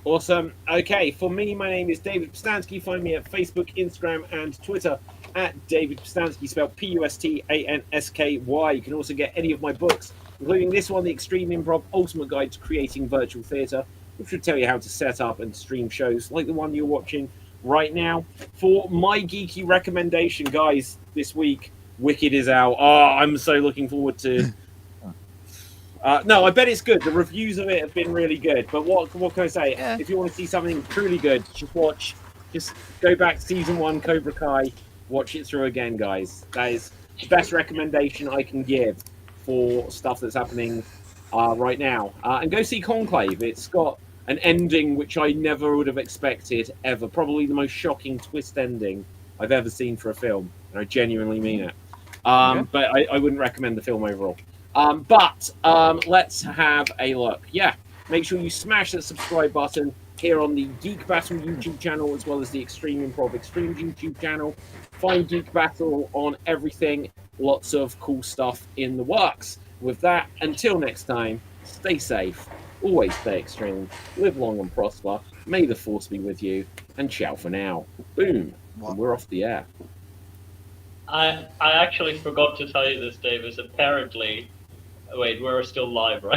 Speaker 1: Awesome. Okay, for me, my name is David Pstansky. Find me at Facebook, Instagram, and Twitter at David Pstansky, spelled P-U-S-T-A-N-S-K-Y. You can also get any of my books, including this one, The Extreme Improv Ultimate Guide to Creating Virtual Theatre, which will tell you how to set up and stream shows like the one you're watching right now. For my geeky recommendation, guys, this week, Wicked is out. Oh, I'm so looking forward to... no, I bet it's good. The reviews of it have been really good. But what can I say?
Speaker 5: Yeah.
Speaker 1: If you want to see something truly good, just go back to season 1, Cobra Kai, watch it through again, guys. That is the best recommendation I can give for stuff that's happening right now. And go see Conclave. It's got an ending which I never would have expected ever. Probably the most shocking twist ending I've ever seen for a film. And I genuinely mean it. But I wouldn't recommend the film overall. But let's have a look. Yeah, make sure you smash that subscribe button here on the Geek Battle YouTube channel, as well as the Extreme Improv Extreme YouTube channel. Find Geek Battle on everything. Lots of cool stuff in the works. With that, until next time, stay safe, always stay extreme, live long and prosper, may the force be with you, and ciao for now. Boom. And we're off the air.
Speaker 7: I actually forgot to tell you this, Davis. Apparently, wait, we're still live, right?